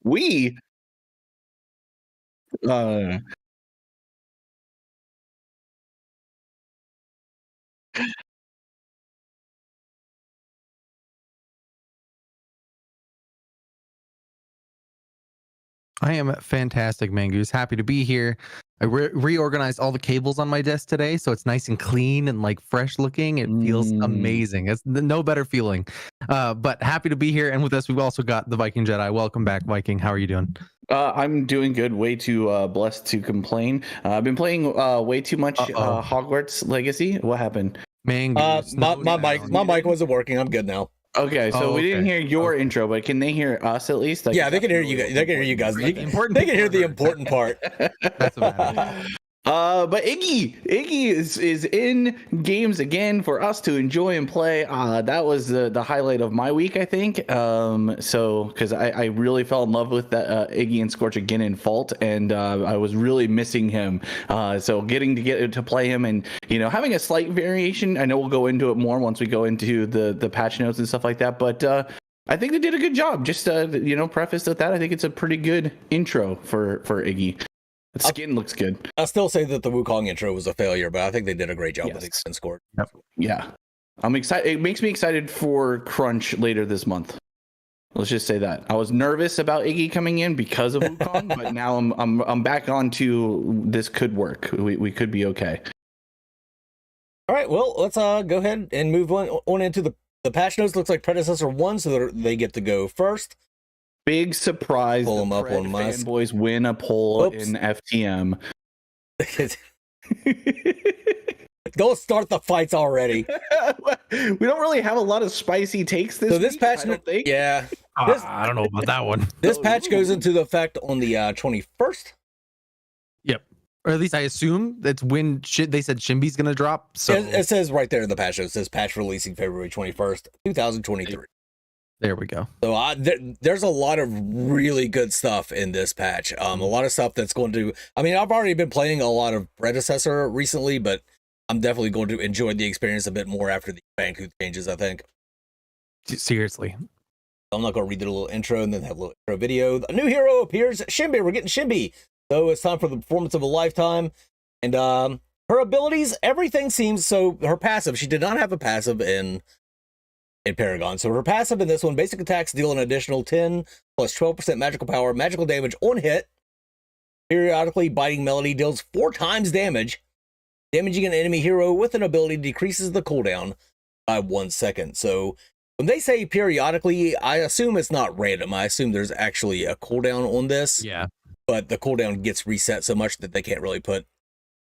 We uh I am fantastic, Mangoose. Happy to be here. I reorganized all the cables on my desk today, so it's nice and clean and like fresh looking. It feels mm, amazing. It's no better feeling. But happy to be here. And with us, we've also got the Viking Jedi. Welcome back, Viking. How are you doing? I'm doing good. Way too blessed to complain. I've been playing way too much Uh-oh. Hogwarts Legacy. What happened? Mangoose. My No my mic sound. my mic wasn't working. I'm good now. Okay, so Oh, we didn't okay. hear your Okay. intro, but can they hear us at least? Like, Yeah, they can hear that's you guys. really They can hear you guys. important. The important They can hear people the are heard. important part. That's what matters. But Iggy is in games again for us to enjoy and play. That was the highlight of my week, I think. So because I really fell in love with that Iggy and Scorch again in Fault, and I was really missing him. So getting to get to play him, and having a slight variation. I know we'll go into it more once we go into the patch notes and stuff like that, but. I think they did a good job. Just preface with that, I think it's a pretty good intro for Iggy. The skin looks good. I'll still say that the Wukong intro was a failure, but I think they did a great job with the Yes. spin score. Yeah, I'm excited. It makes me excited for Crunch later this month. Let's just say that I was nervous about Iggy coming in because of Wukong, but now I'm back on to this could work. We could be okay. All right, well, let's go ahead and move on into the patch notes. Looks like Predecessor 1, so they get to go first. Big surprise! Pull 'em the up Pred on my fanboys win a poll Oops. in FTM. Don't start the fights already. We don't really have a lot of spicy takes this So this week, patch I don't think. yeah. This- I don't know about that one. This patch goes into effect on the 21st. Yep. Or at least I assume that's when they said Shinbi's going to drop. So It says right there in the patch notes, it says patch releasing February 21st, 2023. there we go. So there's a lot of really good stuff in this patch. A lot of stuff that's going to. I mean, I've already been playing a lot of Predecessor recently, but I'm definitely going to enjoy the experience a bit more after the Fangtooth changes, I think. Seriously. I'm not going to read the little intro and then have a little intro video. A new hero appears, Shinbi. We're getting Shinbi. So it's time for the performance of a lifetime. And her abilities, everything seems so. Her passive, she did not have a passive in Paragon. So her passive in this one, basic attacks deal an additional 10 plus 12% magical power, magical damage on hit. Periodically, Biting Melody deals 4 times damage. Damaging an enemy hero with an ability decreases the cooldown by 1 second. So when they say periodically, I assume it's not random. I assume there's actually a cooldown on this. Yeah. But the cooldown gets reset so much that they can't really put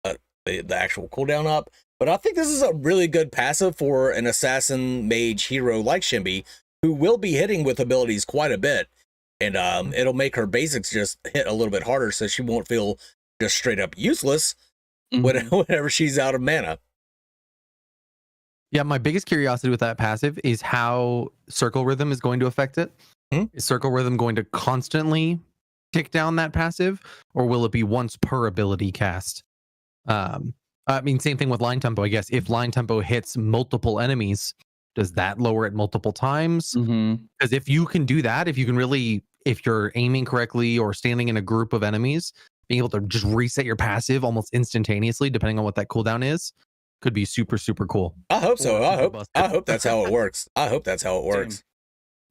the actual cooldown up. But I think this is a really good passive for an assassin mage hero like Shinbi, who will be hitting with abilities quite a bit. And it'll make her basics just hit a little bit harder so she won't feel just straight up useless whenever she's out of mana. Yeah, my biggest curiosity with that passive is how Circle Rhythm is going to affect it. Is Circle Rhythm going to constantly tick down that passive, or will it be once per ability cast? I mean, same thing with line tempo, I guess. If line tempo hits multiple enemies, does that lower it multiple times? Because if you can do that, if you can really, if you're aiming correctly or standing in a group of enemies, being able to just reset your passive almost instantaneously, depending on what that cooldown is, could be super, super cool. I hope so. I hope that's how it works. I hope that's how it works.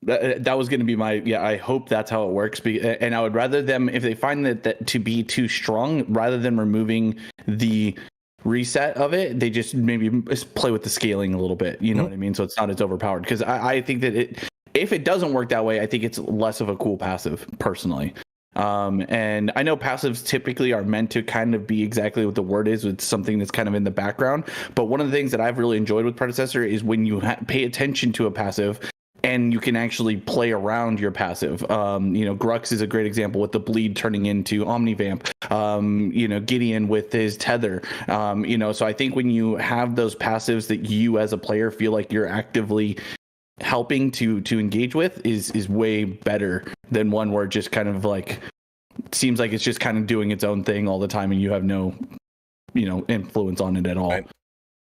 That was going to be my I hope that's how it works. And I would rather them, if they find that to be too strong, rather than removing the reset of it, they just maybe play with the scaling a little bit. You know what I mean? So it's not as overpowered. Because I think that if it doesn't work that way, I think it's less of a cool passive personally. And I know passives typically are meant to kind of be exactly what the word is, with something that's kind of in the background. But one of the things that I've really enjoyed with Predecessor is when you pay attention to a passive and you can actually play around your passive. Grux is a great example with the bleed turning into Omnivamp. Gideon with his tether. So I think when you have those passives that you as a player feel like you're actively helping to engage with is way better than one where it just kind of like seems like it's just kind of doing its own thing all the time and you have no influence on it at all. Right.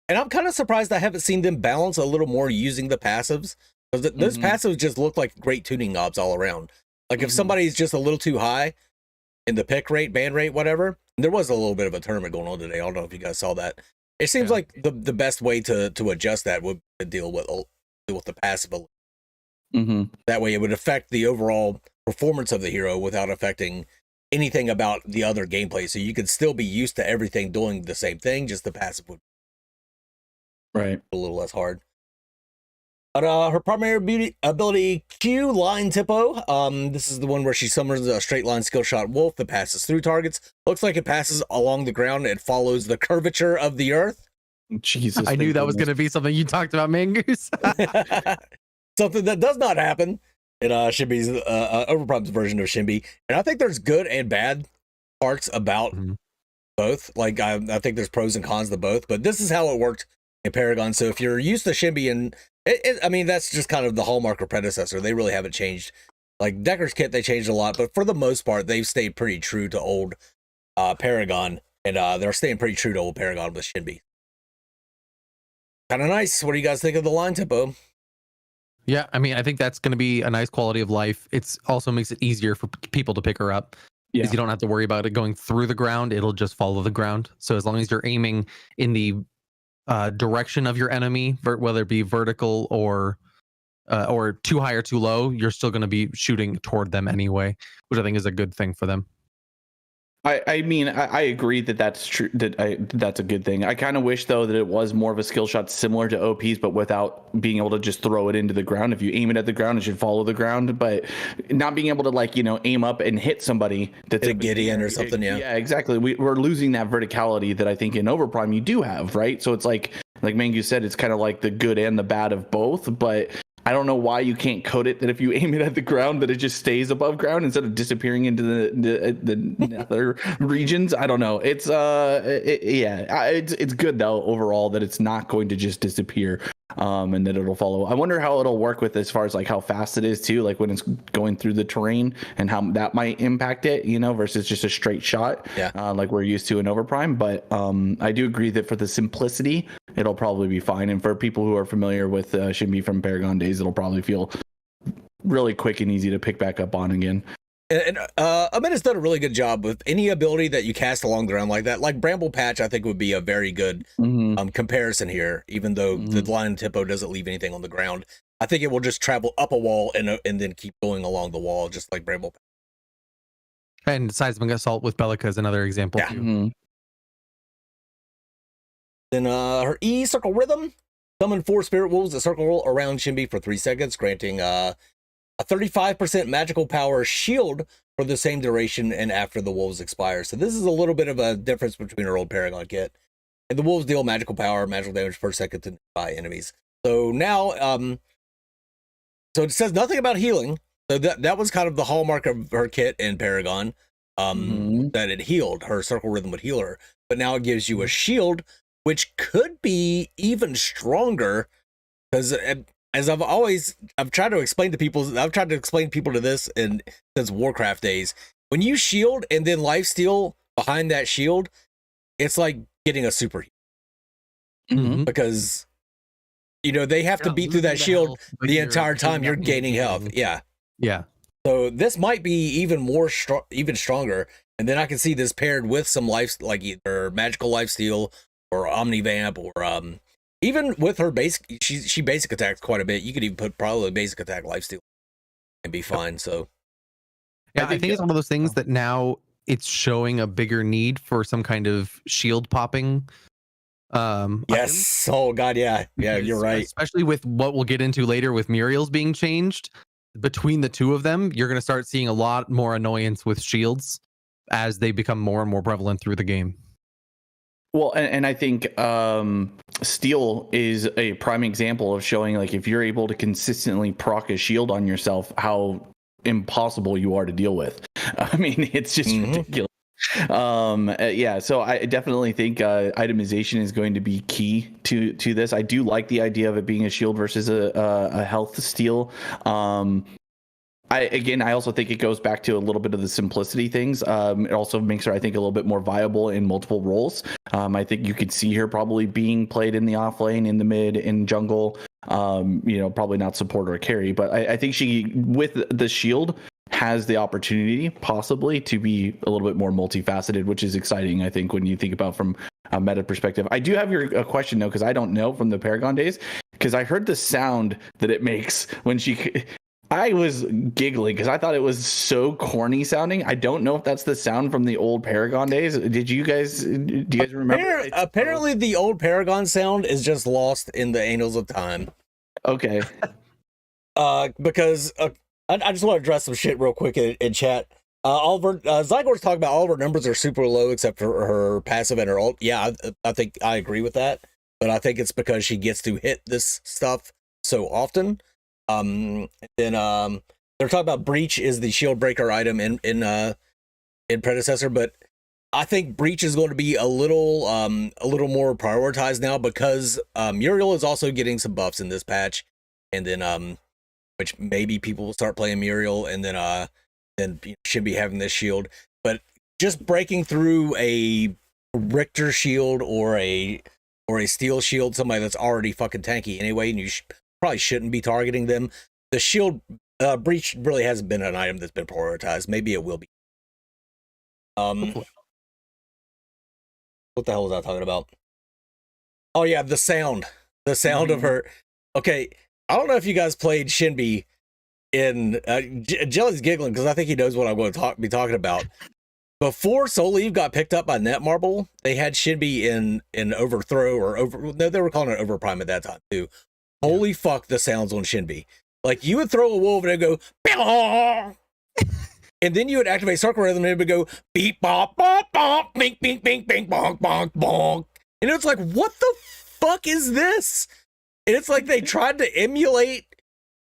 And I'm kind of surprised I haven't seen them balance a little more using the passives, because those passives just look like great tuning knobs all around. Like if somebody's just a little too high in the pick rate, ban rate, whatever. There was a little bit of a tournament going on today. I don't know if you guys saw that. It seems like the best way to adjust that would deal with the passive. That way, it would affect the overall performance of the hero without affecting anything about the other gameplay. So you could still be used to everything doing the same thing, just the passive would be a little less hard. But her primary ability, Q, Line Tipo. This is the one where she summons a straight line skill shot wolf that passes through targets. Looks like it passes along the ground and follows the curvature of the earth. Jesus, I knew that was going to be something you talked about, Mangoose. Something that does not happen in Shinbi's Overprime's version of Shinbi. And I think there's good and bad parts about both. Like I think there's pros and cons to both, but this is how it worked in Paragon. So if you're used to Shinbi, and I mean, that's just kind of the hallmark of Predecessor. They really haven't changed. Like Decker's kit, they changed a lot, but for the most part, they've stayed pretty true to old Paragon, and they're staying pretty true to old Paragon with Shinbi. Kind of nice. What do you guys think of the line tempo? Yeah, I mean, I think that's going to be a nice quality of life. It's also makes it easier for people to pick her up because you don't have to worry about it going through the ground. It'll just follow the ground. So as long as you're aiming in the direction of your enemy, whether it be vertical or too high or too low, you're still going to be shooting toward them anyway, which I think is a good thing for them. I mean, I agree that that's true. That's a good thing. I kind of wish though that it was more of a skill shot similar to OP's, but without being able to just throw it into the ground. If you aim it at the ground, it should follow the ground. But not being able to aim up and hit somebody that's a Gideon or something. Yeah, exactly. We're losing that verticality that I think in Overprime you do have, right? So it's like Mangu said, it's kind of like the good and the bad of both, but I don't know why you can't code it that if you aim it at the ground that it just stays above ground instead of disappearing into the nether regions. I don't know. It's it's good though overall that it's not going to just disappear and that it'll follow. I wonder how it'll work with as far as like how fast it is too, like when it's going through the terrain and how that might impact it, versus just a straight shot like we're used to in Overprime. But I do agree that for the simplicity it'll probably be fine, and for people who are familiar with Shinbi from Paragon days, it'll probably feel really quick and easy to pick back up on again. And Ahmed has done a really good job with any ability that you cast along the ground like that. Like Bramble Patch, I think would be a very good comparison here, even though the line tempo doesn't leave anything on the ground. I think it will just travel up a wall and then keep going along the wall, just like Bramble Patch. And Seismic Assault with Bellica is another example. Yeah. Then her E, Circle Rhythm. Summon 4 Spirit Wolves that circle around Shinbi for 3 seconds, granting a 35% magical power shield for the same duration and after the wolves expire. So this is a little bit of a difference between her old Paragon kit. And the wolves deal magical power, magical damage per second to nearby enemies. So now, so it says nothing about healing. So that was kind of the hallmark of her kit in Paragon, that it healed. Her Circle Rhythm would heal her. But now it gives you a shield, which could be even stronger, because as I've tried to explain to people to this since Warcraft days. When you shield and then lifesteal behind that shield, it's like getting a super heal. Because they have to beat through that shield the entire time you're gaining health. Yeah. So this might be even stronger, and then I can see this paired with some like either magical lifesteal or Omnivamp, or even with her basic, she basic attacks quite a bit. You could even put probably basic attack lifesteal and be fine. So yeah, I think it's one of those things that now it's showing a bigger need for some kind of shield popping. Yes. Item. Oh god, yeah, you're right. Especially with what we'll get into later with Muriel's being changed. Between the two of them, you're going to start seeing a lot more annoyance with shields as they become more and more prevalent through the game. Well, and I think Steel is a prime example of showing, like, if you're able to consistently proc a shield on yourself, how impossible you are to deal with. I mean, it's just ridiculous. So I definitely think itemization is going to be key to this. I do like the idea of it being a shield versus a health steal. I also think it goes back to a little bit of the simplicity things. It also makes her, I think, a little bit more viable in multiple roles. I think you could see her probably being played in the off lane, in the mid, in jungle. Probably not support or carry, but I think she, with the shield, has the opportunity possibly to be a little bit more multifaceted, which is exciting, I think, when you think about from a meta perspective. I do have a question though, because I don't know from the Paragon days, because I heard the sound that it makes when she. I was giggling because I thought it was so corny sounding. I don't know if that's the sound from the old Paragon days. Do you guys remember? Apparently the old Paragon sound is just lost in the annals of time. Okay. Because I just want to address some shit real quick in chat. Zygor's talking about all of her numbers are super low except for her passive and her ult. Yeah, I think I agree with that. But I think it's because she gets to hit this stuff so often. Then they're talking about Breach is the shield breaker item in Predecessor, but I think Breach is going to be a little more prioritized now because Muriel is also getting some buffs in this patch, and then which maybe people will start playing Muriel, and then should be having this shield. But just breaking through a Richter shield or a steel shield, somebody that's already fucking tanky anyway, and you probably shouldn't be targeting them. The shield Breach really hasn't been an item that's been prioritized. Maybe it will be. What the hell was I talking about? Oh yeah, the sound of her. Okay, I don't know if you guys played Shinbi in Jelly's giggling because I think he knows what I'm going to be talking about. Before Soul Eve got picked up by Netmarble, they had Shinbi in Overthrow no, they were calling it Overprime at that time too. Holy fuck, the sounds on Shinbi. Like, you would throw a wolf and it'd go, Pew! And then you would activate Circle Rhythm and it would go, beep, bop, bop, bop, bink, bink, bink, bink, bonk, bonk, bonk. And it's like, what the fuck is this? And it's like they tried to emulate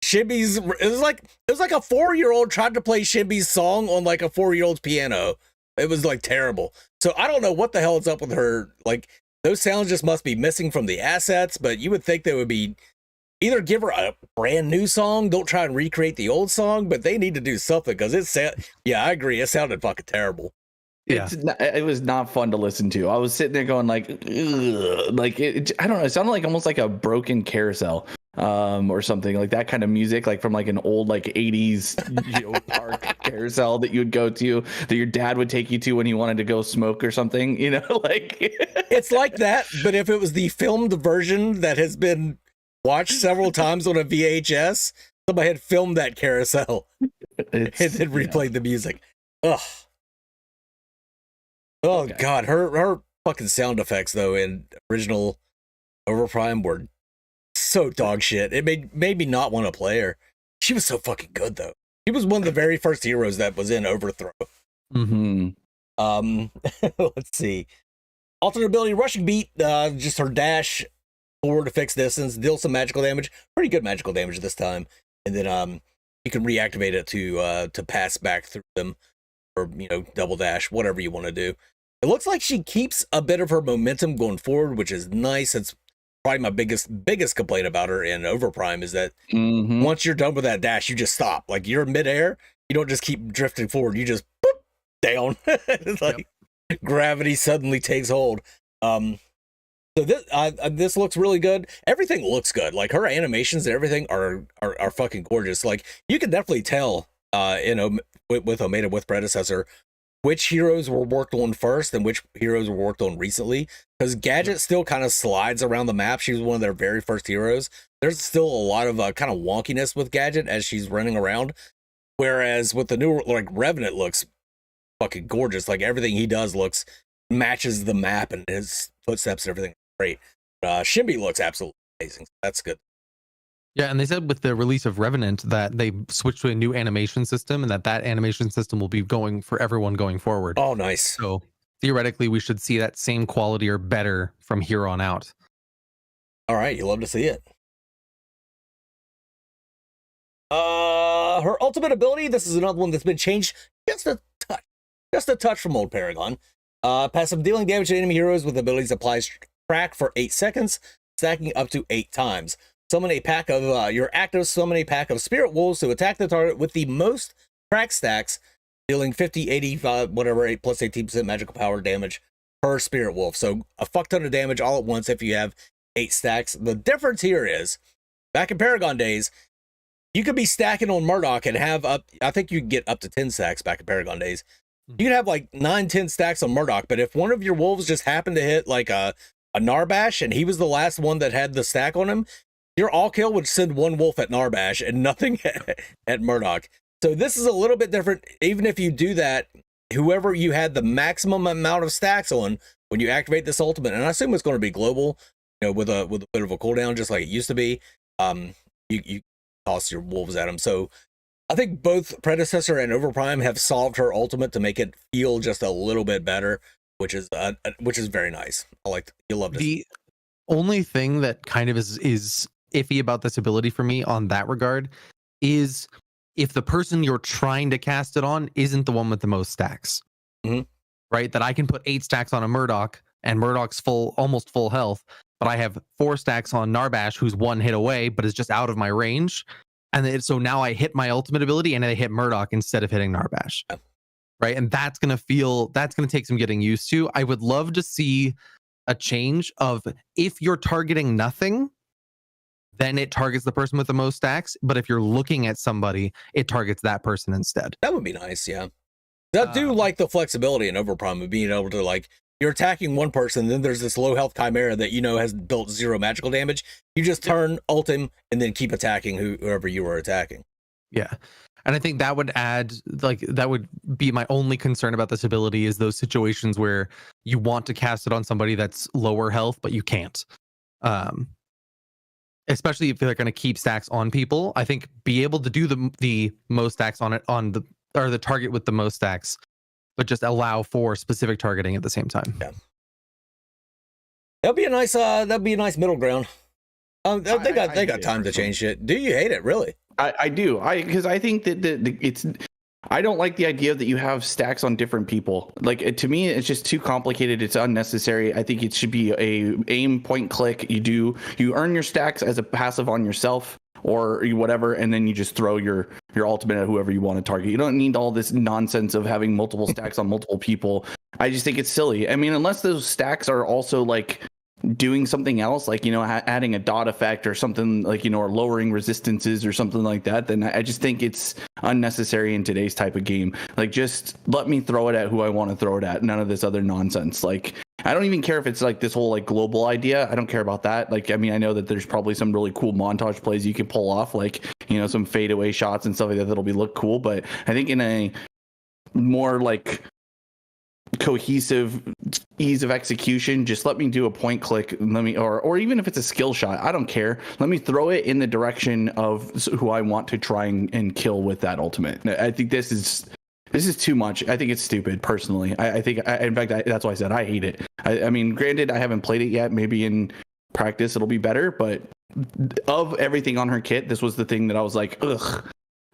Shinbi's, it was like a 4-year-old tried to play Shinbi's song on like a 4-year-old's piano. It was like terrible. So I don't know what the hell is up with her. Like, those sounds just must be missing from the assets, but you would think they would be either give her a brand new song, don't try and recreate the old song, but they need to do something because yeah, I agree. It sounded fucking terrible. Yeah. It was not fun to listen to. I was sitting there going like, ugh. Like I don't know. It sounded like almost like a broken carousel, or something like that kind of music, like from like an old like 80s park carousel that you would go to, that your dad would take you to when he wanted to go smoke or something. Like it's like that, but if it was the filmed version that has been watched several times on a VHS, somebody had filmed that carousel and then replayed the music. Ugh. Oh okay. God, her fucking sound effects though in original Overprime were so dog shit. It made me not want to play her. She was so fucking good though. She was one of the very first heroes that was in Overthrow. Mm-hmm. Let's see. Alternate ability, rushing beat, just her dash forward to fix distance, deal some magical damage. Pretty good magical damage this time. And then you can reactivate it to pass back through them, or double dash, whatever you want to do. It looks like she keeps a bit of her momentum going forward, which is nice. It's probably my biggest complaint about her in Overprime is that once you're done with that dash, you just stop. Like, you're midair, you don't just keep drifting forward, you just boop, down. It's like gravity suddenly takes hold. So this looks really good. Everything looks good. Like, her animations and everything are fucking gorgeous. Like, you can definitely tell with Omega, with Predecessor, which heroes were worked on first and which heroes were worked on recently, because Gadget still kind of slides around the map. She was one of their very first heroes. There's still a lot of kind of wonkiness with Gadget as she's running around, whereas with the new, like, Revenant looks fucking gorgeous. Like, everything he does matches the map, and his footsteps and everything. Great. Shinbi looks absolutely amazing. That's good. Yeah, and they said with the release of Revenant that they switched to a new animation system, and that animation system will be going for everyone going forward. Oh, nice. So theoretically, we should see that same quality or better from here on out. All right, you love to see it. Her ultimate ability, this is another one that's been changed just a touch from old Paragon. Passive, dealing damage to enemy heroes with abilities applies track for 8 seconds, stacking up to 8 times. Summon a pack of summon a pack of Spirit Wolves to attack the target with the most track stacks, dealing 50, 85, whatever, 8 plus 18% magical power damage per Spirit Wolf. So a fuck ton of damage all at once if you have 8 stacks. The difference here is, back in Paragon days, you could be stacking on Murdoch and have up, I think you could get up to 10 stacks back in Paragon days. You could have like 9-10 stacks on Murdoch, but if one of your wolves just happened to hit like a Narbash and he was the last one that had the stack on him, your all kill would send one wolf at Narbash and nothing at Murdoch. So this is a little bit different. Even if you do that, whoever you had the maximum amount of stacks on when you activate this ultimate, and I assume it's going to be global, with a bit of a cooldown, just like it used to be, you toss your wolves at them. So I think both Predecessor and Overprime have solved her ultimate to make it feel just a little bit better, which is very nice. You'll love it. The only thing that kind of is iffy about this ability for me on that regard is if the person you're trying to cast it on isn't the one with the most stacks, right? That I can put 8 stacks on a Murdoch and Murdoch's almost full health, but I have 4 stacks on Narbash, who's 1 hit away, but is just out of my range. And so now I hit my ultimate ability and I hit Murdoch instead of hitting Narbash. Right. And that's going to take some getting used to. I would love to see a change of if you're targeting nothing, then it targets the person with the most stacks. But if you're looking at somebody, it targets that person instead. That would be nice. Yeah. I do like the flexibility in Overprime of being able to, like, you're attacking one person, then there's this low health Chimera that has built 0 magical damage. You just turn, ult him, and then keep attacking whoever you were attacking. Yeah. And I think that would that would be my only concern about this ability, is those situations where you want to cast it on somebody that's lower health, but you can't. Especially if they're going to keep stacks on people. I think be able to do the most stacks on it, or the target with the most stacks, but just allow for specific targeting at the same time. Yeah. That'd be a nice middle ground. They got time to change shit. Do you hate it, really? I do. Because I think that I don't like the idea that you have stacks on different people. Like, to me, it's just too complicated. It's unnecessary. I think it should be a aim, point, click. You earn your stacks as a passive on yourself or whatever, and then you just throw your ultimate at whoever you want to target. You don't need all this nonsense of having multiple stacks on multiple people. I just think it's silly. I mean, unless those stacks are also like doing something else, like, adding a dot effect or something, like, or lowering resistances or something like that, then I just think it's unnecessary in today's type of game. Like, just let me throw it at who I want to throw it at. None of this other nonsense. Like, I don't even care if it's like this whole like global idea. I don't care about that. Like, I mean, I know that there's probably some really cool montage plays you can pull off, like, some fadeaway shots and stuff like that that'll look cool. But I think in a more like cohesive ease of execution, just let me do a point click, or even if it's a skill shot, I don't care, let me throw it in the direction of who I want to try and kill with that ultimate. I think this is too much. I think it's stupid, personally. I think in fact, that's why I said I hate it. I mean, granted, I haven't played it yet. Maybe in practice it'll be better, but of everything on her kit, this was the thing that I was like, ugh,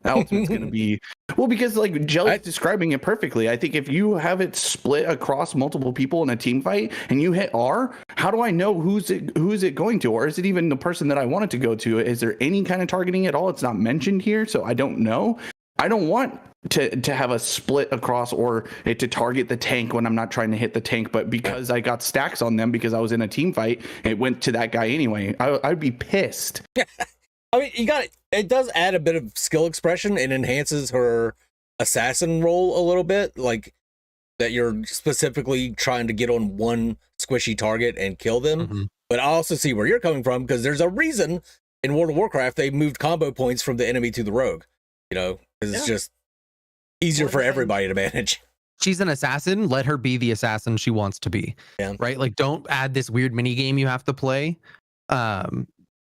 that ultimate's gonna be, well, because like Jelly's describing it perfectly. I think if you have it split across multiple people in a team fight and you hit R, how do I know who's it going to, or is it even the person that I want it to go to? Is there any kind of targeting at all? It's not mentioned here, so I don't know. I don't want to have a split across or it to target the tank when I'm not trying to hit the tank, but because I got stacks on them because I was in a team fight, it went to that guy anyway. I'd be pissed. I mean, it does add a bit of skill expression and enhances her assassin role a little bit, like that you're specifically trying to get on one squishy target and kill them. Mm-hmm. But I also see where you're coming from, because there's a reason in World of Warcraft they moved combo points from the enemy to the rogue, because it's just easier for everybody to manage. She's an assassin. Let her be the assassin she wants to be. Yeah. Right? Like, don't add this weird mini game you have to play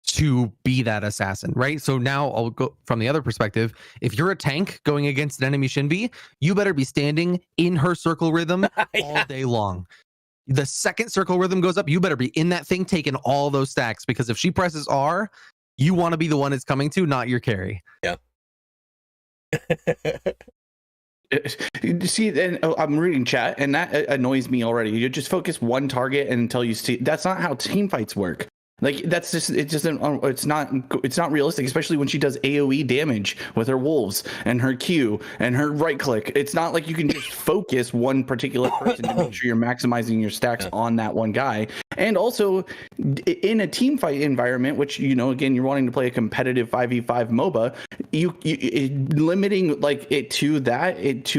to be that assassin, right? So now I'll go from the other perspective. If you're a tank going against an enemy Shinbi, you better be standing in her circle rhythm all day long. The second circle rhythm goes up, you better be in that thing taking all those stacks, because if she presses R, you want to be the one it's coming to, not your carry. Yeah. See, and I'm reading chat, and that annoys me already. You just focus one target until you see. That's not how team fights work. Like that's just it's not realistic, especially when she does AoE damage with her wolves and her Q and her right click. It's not like you can just focus one particular person to make sure you're maximizing your stacks on that one guy. And also in a team fight environment, which again you're wanting to play a competitive 5v5 MOBA, you limiting like it to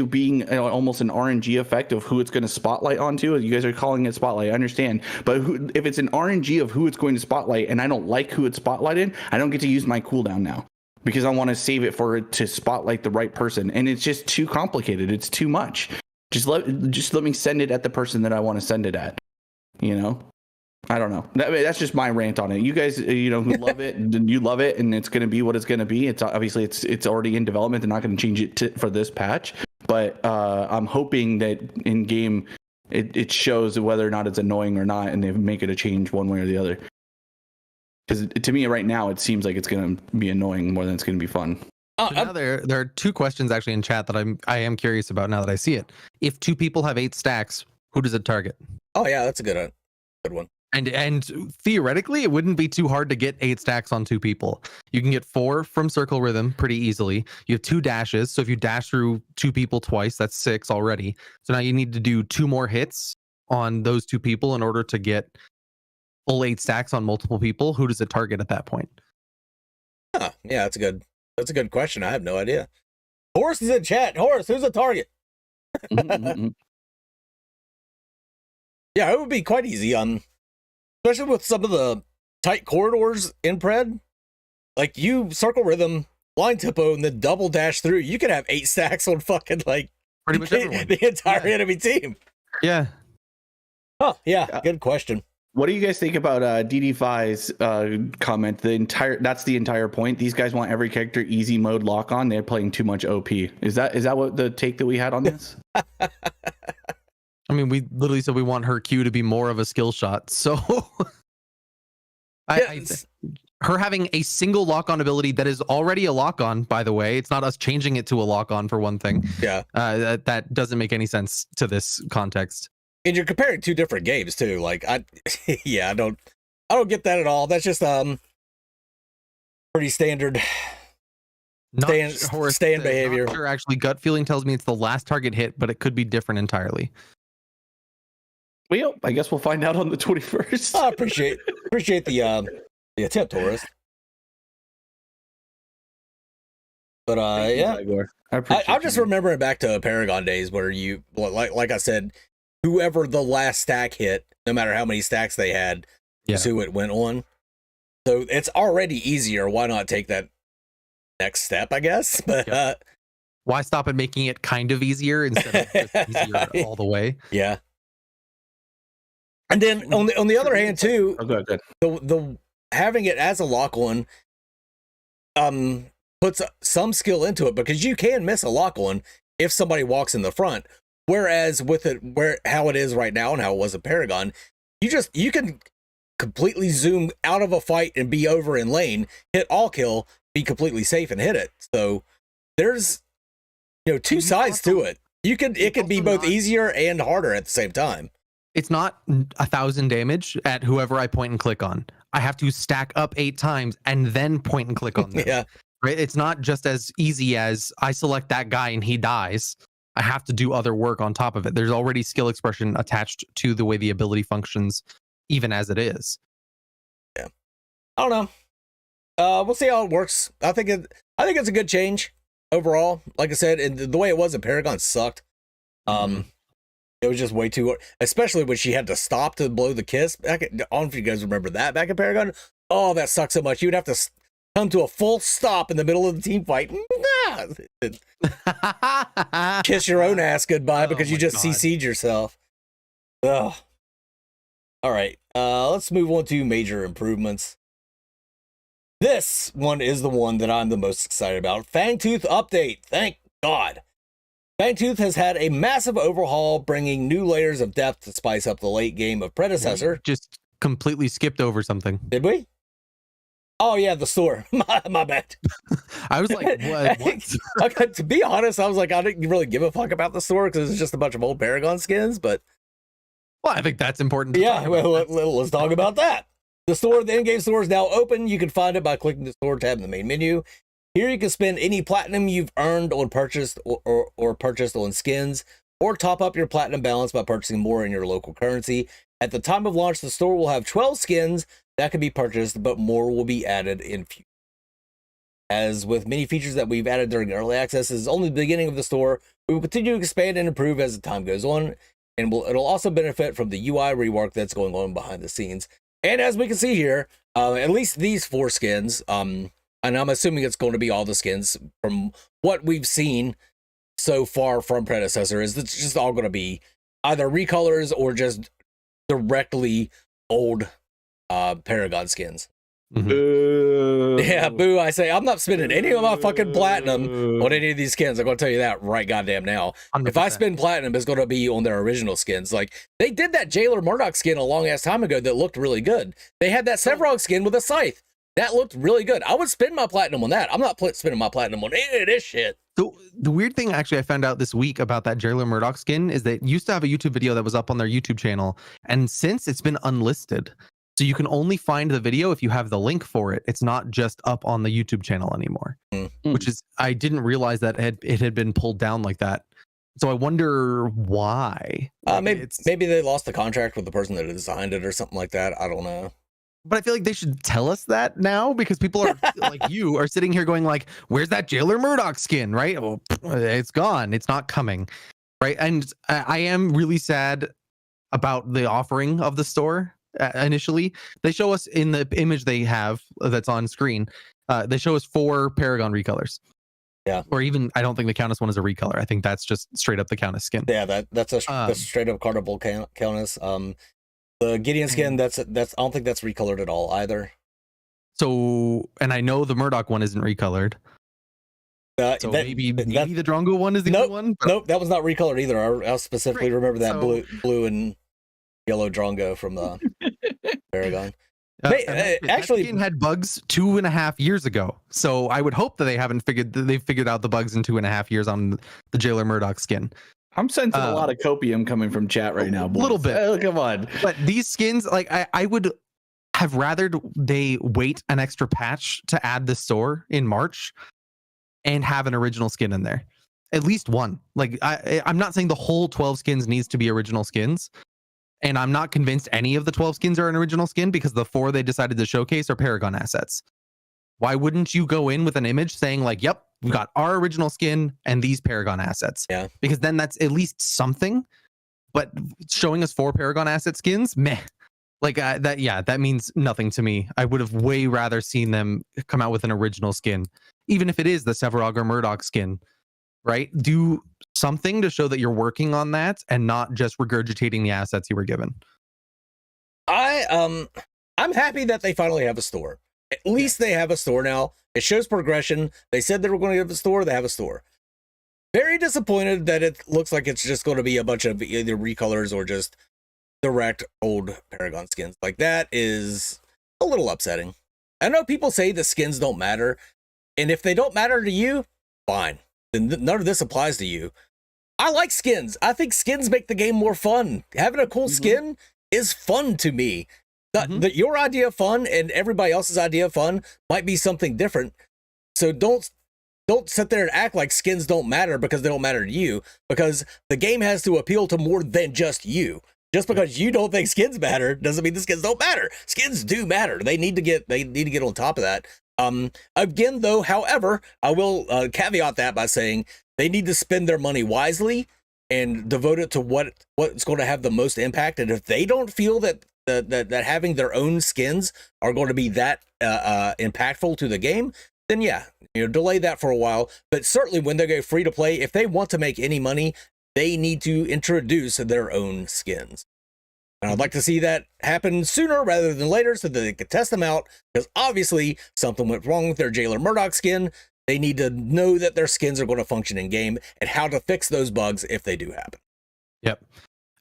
being almost an RNG effect of who it's going to spotlight onto. You guys are calling it spotlight, I understand, but if it's an RNG of who it's going to spotlight and I don't like who it's spotlighted, I don't get to use my cooldown now because I want to save it for it to spotlight the right person, and it's just too complicated. It's too much. Just let me send it at the person that I want to send it at. I don't know. That's just my rant on it. You guys, who love it, you love it, and it's going to be what it's going to be. It's obviously it's already in development. They're not going to change it for this patch, but I'm hoping that in game it shows whether or not it's annoying or not, and they make it a change one way or the other. Because to me right now, it seems like it's going to be annoying more than it's going to be fun. So now there are two questions actually in chat that I am curious about now that I see it. If 2 people have 8 stacks, who does it target? Oh yeah, that's a good one. And theoretically, it wouldn't be too hard to get 8 stacks on 2 people. You can get 4 from Circle Rhythm pretty easily. You have 2 dashes, so if you dash through 2 people twice, that's 6 already. So now you need to do 2 more hits on those 2 people in order to get full 8 stacks on multiple people. Who does it target at that point? Huh, yeah, that's a good question. I have no idea. Horace is in chat. Horace, who's the target? Yeah, it would be quite easy especially with some of the tight corridors in Pred. Like you Circle Rhythm, line tempo, and then double dash through. You could have 8 stacks on fucking like pretty much everyone. The entire enemy team. Yeah. Oh yeah, good question. What do you guys think about DD5's comment? That's the entire point. These guys want every character easy mode lock on. They're playing too much OP. Is that what the take that we had on this? I mean, we literally said we want her Q to be more of a skill shot. So her having a single lock on ability that is already a lock on, by the way, it's not us changing it to a lock on for one thing. Yeah. That doesn't make any sense to this context. And you're comparing 2 different games too. Like I don't get that at all. That's just pretty standard stand behavior. Not sure, actually, gut feeling tells me it's the last target hit, but it could be different entirely. Well, I guess we'll find out on the 21st. I appreciate the attempt, Horace. But yeah, I'm just remembering back to Paragon days where you like I said, whoever the last stack hit, no matter how many stacks they had, is who it went on. So it's already easier. Why not take that next step, I guess? But why stop at making it kind of easier instead of just easier all the way? Yeah. And then on the other hand too, the having it as a lock on puts some skill into it, because you can miss a lock on if somebody walks in the front. Whereas with it how it is right now and how it was a Paragon, you can completely zoom out of a fight and be over in lane, hit all kill, be completely safe and hit it. So there's 2 sides to it. It could be both easier and harder at the same time. It's not 1,000 damage at whoever I point and click on. I have to stack up 8 times and then point and click on them. Yeah. Right? It's not just as easy as I select that guy and he dies. I have to do other work on top of it. There's already skill expression attached to the way the ability functions, even as it is. Yeah. I don't know. We'll see how it works. I think it's a good change overall. Like I said, and the way it was in Paragon sucked. It was just way too, especially when she had to stop to blow the kiss. I don't know if you guys remember that back in Paragon. Oh, that sucked so much. You'd have to come to a full stop in the middle of the team fight. Kiss your own ass goodbye because you just CC'd yourself. Ugh. All right. Let's move on to major improvements. This one is the one that I'm the most excited about. Fangtooth update. Thank God. Fangtooth has had a massive overhaul, bringing new layers of depth to spice up the late game of Predecessor. Just completely skipped over something. Did we? Oh yeah, the store. My bad. I was like, what? Okay, to be honest, I was like, I didn't really give a fuck about the store because it's just a bunch of old Paragon skins. But well, I think that's important. Yeah, well, let's talk about that. The store, the in-game store is now open. You can find it by clicking the store tab in the main menu. Here you can spend any platinum you've earned on purchased or purchased on skins, or top up your platinum balance by purchasing more in your local currency. At the time of launch, the store will have 12 skins that can be purchased, but more will be added in future. As with many features that we've added during early access, this is only the beginning of the store. We will continue to expand and improve as the time goes on, and it'll also benefit from the UI rework that's going on behind the scenes. And as we can see here, at least these 4 skins, and I'm assuming it's going to be all the skins from what we've seen so far from Predecessor, is it's just all going to be either recolors or just directly old Paragon skins. Boo. Yeah, boo. I say I'm not spending any of my fucking platinum on any of these skins. I'm gonna tell you that right goddamn now. 100%. If I spend platinum, it's gonna be on their original skins. Like, they did that Jailer Murdoch skin a long ass time ago that looked really good. They had that Sevrog skin with a scythe that looked really good. I would spend my platinum on that. I'm not spending my platinum on any of this shit. So the weird thing actually I found out this week about that Jailer Murdoch skin is that it used to have a YouTube video that was up on their YouTube channel, and since it's been unlisted. So you can only find the video if you have the link for it. It's not just up on the YouTube channel anymore, which is, I didn't realize that it had been pulled down like that. So I wonder why. Maybe they lost the contract with the person that designed it or something like that. I don't know. But I feel like they should tell us that now, because people are like, you are sitting here going like, where's that Jailer Murdoch skin, right? Oh, it's gone. It's not coming, right? And I am really sad about the offering of the store. Initially, they show us in the image they have that's on screen, they show us 4 Paragon recolors. Yeah. Or even, I don't think the Countess one is a recolor. I think that's just straight up the Countess skin. Yeah, that's straight up Carnival Countess. The Gideon skin, that's I don't think that's recolored at all either. So, and I know the Murdoch one isn't recolored. So maybe the Drongo one is the other one. Nope, that was not recolored either. I specifically remember that blue and yellow Drongo from the Paragon. Actually, that had bugs 2.5 years ago. So I would hope that they've figured out the bugs in 2.5 years on the Jailer Murdoch skin. I'm sensing a lot of copium coming from chat right now. A little bit. Oh, come on. But these skins, like I would have rather they wait an extra patch to add the store in March and have an original skin in there. At least one. Like I'm not saying the whole 12 skins needs to be original skins. And I'm not convinced any of the 12 skins are an original skin, because the 4 they decided to showcase are Paragon assets. Why wouldn't you go in with an image saying like, yep, we've got our original skin and these Paragon assets? Yeah. Because then that's at least something. But showing us 4 Paragon asset skins, meh. Like that means nothing to me. I would have way rather seen them come out with an original skin, even if it is the Sevrog or Murdoch skin, right? Do something to show that you're working on that and not just regurgitating the assets you were given. I'm happy that they finally have a store. At least they have a store now. It shows progression. They said they were going to have a store. They have a store. Very disappointed that it looks like it's just going to be a bunch of either recolors or just direct old Paragon skins. Like, that is a little upsetting. I know people say the skins don't matter, and if they don't matter to you, fine. Then none of this applies to you. I like skins. I think skins make the game more fun. Having a cool skin is fun to me. Your idea of fun and everybody else's idea of fun might be something different. So don't sit there and act like skins don't matter because they don't matter to you, because the game has to appeal to more than just you. Just because you don't think skins matter doesn't mean the skins don't matter. Skins do matter. They need to get on top of that. Again, though, however, I will caveat that by saying they need to spend their money wisely and devote it to what's going to have the most impact. And if they don't feel that having their own skins are going to be that impactful to the game, then yeah, delay that for a while. But certainly when they go free to play, if they want to make any money, they need to introduce their own skins. And I'd like to see that happen sooner rather than later so that they can test them out, because obviously something went wrong with their Jailer Murdoch skin. They need to know that their skins are going to function in game and how to fix those bugs if they do happen. Yep.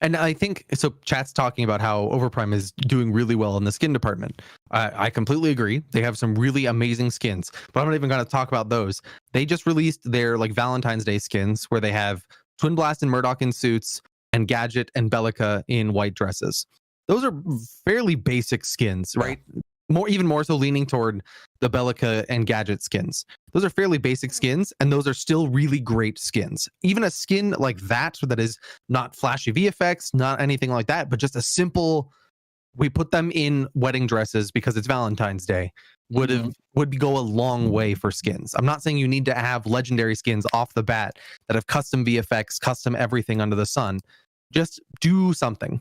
And I think, so chat's talking about how Overprime is doing really well in the skin department. I completely agree. They have some really amazing skins, but I'm not even going to talk about those. They just released their like Valentine's Day skins where they have Twin Blast and Murdoch in suits and Gadget and Bellica in white dresses. those are fairly basic skins, right? Even more so leaning toward the Bellica and Gadget skins. Those are fairly basic skins, and those are still really great skins. Even a skin like that is not flashy VFX, not anything like that, but just a simple, we put them in wedding dresses because it's Valentine's Day, would go a long way for skins. I'm not saying you need to have legendary skins off the bat that have custom VFX, custom everything under the sun. Just do something.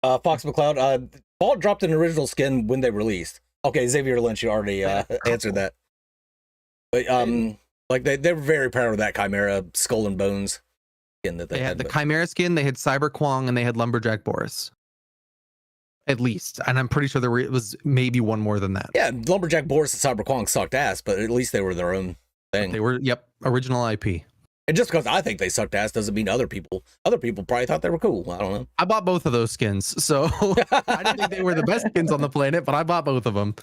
Fox McCloud, Vault dropped an original skin when they released. Okay, Xavier Lynch, you already answered that. But like they were very proud of that Chimera Skull and Bones skin that they had. The Chimera skin, they had Cyber Kwong, and they had Lumberjack Boris. At least, and I'm pretty sure it was maybe one more than that. Yeah, Lumberjack Boris and Cyber Kwong sucked ass, but at least they were their own thing. They were, original IP. And just because I think they sucked ass doesn't mean other people probably thought they were cool. I don't know. I bought both of those skins, so I didn't think they were the best skins on the planet, but I bought both of them.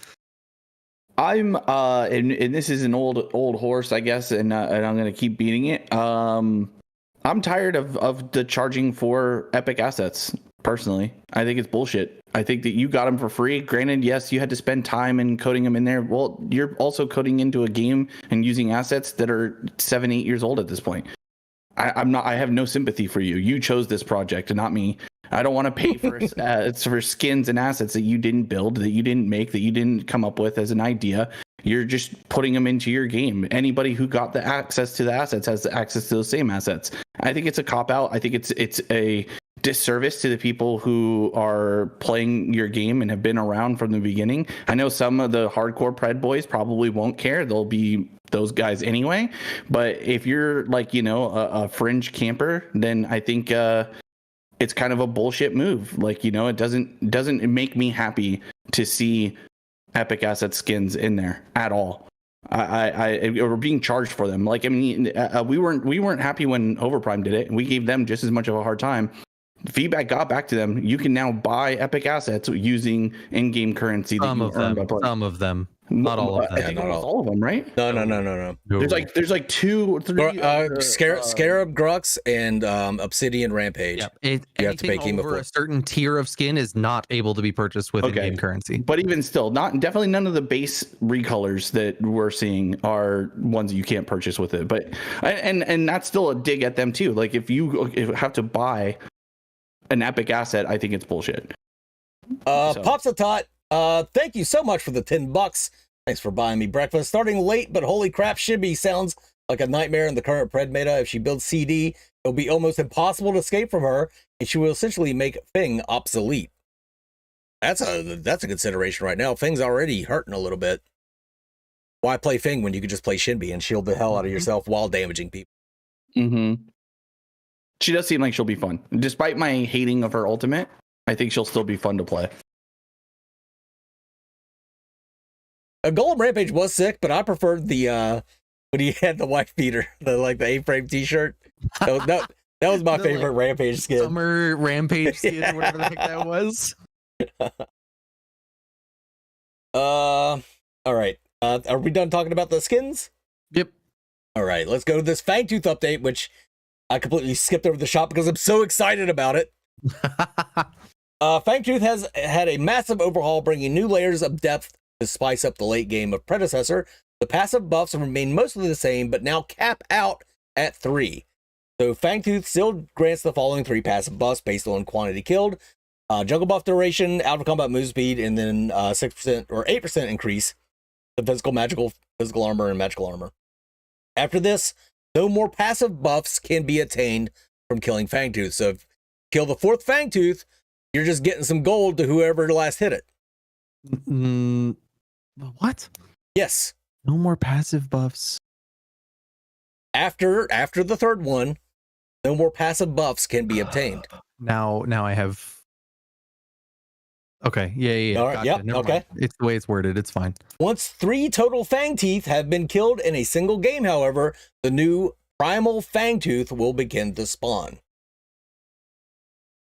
I'm and this is an old horse, I guess, and I'm gonna keep beating it. I'm tired of the charging for epic assets. Personally, I think it's bullshit. I think that you got them for free. Granted, yes, you had to spend time in coding them in there. Well, you're also coding into a game and using assets that are 7-8 years old at this point. I have no sympathy for you. You chose this project and not me. I don't want to pay for skins and assets that you didn't build, that you didn't make, that you didn't come up with as an idea. You're just putting them into your game. Anybody who got the access to the assets has the access to those same assets. I think it's a cop out. I think it's a disservice to the people who are playing your game and have been around from the beginning. I know some of the hardcore Pred boys probably won't care. They'll be those guys anyway. But if you're like, a fringe camper, then I think it's kind of a bullshit move. Like, it doesn't make me happy to see epic asset skins in there at all. We're being charged for them. Like, I mean, we weren't happy when Overprime did it, and we gave them just as much of a hard time. Feedback got back to them. You can now buy epic assets using in-game currency. Some of them, not all of them. I think almost all of them, right? No. There's like 2 or 3. Scarab Grux and Obsidian Rampage. Yeah, you have to pay Game over a certain tier of skin is not able to be purchased with in-game currency. But even still, definitely none of the base recolors that we're seeing are ones that you can't purchase with it. But and that's still a dig at them too. Like if you have to buy an epic asset, I think it's bullshit. Pops a Tot, thank you so much for the $10. Thanks for buying me breakfast. Starting late, but holy crap, Shinbi sounds like a nightmare in the current Pred meta. If she builds CD, it'll be almost impossible to escape from her, and she will essentially make Fang obsolete. That's a consideration right now. Fang's already hurting a little bit. Why play Fang when you could just play Shinbi and shield the hell out of yourself while damaging people? Mm-hmm. She does seem like she'll be fun. Despite my hating of her ultimate, I think she'll still be fun to play. A Golem Rampage was sick, but I preferred the when he had the wife beater, the A-frame t-shirt. That was my favorite Rampage skin. Summer Rampage skin, or whatever the heck that was. All right. Are we done talking about the skins? Yep. All right, let's go to this Fangtooth update, which I completely skipped over the shop because I'm so excited about it. Fangtooth has had a massive overhaul, bringing new layers of depth to spice up the late game of Predecessor. The passive buffs remain mostly the same, but now cap out at 3. So Fangtooth still grants the following 3 passive buffs based on quantity killed: jungle buff duration, out of combat move speed, and then 6% or 8% increase to physical armor, and magical armor. After this, no more passive buffs can be attained from killing Fangtooth. So if you kill the 4th Fangtooth, you're just getting some gold to whoever last hit it. What? Yes. No more passive buffs. After the 3rd one, no more passive buffs can be obtained. Now I have. Okay. Yeah. All right. Gotcha. Yep. Never Okay. mind. It's the way it's worded. It's fine. Once 3 total Fangteeth have been killed in a single game, however, the new Primal Fangtooth will begin to spawn.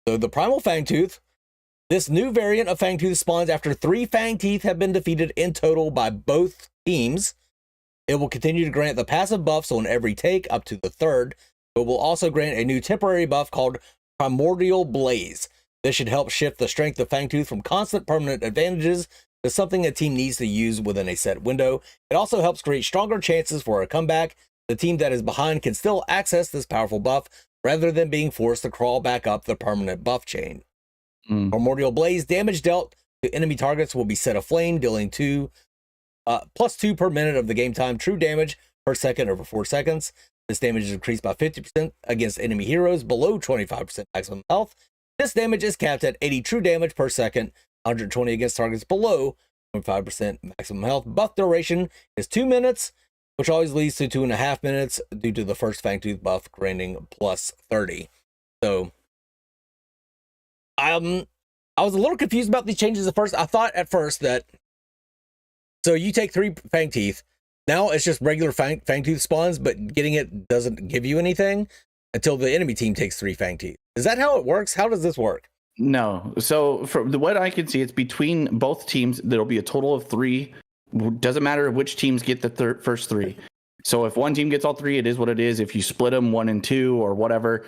So the Primal Fangtooth, this new variant of Fangtooth spawns after 3 Fangteeth have been defeated in total by both teams. It will continue to grant the passive buffs on every take up to the 3rd, but will also grant a new temporary buff called Primordial Blaze. This should help shift the strength of Fangtooth from constant permanent advantages to something a team needs to use within a set window. It also helps create stronger chances for a comeback. The team that is behind can still access this powerful buff rather than being forced to crawl back up the permanent buff chain. Primordial Blaze damage dealt to enemy targets will be set aflame, dealing +2 per minute of the game time true damage per second over 4 seconds. This damage is increased by 50% against enemy heroes below 25% maximum health. This damage is capped at 80 true damage per second, 120 against targets below 25% maximum health. Buff duration is 2 minutes, which always leads to 2.5 minutes due to the first Fangtooth buff granting +30. So, I was a little confused about these changes at first. I thought at first that, so you take 3 Fang Teeth, now it's just regular Fangtooth spawns, but getting it doesn't give you anything until the enemy team takes 3 Fang Teeth. Is that how it works? How does this work? No. So from what I can see, it's between both teams. There'll be a total of 3. Doesn't matter which teams get the first 3. So if one team gets all 3, it is what it is. If you split them 1 and 2 or whatever,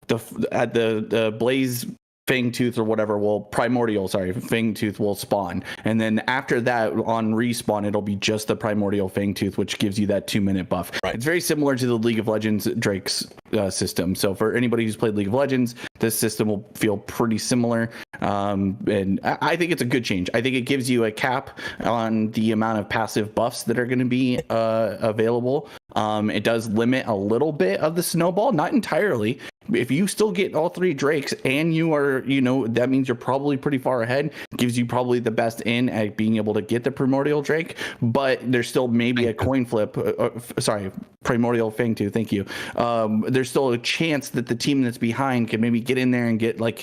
the Blaze Fangtooth or whatever Fangtooth will spawn, and then after that on respawn it'll be just the Primordial Fangtooth, which gives you that 2-minute buff. Right. It's very similar to the League of Legends Drake's system. So for anybody who's played League of Legends, this system will feel pretty similar, and I think it's a good change. I think it gives you a cap on the amount of passive buffs that are going to be available. It does limit a little bit of the snowball, not entirely. If you still get all 3 Drakes and you are, that means you're probably pretty far ahead. Gives you probably the best in at being able to get the Primordial Drake, but there's still maybe a coin flip. Primordial Fangtooth. Thank you. There's still a chance that the team that's behind can maybe get in there and get a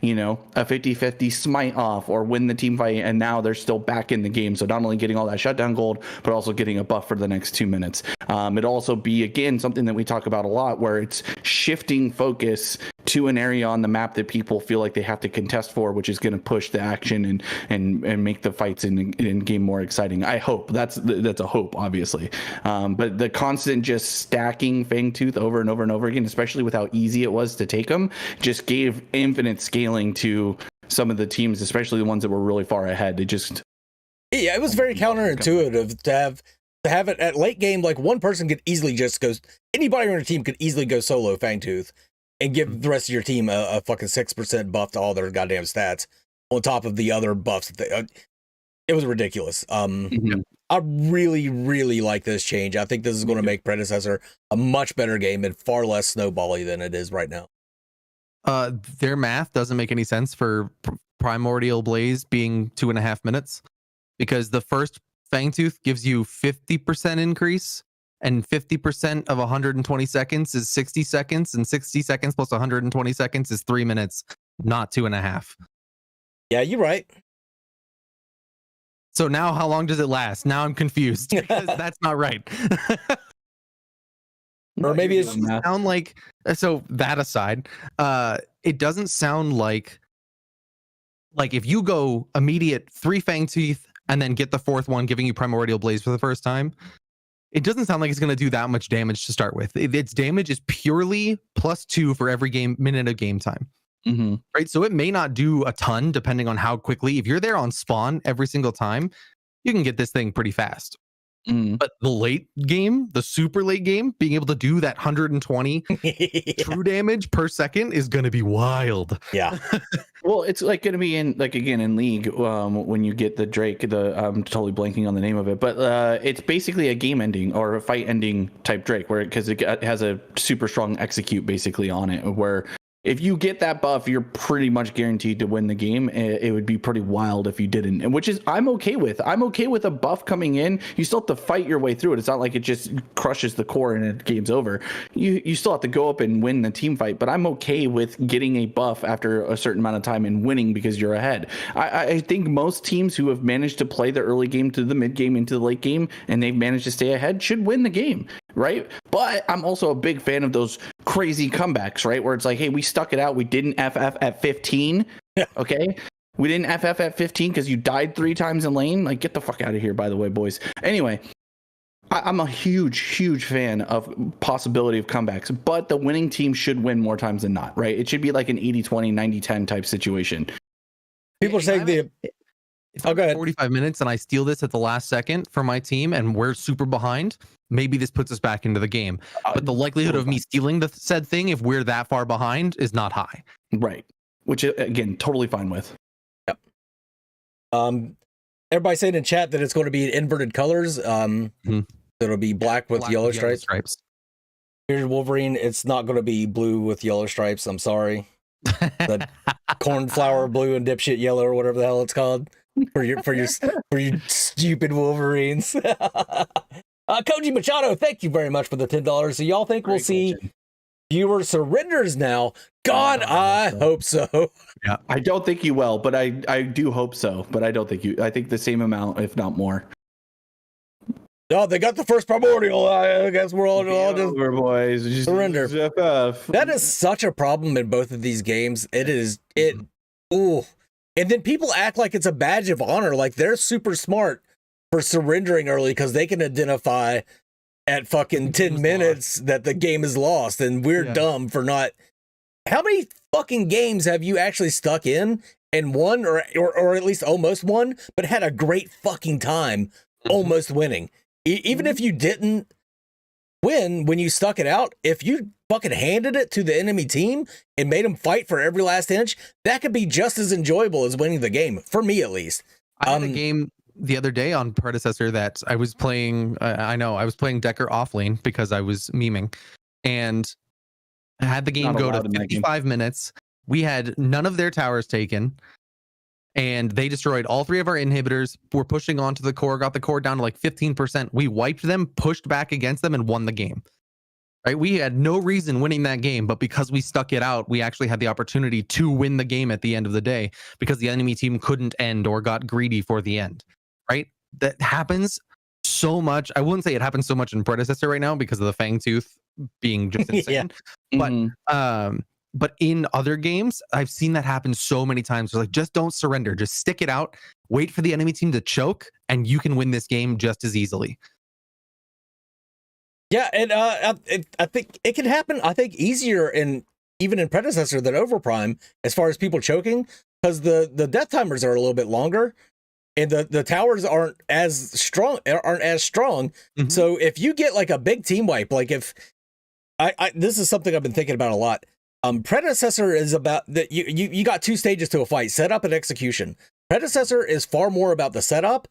50-50 smite off or win the team fight, and now they're still back in the game. So not only getting all that shutdown gold, but also getting a buff for the next 2 minutes. It'll also be, again, something that we talk about a lot, where it's shifting focus to an area on the map that people feel like they have to contest for, which is going to push the action and make the fights in game more exciting. I hope that's a hope, obviously. But the constant just stacking Fangtooth over and over and over again, especially with how easy it was to take them, just gave infinite scaling to some of the teams, especially the ones that were really far ahead. It was very counterintuitive to have it at late game. Like, one person could easily anybody on your team could easily go solo Fangtooth and give the rest of your team a fucking 6% buff to all their goddamn stats on top of the other buffs. It was ridiculous. I really, really like this change. I think this is going to make Predecessor a much better game and far less snowbally than it is right now. Their math doesn't make any sense for Primordial Blaze being 2.5 minutes, because the first Fangtooth gives you 50% increase, and 50% of 120 seconds is 60 seconds, and 60 seconds plus 120 seconds is 3 minutes, not 2.5. Yeah, you're right. So now how long does it last? Now I'm confused, because that's not right. Or maybe it's sound like, so that aside, it doesn't sound like if you go immediate 3 Fangtooth and then get the 4th one giving you Primordial Blaze for the first time, it doesn't sound like it's going to do that much damage to start with. Its damage is purely +2 for every minute of game time. Right? So it may not do a ton depending on how quickly. If you're there on spawn every single time, you can get this thing pretty fast. But the late game, the super late game, being able to do that 120 true damage per second is going to be wild. Yeah. Well, it's like going to be in, like, again, in League, when you get the Drake, I'm totally blanking on the name of it, but it's basically a game ending or a fight ending type Drake, because it has a super strong execute basically on it, where if you get that buff, you're pretty much guaranteed to win the game. It would be pretty wild if you didn't, and which is I'm okay with. I'm okay with a buff coming in. You still have to fight your way through it. It's not like it just crushes the core and it game's over. You still have to go up and win the team fight, but I'm okay with getting a buff after a certain amount of time and winning because you're ahead. I think most teams who have managed to play the early game to the mid game into the late game and they've managed to stay ahead should win the game, right? But I'm also a big fan of those crazy comebacks, right? Where it's like, hey, we stuck it out. We didn't FF at 15. Okay. We didn't FF at 15 because you died 3 times in lane. Like, get the fuck out of here, by the way, boys. Anyway, I'm a huge fan of possibility of comebacks, but the winning team should win more times than not, right? It should be like an 80-20, 90-10 type situation. People are saying If go ahead. 45 minutes and I steal this at the last second for my team and we're super behind, maybe this puts us back into the game. But the likelihood of me stealing the said thing if we're that far behind is not high. Right. Which, again, totally fine with. Yep. Everybody saying in chat that it's going to be in inverted colors. It'll be black with yellow stripes. Here's Wolverine. It's not going to be blue with yellow stripes. I'm sorry. The cornflower blue and dipshit yellow or whatever the hell it's called for your stupid Wolverines. Koji Machado, thank you very much for the $10. So y'all think we'll see viewer surrenders now? God, I hope so. Yeah, I don't think you will, but I do hope so. But I don't think you. I think the same amount, if not more. Oh, they got the first primordial. I guess we're all just over, boys. Just surrender. FF. That is such a problem in both of these games. Ooh. And then people act like it's a badge of honor, like they're super smart for surrendering early because they can identify at fucking 10 minutes that the game is lost, and we're dumb for not. How many fucking games have you actually stuck in and won, or at least almost won, but had a great fucking time almost winning? Even if you didn't win when you stuck it out, if you fucking handed it to the enemy team and made them fight for every last inch, that could be just as enjoyable as winning the game, for me at least. I had a game the other day on Predecessor that I was playing. I was playing Decker offlane because I was memeing, and I had the game go to 55 minutes. We had none of their towers taken, and they destroyed all 3 of our inhibitors. We're pushing onto the core, got the core down to like 15%. We wiped them, pushed back against them, and won the game. Right? We had no reason winning that game, but because we stuck it out, we actually had the opportunity to win the game at the end of the day because the enemy team couldn't end or got greedy for the end. Right? That happens so much. I wouldn't say it happens so much in Predecessor right now because of the Fangtooth being just insane. But in other games, I've seen that happen so many times. Like, just don't surrender. Just stick it out. Wait for the enemy team to choke, and you can win this game just as easily. Yeah, and I think it can happen. I think easier even in Predecessor than Overprime as far as people choking, because the death timers are a little bit longer, and the towers aren't as strong. So if you get like a big team wipe, like if this is something I've been thinking about a lot. Predecessor is about that you got 2 stages to a fight: setup and execution. Predecessor is far more about the setup,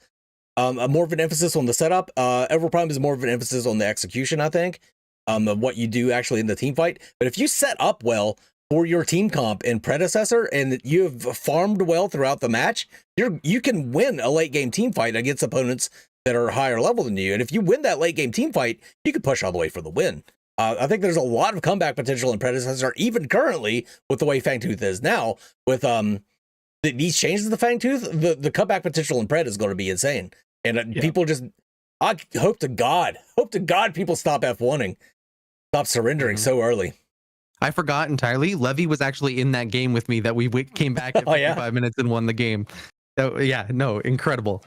more of an emphasis on the setup. Overprime is more of an emphasis on the execution, I think, of what you do actually in the team fight. But if you set up well for your team comp in Predecessor and you have farmed well throughout the match, you can win a late game team fight against opponents that are higher level than you. And if you win that late game team fight, you can push all the way for the win. I think there's a lot of comeback potential in Predecessor, even currently with the way Fangtooth is now. With these changes to the Fangtooth, the comeback potential in Pred is going to be insane. And people just, I hope to God people stop F1ing, stop surrendering so early. I forgot entirely. Levy was actually in that game with me that we came back at 55 minutes and won the game. So, incredible.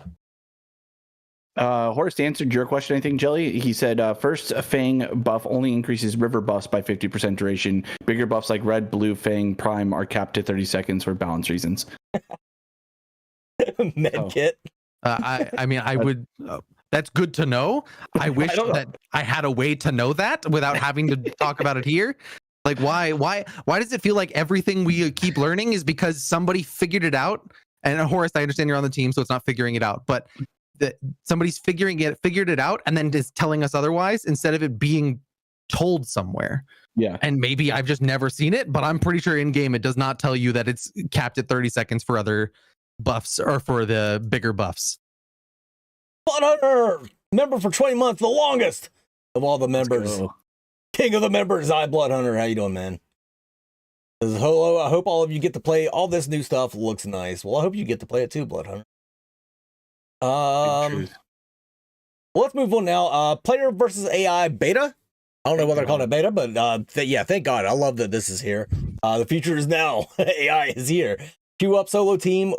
Horst answered your question, I think, Jelly. He said, first Fang buff only increases river buffs by 50% duration. Bigger buffs like red, blue, Fang, Prime are capped to 30 seconds for balance reasons. Medkit. I would. That's good to know. I wish that I had a way to know that without having to talk about it here. Like, why does it feel like everything we keep learning is because somebody figured it out? And Horace, I understand you're on the team, so it's not figuring it out, but that somebody's figured it out and then is telling us otherwise instead of it being told somewhere. Yeah. And maybe I've just never seen it, but I'm pretty sure in game it does not tell you that it's capped at 30 seconds for other buffs or for the bigger buffs. Blood Hunter, member for 20 months, the longest of all the members. King of the members, Blood Hunter. How you doing, man? Says, hello, I hope all of you get to play all this new stuff. Looks nice. Well, I hope you get to play it too, Blood Hunter. Well, let's move on now. Player versus AI beta. I don't know whether they're calling it beta, but thank God. I love that this is here. The future is now. AI is here. Queue up solo team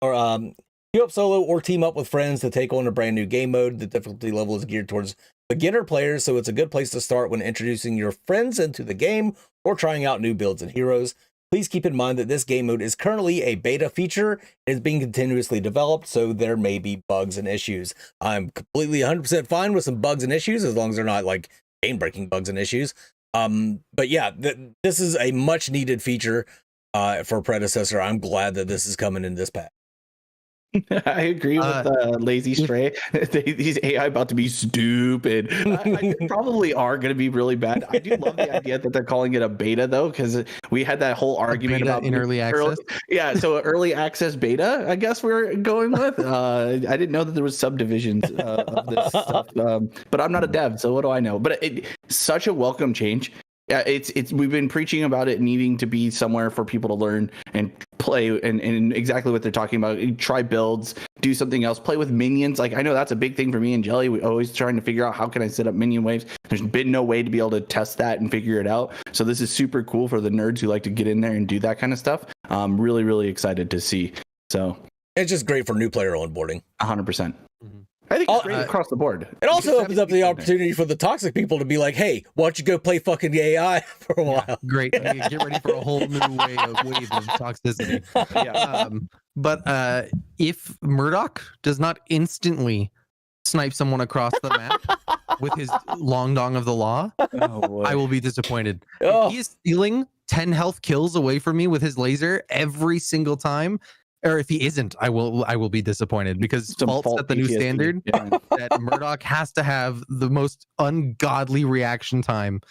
or team up with friends to take on a brand new game mode. The difficulty level is geared towards beginner players, so it's a good place to start when introducing your friends into the game or trying out new builds and heroes. Please keep in mind that this game mode is currently a beta feature and is being continuously developed, so there may be bugs and issues. I'm completely 100% fine with some bugs and issues as long as they're not like game-breaking bugs and issues. But yeah, this is a much-needed feature for Predecessor. I'm glad that this is coming in this patch. I agree with Lazy Stray. These AI about to be stupid. I probably are going to be really bad. I do love the idea that they're calling it a beta, though, because we had that whole argument about in early access. Yeah, so early access beta, I guess we're going with. I didn't know that there was subdivisions of this stuff, but I'm not a dev, so what do I know? But such a welcome change. Yeah, it's we've been preaching about it needing to be somewhere for people to learn and play and exactly what they're talking about. Try builds, do something else, play with minions. Like, I know that's a big thing for me and Jelly. We always trying to figure out how can I set up minion waves. There's been no way to be able to test that and figure it out. So this is super cool for the nerds who like to get in there and do that kind of stuff. I'm really, really excited to see. So it's just great for new player onboarding. 100%. I think it's great across the board. It also opens up the opportunity for the toxic people to be like, hey, why don't you go play fucking AI for a while? Great. Get ready for a whole new wave of toxicity. Yeah. But if Murdoch does not instantly snipe someone across the map with his long dong of the law, I will be disappointed. If he is stealing 10 health kills away from me with his laser every single time, or if he isn't, I will be disappointed, because Fault set the new standard that Murdoch has to have the most ungodly reaction time.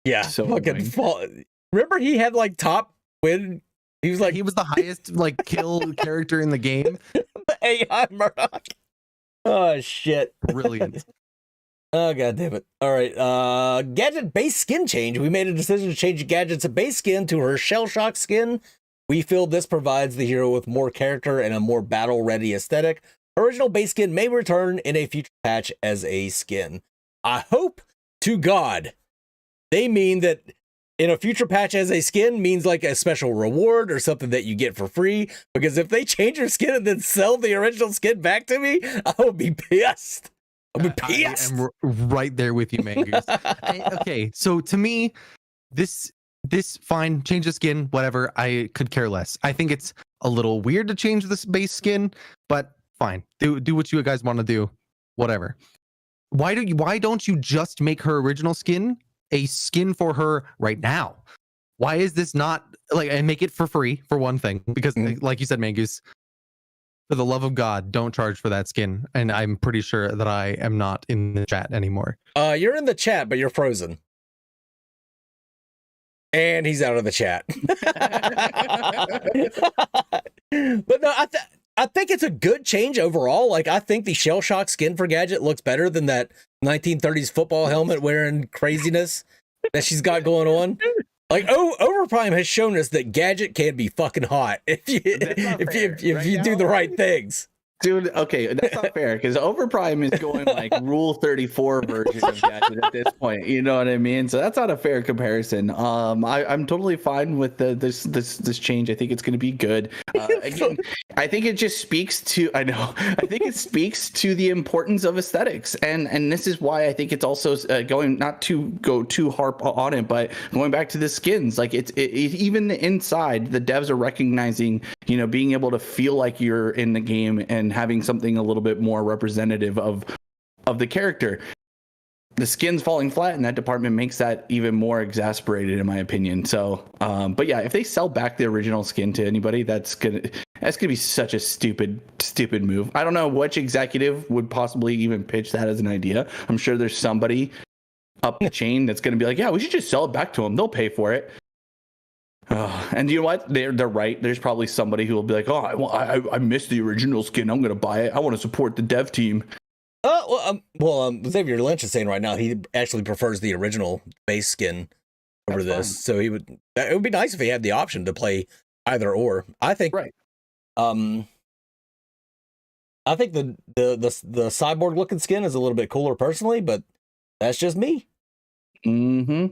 Yeah, so fucking Fault. Remember, he had like top win. He was the highest like kill character in the game. The AI Murdoch. Oh shit! Brilliant. Oh god damn it! All right, Gadget base skin change. We made a decision to change Gadget's base skin to her Shell Shock skin. We feel this provides the hero with more character and a more battle-ready aesthetic. Original base skin may return in a future patch as a skin. I hope to God they mean that in a future patch as a skin means like a special reward or something that you get for free. Because if they change your skin and then sell the original skin back to me, I would be pissed. I would be pissed. I'm right there with you, Mangoose. Okay, so to me, this fine, change the skin, whatever. I could care less. I think it's a little weird to change this base skin, but fine. Do what you guys want to do. Whatever. Why don't you just make her original skin a skin for her right now? Why is this not like, and make it for free for one thing? Because like you said, Mangoose, for the love of God, don't charge for that skin. And I'm pretty sure that I am not in the chat anymore. You're in the chat, but you're frozen. And he's out of the chat. But no, I think it's a good change overall. Like, I think the Shell Shock skin for Gadget looks better than that 1930s football helmet wearing craziness that she's got going on. Like, Overprime has shown us that Gadget can be fucking hot if you do the right things. Dude, okay, that's not fair, because Overprime is going like Rule 34 version of Gadget at this point. You know what I mean? So that's not a fair comparison. I'm totally fine with this change. I think it's going to be good. Again, I think it just speaks to I think it speaks to the importance of aesthetics, and this is why I think it's also going, not to go too harp on it, but going back to the skins. Like it even the inside, the devs are recognizing, you know, being able to feel like you're in the game and having something a little bit more representative of the character. The skins falling flat in that department makes that even more exasperated, in my opinion. So, but yeah, if they sell back the original skin to anybody, that's gonna be such a stupid move. I don't know which executive would possibly even pitch that as an idea. I'm sure there's somebody up the chain that's gonna be like, yeah, we should just sell it back to them. They'll pay for it. And you know what? They're right. There's probably somebody who will be like, oh, I missed the original skin. I'm going to buy it. I want to support the dev team. Xavier Lynch is saying right now he actually prefers the original base skin over this. So it would be nice if he had the option to play either or. I think right. I think the cyborg looking skin is a little bit cooler personally, but that's just me. Mm-hmm.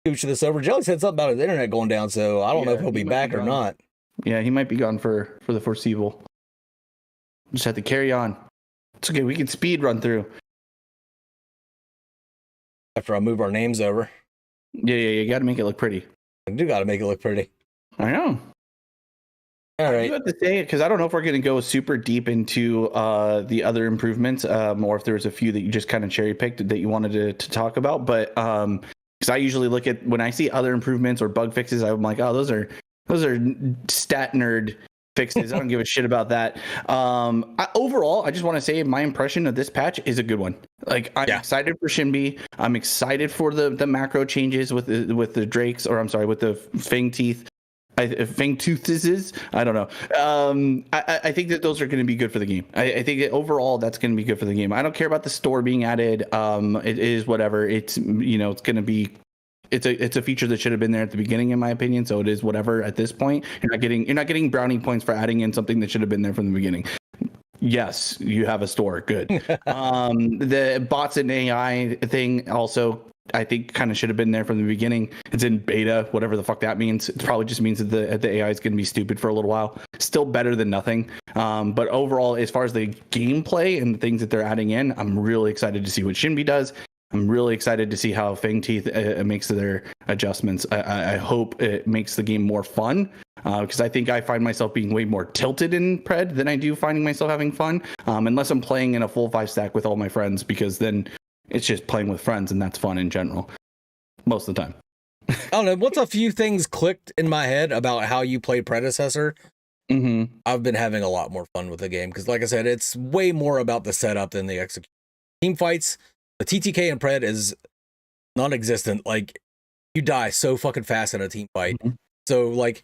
This over. Jelly said something about his internet going down, so I don't know if he'll be back or not. Yeah, he might be gone for the foreseeable. Just have to carry on. It's okay. We can speed run through. After I move our names over. Yeah. You got to make it look pretty. I do got to make it look pretty. I know. All right. I do have to say, because I don't know if we're going to go super deep into the other improvements, or if there was a few that you just kind of cherry picked that you wanted to talk about. But because I usually look at when I see other improvements or bug fixes, I'm like, oh, those are stat nerd fixes. I don't give a shit about that. Overall, I just want to say my impression of this patch is a good one. Like, I'm excited for Shinbi. I'm excited for the macro changes with the Drakes, or I'm sorry, with the Fangtooth. Fangtooth. I don't know. I think that those are going to be good for the game. I think that overall that's going to be good for the game. I don't care about the store being added. It is whatever. It's it's going to be. It's a feature that should have been there at the beginning, in my opinion. So it is whatever at this point. You're not getting brownie points for adding in something that should have been there from the beginning. Yes, you have a store. Good. The bots and AI thing also, I think, kind of should have been there from the beginning. It's in beta, whatever the fuck that means. It probably just means that the AI is going to be stupid for a little while. Still better than nothing. But overall, as far as the gameplay and the things that they're adding in, I'm really excited to see what Shinbi does. I'm really excited to see how Fangtooth makes their adjustments. I hope it makes the game more fun, because I think I find myself being way more tilted in Pred than I do finding myself having fun, unless I'm playing in a full 5 stack with all my friends, because then it's just playing with friends, and that's fun in general most of the time. I don't know. Once a few things clicked in my head about how you play Predecessor, I've been having a lot more fun with the game, because like I said, it's way more about the setup than the execution. Team fights, the TTK in Pred is non-existent. Like, you die so fucking fast in a team fight. So, like,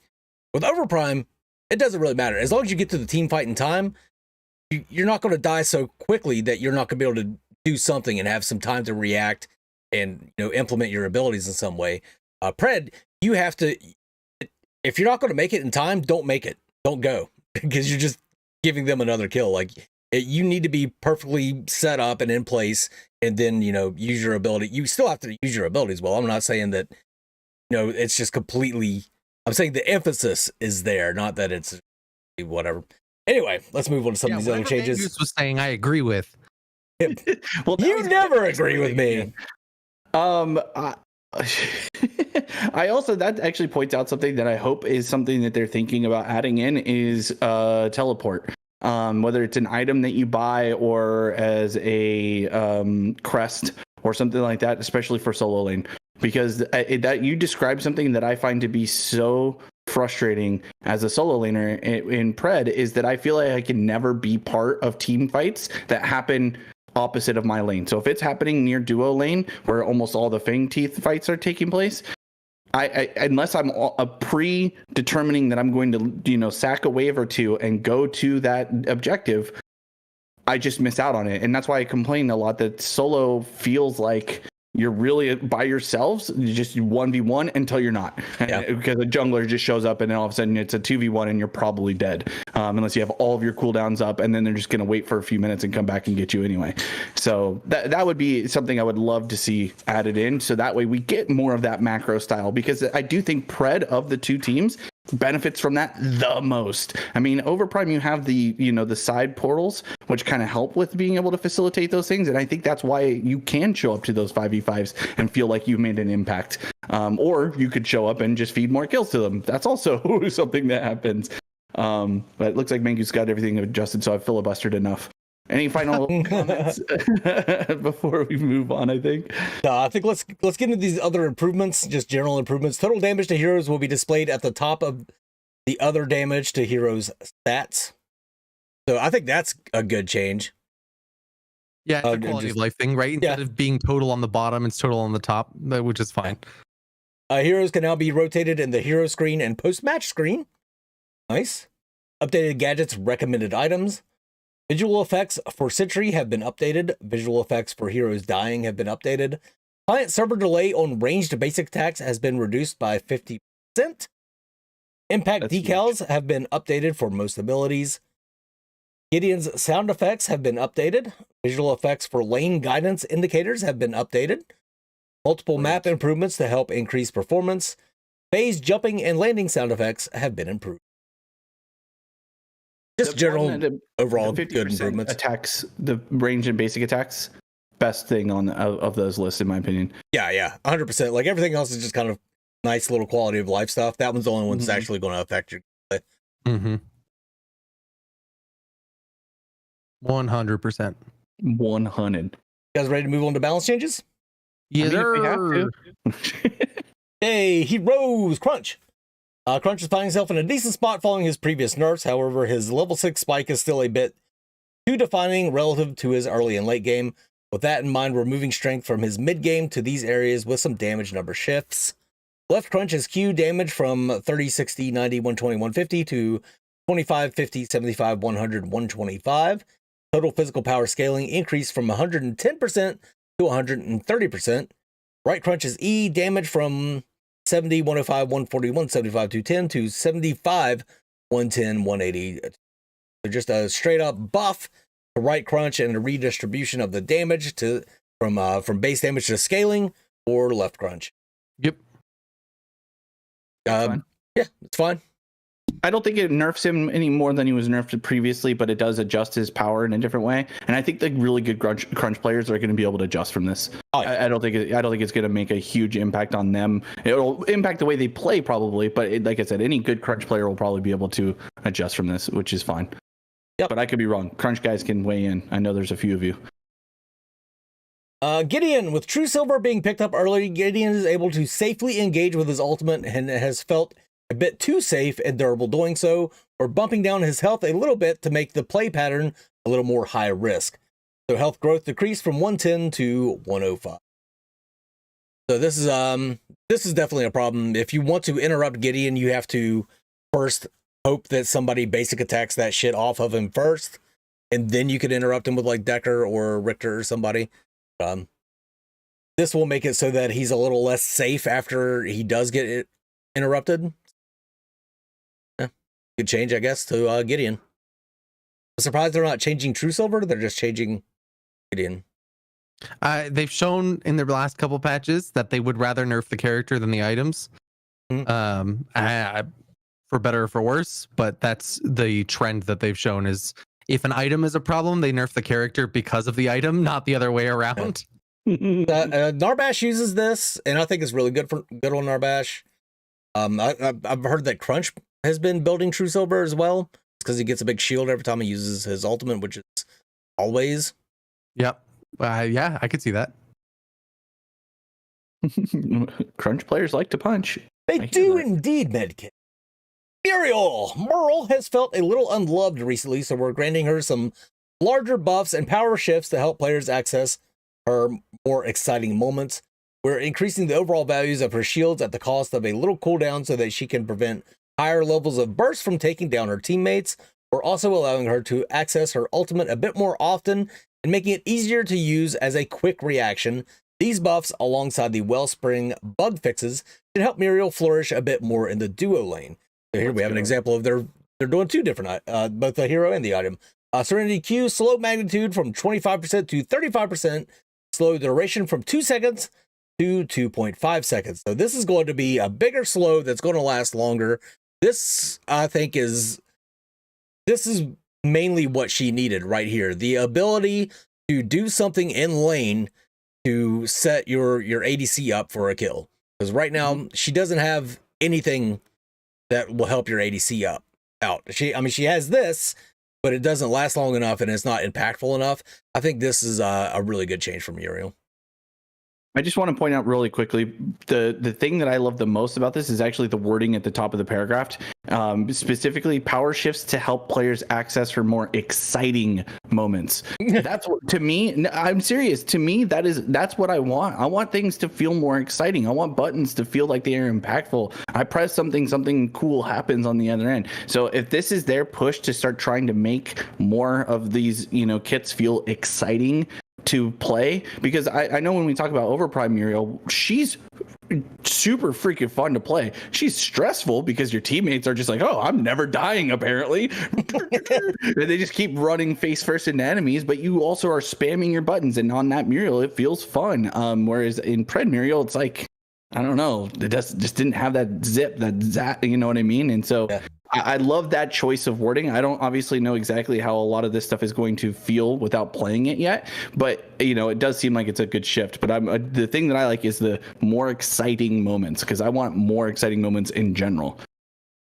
with Overprime, it doesn't really matter. As long as you get to the team fight in time, you're not going to die so quickly that you're not going to be able to do something and have some time to react and, implement your abilities in some way. Pred, you have to, if you're not going to make it in time, don't make it. Don't go, because you're just giving them another kill. Like, you need to be perfectly set up and in place, and then, use your ability. You still have to use your abilities well. I'm not saying that, it's just completely, I'm saying the emphasis is there, not that it's whatever. Anyway, let's move on to some of these other changes. Fangtooth was saying I agree with. Well, you never agree with me. I also, that actually points out something that I hope is something that they're thinking about adding in is teleport. Whether it's an item that you buy or as a crest or something like that, especially for solo lane, because that you described something that I find to be so frustrating as a solo laner in Pred, is that I feel like I can never be part of team fights that happen opposite of my lane. So if it's happening near duo lane, where almost all the Fangtooth fights are taking place, I unless I'm predetermining that I'm going to sack a wave or two and go to that objective, I just miss out on it. And that's why I complain a lot that solo feels like you're really by yourselves. You just 1v1 until you're not, because a jungler just shows up and then all of a sudden it's a 2v1 and you're probably dead, unless you have all of your cooldowns up, and then they're just going to wait for a few minutes and come back and get you anyway. So that would be something I would love to see added in, so that way we get more of that macro style, because I do think Pred of the two teams benefits from that the most. I mean, Overprime, you have the the side portals, which kind of help with being able to facilitate those things, and I think that's why you can show up to those 5v5s and feel like you've made an impact. Or you could show up and just feed more kills to them. That's also something that happens. But it looks like Mangu's got everything adjusted, so I've filibustered enough. Any final comments before we move on? I think. No, I think let's get into these other improvements, just general improvements. Total damage to heroes will be displayed at the top of the other damage to heroes stats. So I think that's a good change. Yeah, it's a quality of life thing, right? Instead of being total on the bottom, it's total on the top, which is fine. Heroes can now be rotated in the hero screen and post-match screen. Nice. Updated gadgets, recommended items. Visual effects for Sentry have been updated. Visual effects for heroes dying have been updated. Client server delay on ranged basic attacks has been reduced by 50%. Impact decals have been updated for most abilities. Gideon's sound effects have been updated. Visual effects for lane guidance indicators have been updated. Multiple map improvements to help increase performance. Phase jumping and landing sound effects have been improved. Just general overall the good improvements. Attacks, the range and basic attacks, best thing on of those lists in my opinion. Yeah, 100%. Like everything else is just kind of nice little quality of life stuff. That one's the only one that's actually going to affect your play. 100%. 100. You guys ready to move on to balance changes? Yes, if we have to. Hey, he rose. Crunch. Crunch is finding himself in a decent spot following his previous nerfs. However, his level 6 spike is still a bit too defining relative to his early and late game. With that in mind, we're moving strength from his mid game to these areas with some damage number shifts. Left Crunch is Q damage from 30, 60, 90, 120, 150 to 25, 50, 75, 100, 125. Total physical power scaling increased from 110% to 130%. Right Crunch is E damage from 70, 105, 140, 175, 210 to 75, 110, 180. So just a straight up buff to Right Crunch and a redistribution of the damage to from base damage to scaling or Left Crunch. Yep. Yeah, it's fine. I don't think it nerfs him any more than he was nerfed previously, but it does adjust his power in a different way. And I think the really good crunch players are going to be able to adjust from this. Oh, yeah. I don't think it's going to make a huge impact on them. It'll impact the way they play probably, but like I said, any good crunch player will probably be able to adjust from this, which is fine. Yep. But I could be wrong. Crunch guys can weigh in. I know there's a few of you. Gideon, with True Silver being picked up early, Gideon is able to safely engage with his ultimate and has felt a bit too safe and durable doing so, or bumping down his health a little bit to make the play pattern a little more high risk. So health growth decreased from 110 to 105. So this is definitely a problem. If you want to interrupt Gideon, you have to first hope that somebody basic attacks that shit off of him first, and then you could interrupt him with like Decker or Richter or somebody. This will make it so that he's a little less safe after he does get it interrupted. Good change, I guess, to Gideon. I'm surprised they're not changing True Silver. They're just changing Gideon. They've shown in their last couple patches that they would rather nerf the character than the items. For better or for worse, but that's the trend that they've shown is if an item is a problem, they nerf the character because of the item, not the other way around. Narbash uses this, and I think it's really good on Narbash. I've heard that Crunch has been building True Silver as well, because he gets a big shield every time he uses his ultimate, which is always. Yep. Yeah, I could see that. Crunch players like to punch. They do indeed, Medkit. Merle has felt a little unloved recently, so we're granting her some larger buffs and power shifts to help players access her more exciting moments. We're increasing the overall values of her shields at the cost of a little cooldown so that she can prevent higher levels of burst from taking down her teammates. We're also allowing her to access her ultimate a bit more often and making it easier to use as a quick reaction. These buffs, alongside the Wellspring bug fixes, should help Muriel flourish a bit more in the duo lane. So here we have an example of they're doing two different, both the hero and the item. Serenity Q, slow magnitude from 25% to 35%, slow duration from 2 seconds to 2.5 seconds. So this is going to be a bigger slow that's going to last longer. This, I think, this is mainly what she needed right here. The ability to do something in lane to set your ADC up for a kill. Because right now, she doesn't have anything that will help your ADC out. She has this, but it doesn't last long enough and it's not impactful enough. I think this is a really good change from Muriel. I just want to point out really quickly, the thing that I love the most about this is actually the wording at the top of the paragraph, specifically power shifts to help players access her more exciting moments. That's what, to me, I'm serious. To me, that's what I want. I want things to feel more exciting. I want buttons to feel like they are impactful. I press something cool happens on the other end. So if this is their push to start trying to make more of these, kits feel exciting to play, because I know when we talk about Overprime Muriel, she's super freaking fun to play. She's stressful because your teammates are just like, oh, I'm never dying apparently. They just keep running face first into enemies, but you also are spamming your buttons, and on that Muriel it feels fun. Whereas in Pred Muriel it's like, I don't know, it just didn't have that zip, that you know what I mean? And so I love that choice of wording. I don't obviously know exactly how a lot of this stuff is going to feel without playing it yet, but it does seem like it's a good shift. But the thing that I like is the more exciting moments, because I want more exciting moments in general.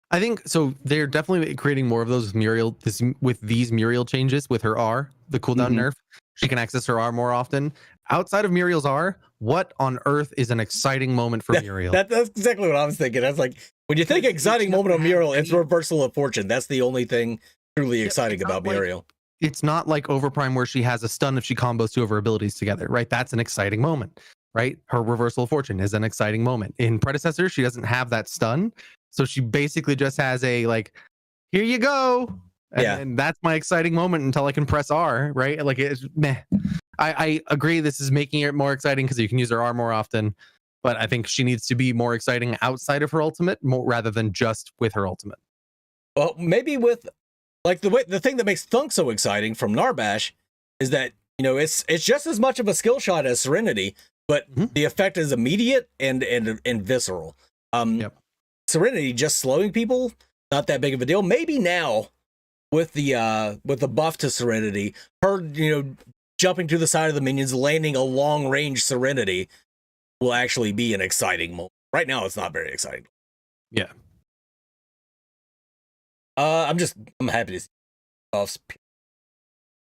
I think so. They're definitely creating more of those with Muriel. With these Muriel changes, with her R, the cooldown nerf, she can access her R more often. Outside of Muriel's R, what on earth is an exciting moment for Muriel? That's exactly what I was thinking. That's like, when you think exciting moment of Muriel, it's reversal of fortune. That's the only thing truly exciting about Muriel. It's not like Overprime where she has a stun if she combos two of her abilities together, right? That's an exciting moment, right? Her reversal of fortune is an exciting moment. In Predecessor, she doesn't have that stun. So she basically just has a like, here you go. And that's my exciting moment until I can press R, right? Like it's meh. I agree this is making it more exciting because you can use her R more often, but I think she needs to be more exciting outside of her ultimate rather than just with her ultimate. Well, maybe with like the thing that makes Thunk so exciting from Narbash is that, it's just as much of a skill shot as Serenity, but the effect is immediate and visceral. Serenity just slowing people, not that big of a deal. Maybe now with the buff to Serenity, her jumping to the side of the minions, landing a long range Serenity will actually be an exciting moment. Right now, it's not very exciting. Yeah. I'm happy to see buffs.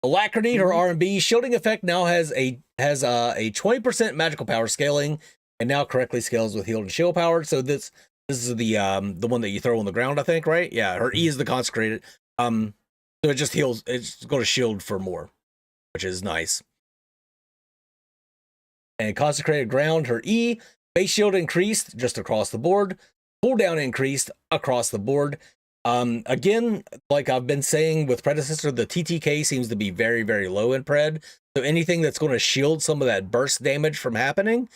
Alacrity, her R&B shielding effect now has a 20% magical power scaling, and now correctly scales with healed and shield power. So this is the one that you throw on the ground, I think, right? Yeah, her E is the consecrated. So it just heals. It's going to shield for more, which is nice. And consecrated ground, her E base shield increased just across the board. Cooldown increased across the board. Again, like I've been saying with Predecessor, the TTK seems to be very, very low in Pred. So anything that's going to shield some of that burst damage from happening,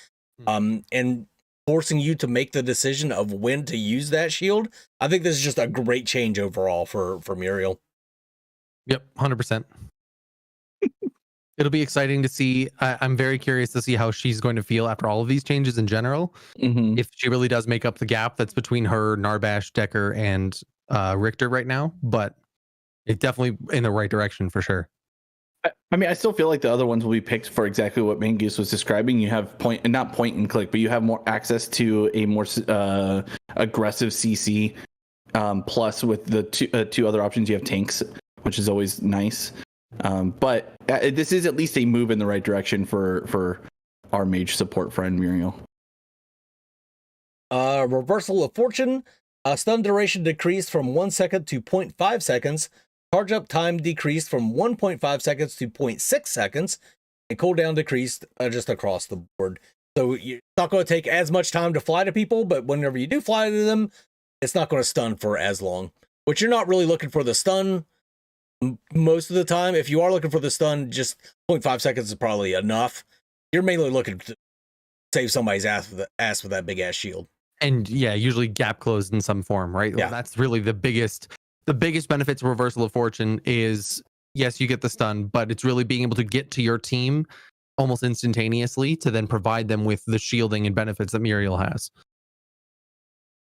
and forcing you to make the decision of when to use that shield, I think this is just a great change overall for Muriel. Yep, 100%. It'll be exciting to see. I'm very curious to see how she's going to feel after all of these changes in general. If she really does make up the gap that's between her, Narbash, Decker, and Richter right now, but it's definitely in the right direction for sure. I mean, I still feel like the other ones will be picked for exactly what Mangoose was describing. You have not point and click, but you have more access to a more aggressive CC. Plus, with the two other options, you have tanks, which is always nice. But this is at least a move in the right direction for our mage support friend Muriel. Reversal of fortune. Stun duration decreased from 1 second to 0.5 seconds. Charge up time decreased from 1.5 seconds to 0.6 seconds. And cooldown decreased just across the board. So it's not going to take as much time to fly to people, but whenever you do fly to them, it's not going to stun for as long. Which you're not really looking for the stun most of the time. If you are looking for the stun, just 0.5 seconds is probably enough. You're mainly looking to save somebody's ass with that big ass shield. And yeah, usually gap closed in some form, right? Yeah. Well, that's really the biggest benefit to reversal of fortune is, yes, you get the stun, but it's really being able to get to your team almost instantaneously to then provide them with the shielding and benefits that Muriel has.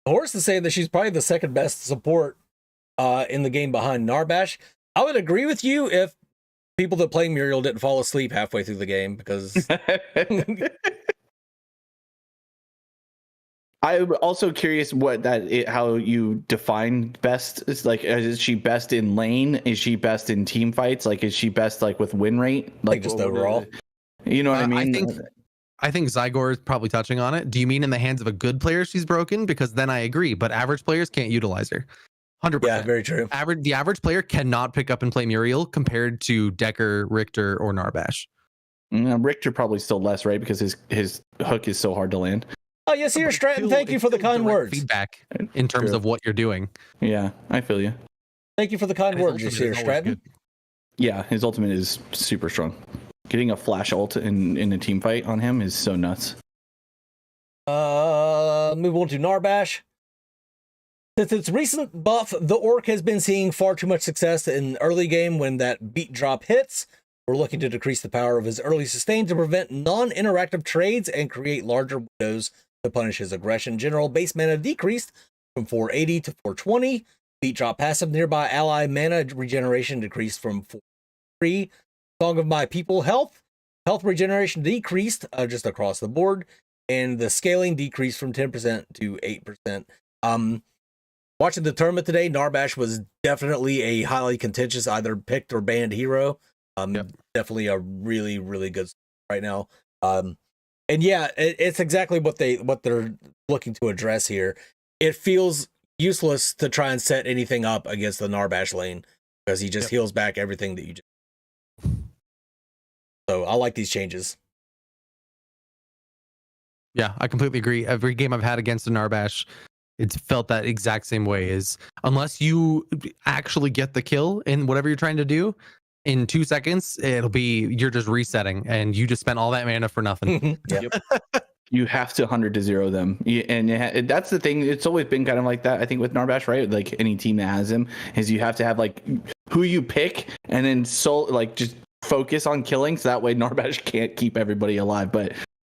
Horse is saying that she's probably the second best support in the game behind Narbash. I would agree with you if people that play Muriel didn't fall asleep halfway through the game, because I'm also curious how you define best. It's like, is she best in lane? Is she best in team fights? Like, is she best like with win rate? Like just overall. You know what I mean? I think Zygor is probably touching on it. Do you mean in the hands of a good player she's broken? Because then I agree, but average players can't utilize her. 100%. Yeah, very true. The average player cannot pick up and play Muriel compared to Decker, Richter, or Narbash. Richter probably still less, right? Because his hook is so hard to land. Oh, yes, here, Stratton. Thank you for the kind words. Feedback in terms of what you're doing. Yeah, I feel you. Thank you for the kind words, here, Stratton. Yeah, his ultimate is super strong. Getting a flash ult in a team fight on him is so nuts. Move on to Narbash. Since its recent buff, the Orc has been seeing far too much success in early game when that beat drop hits. We're looking to decrease the power of his early sustain to prevent non-interactive trades and create larger windows to punish his aggression. General base mana decreased from 480 to 420. Feet drop passive. Nearby ally mana regeneration decreased from 4 to 3. Song of My People health. Health regeneration decreased just across the board. And the scaling decreased from 10% to 8%. Watching the tournament today, Narbash was definitely a highly contentious, either picked or banned hero. Definitely a really, really good right now. And yeah, it's exactly what they're looking to address here. It feels useless to try and set anything up against the Narbash lane because he just heals back everything that you just. So I like these changes. Yeah, I completely agree. Every game I've had against a Narbash, it's felt that exact same way. Is unless you actually get the kill in whatever you're trying to do in 2 seconds, it'll be you're just resetting and you just spent all that mana for nothing. You have to 100-0 them, and that's the thing. It's always been kind of like that. I think with Narbash, right? Like any team that has him, is you have to have like who you pick, and then just focus on killing, so that way Narbash can't keep everybody alive. But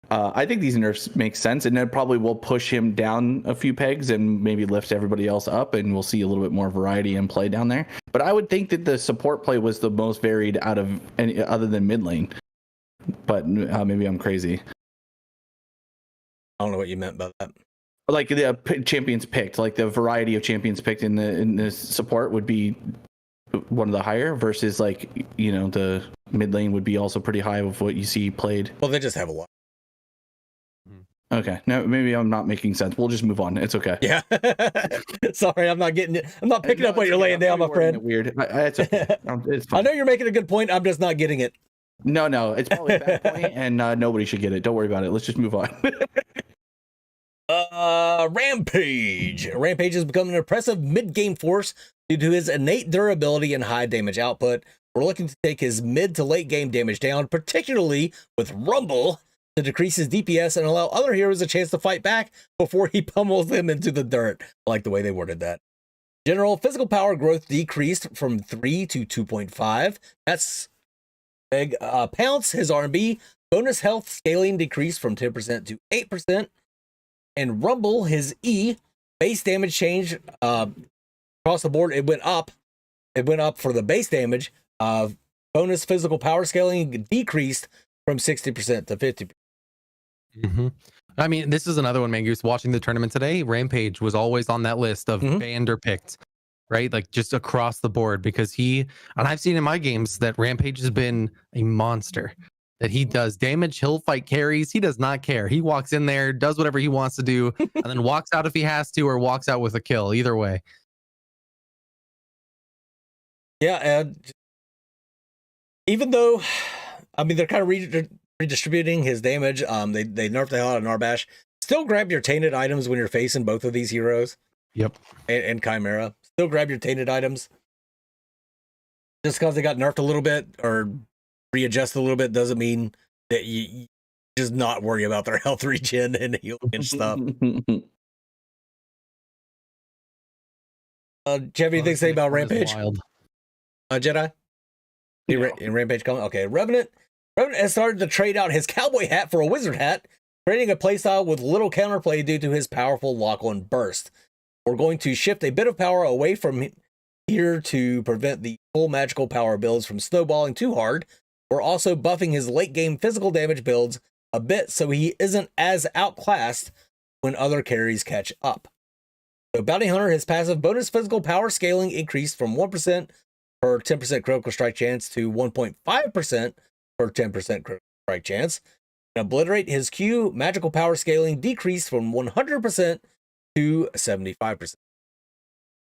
I think these nerfs make sense, and it probably will push him down a few pegs and maybe lift everybody else up, and we'll see a little bit more variety in play down there. But I would think that the support play was the most varied out of any other than mid lane. But maybe I'm crazy. I don't know what you meant by that. Like the champions picked, like the variety of champions picked in the support would be one of the higher versus like the mid lane would be also pretty high of what you see played. Well, they just have a lot. Okay, no, maybe I'm not making sense. We'll just move on. It's okay. Yeah. Sorry, I'm not getting it. I'm not picking up what you're laying down, my friend. Weird. It's okay. It's fine. I know you're making a good point. I'm just not getting it. No, it's probably a bad point, and nobody should get it. Don't worry about it. Let's just move on. Rampage. Rampage has become an impressive mid-game force due to his innate durability and high damage output. We're looking to take his mid to late game damage down, particularly with Rumble, to decrease his DPS and allow other heroes a chance to fight back before he pummels them into the dirt. I like the way they worded that. General physical power growth decreased from 3 to 2.5. That's big. Pounce, his R&B. Bonus health scaling decreased from 10% to 8%. And Rumble, his E, base damage change across the board. It went up. It went up for the base damage. Bonus physical power scaling decreased from 60% to 50%. I mean, this is another one, Mangoose. Watching the tournament today, Rampage was always on that list of banned or picked, right? Like just across the board, because and I've seen in my games that Rampage has been a monster. That he does damage, he'll fight carries, he does not care. He walks in there, does whatever he wants to do, and then walks out if he has to, or walks out with a kill. Either way. Yeah, and even though, I mean, they're kind of redistributing his damage. They nerfed the hell out of Narbash. Still grab your tainted items when you're facing both of these heroes. Yep. And Chimera. Still grab your tainted items. Just because they got nerfed a little bit or readjust a little bit doesn't mean that you just not worry about their health regen and healing and stuff. Do you have anything to say about Rampage? Jedi? In Rampage coming? Okay, Revenant has started to trade out his cowboy hat for a wizard hat, creating a playstyle with little counterplay due to his powerful lock-on burst. We're going to shift a bit of power away from here to prevent the full magical power builds from snowballing too hard. We're also buffing his late game physical damage builds a bit so he isn't as outclassed when other carries catch up. So Bounty Hunter, his passive bonus physical power scaling increased from 1% per 10% critical strike chance to 1.5% per 10% critical strike chance. And Obliterate, his Q magical power scaling decreased from 100% to 75%.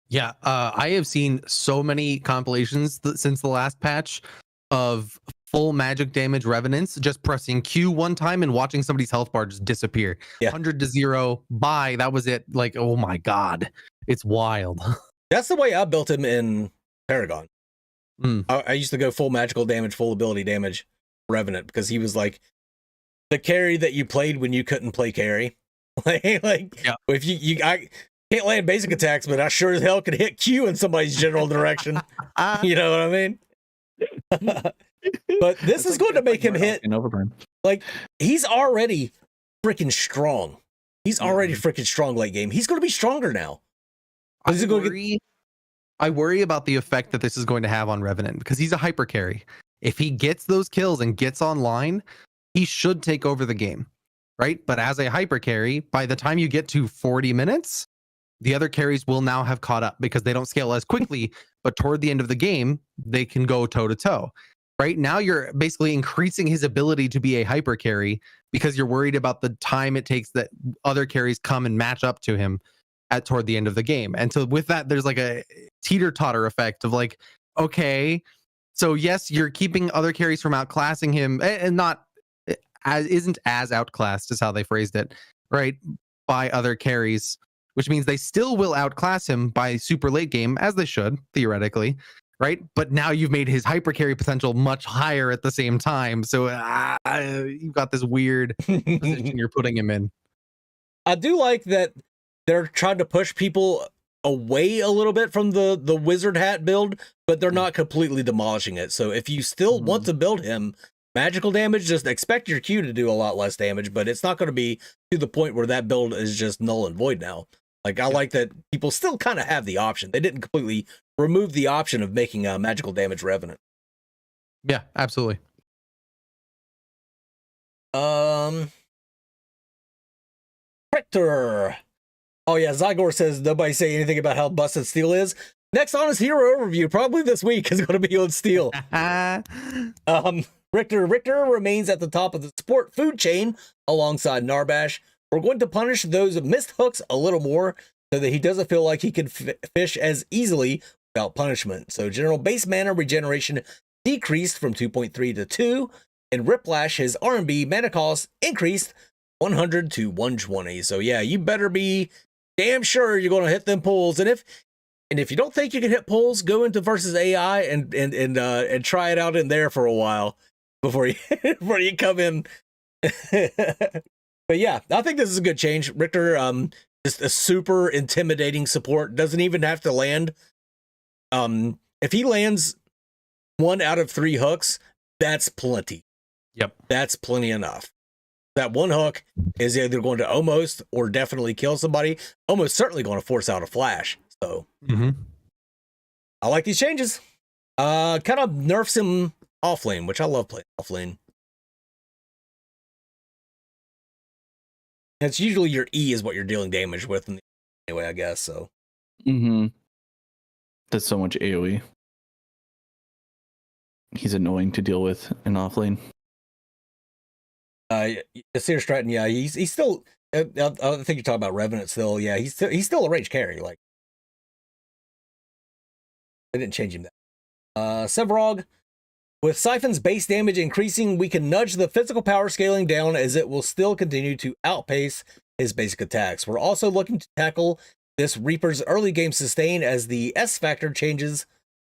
Yeah, I have seen so many compilations since the last patch of full magic damage revenants just pressing Q one time and watching somebody's health bar just disappear. 100-0, bye. That was it. Like, oh my god, it's wild. That's the way I built him in Paragon. I used to go full magical damage, full ability damage Revenant because he was like the carry that you played when you couldn't play carry. If I can't land basic attacks, but I sure as hell could hit Q in somebody's general direction. You know what I mean? But this is going to make him hit. Like, he's already freaking strong. He's already freaking strong late game. He's going to be stronger now. I agree. I worry about the effect that this is going to have on Revenant because he's a hyper carry. If he gets those kills and gets online, he should take over the game, right? But as a hyper carry, by the time you get to 40 minutes, the other carries will now have caught up because they don't scale as quickly. But toward the end of the game, they can go toe to toe. Right now, you're basically increasing his ability to be a hyper carry because you're worried about the time it takes that other carries come and match up to him at toward the end of the game. And so with that, there's like a teeter-totter effect of like, okay, so yes, you're keeping other carries from outclassing him, and not as isn't as outclassed as how they phrased it, right? By other carries, which means they still will outclass him by super late game, as they should theoretically, right? But now you've made his hyper carry potential much higher at the same time. So you've got this weird position you're putting him in. I do like that they're trying to push people away a little bit from the wizard hat build, but they're not completely demolishing it. So if you still want to build him magical damage, just expect your Q to do a lot less damage, but it's not going to be to the point where that build is just null and void now. Like, I like that people still kind of have the option. They didn't completely remove the option of making a magical damage revenant. Yeah, absolutely. Hector. Oh yeah, Zygor says nobody say anything about how busted Steel is. Next Honest Hero overview, probably this week, is going to be on Steel. Richter remains at the top of the support food chain alongside Narbash. We're going to punish those missed hooks a little more so that he doesn't feel like he can fish as easily without punishment. So general base mana regeneration decreased from 2.3 to 2, and Riplash, his R&B mana cost increased 100 to 120. So yeah, you better be damn sure you're going to hit them pulls. And if you don't think you can hit pulls, go into versus AI and try it out in there for a while before you come in. But yeah, I think this is a good change. Richter, just a super intimidating support. Doesn't even have to land. If he lands 1 out of 3 hooks, that's plenty. Yep, that's plenty enough. That one hook is either going to almost or definitely kill somebody. Almost certainly going to force out a flash. So I like these changes. Kind of nerfs him off lane, which I love playing off lane. It's usually your E is what you're dealing damage with anyway, I guess. So that's so much AoE. He's annoying to deal with in off lane. Seer Stratton, yeah, he's still. I think you're talking about Revenant still. Yeah, he's still a range carry. Like, they didn't change him that. Sevarog, with Siphon's base damage increasing, we can nudge the physical power scaling down as it will still continue to outpace his basic attacks. We're also looking to tackle this Reaper's early game sustain as the S factor changes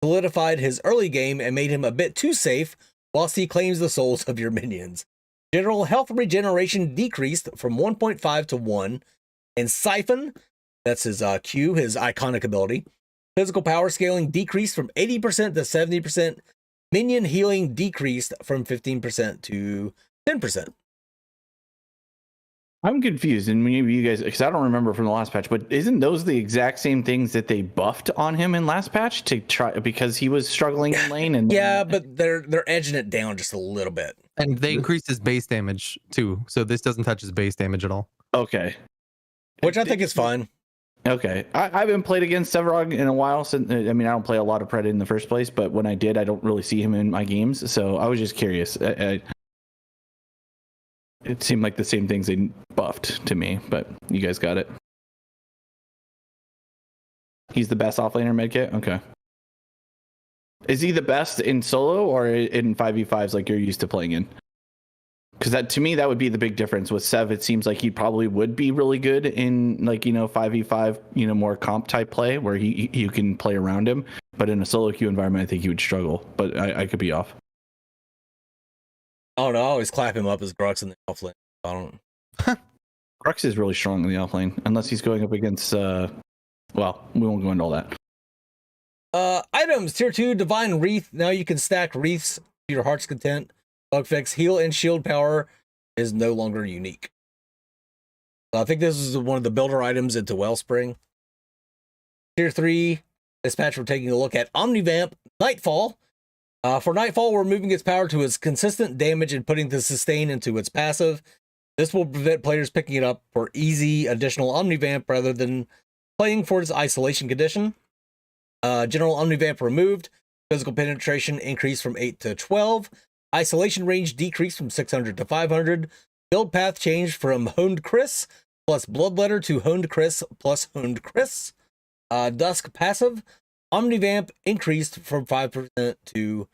solidified his early game and made him a bit too safe whilst he claims the souls of your minions. General health regeneration decreased from 1.5 to 1, and Siphon, that's his Q, his iconic ability. Physical power scaling decreased from 80% to 70%. Minion healing decreased from 15% to 10%. I'm confused, and maybe you guys, because I don't remember from the last patch, but isn't those the exact same things that they buffed on him in last patch to try because he was struggling in lane? And yeah, but they're edging it down just a little bit, and they increased his base damage too. So this doesn't touch his base damage at all. Okay, which I think is fine. Okay, I haven't played against Sevarog in a while. Since I don't play a lot of Pred in the first place, but when I did, I don't really see him in my games. So I was just curious. It seemed like the same things they buffed to me, but you guys got it. He's the best offlaner medkit? Okay. Is he the best in solo or in 5v5s like you're used to playing in? Because that, to me, that would be the big difference. With Sev, it seems like he probably would be really good in 5v5, more comp type play where you can play around him. But in a solo queue environment, I think he would struggle. But I could be off. I don't know. I always clap him up as Grux in the offlane. I don't. Grux is really strong in the offlane, unless he's going up against. Well, we won't go into all that. Items tier 2 Divine Wreath. Now you can stack wreaths to your heart's content. Bug fix heal and shield power is no longer unique. So I think this is one of the builder items into Wellspring. Tier 3 This patch, we're taking a look at Omnivamp Nightfall. For Nightfall, we're moving its power to its consistent damage and putting the sustain into its passive. This will prevent players picking it up for easy additional Omnivamp rather than playing for its isolation condition. General Omnivamp removed. Physical penetration increased from 8 to 12. Isolation range decreased from 600 to 500. Build path changed from Honed Chris plus Bloodletter to Honed Chris plus Honed Chris. Dusk passive. Omnivamp increased from 5% to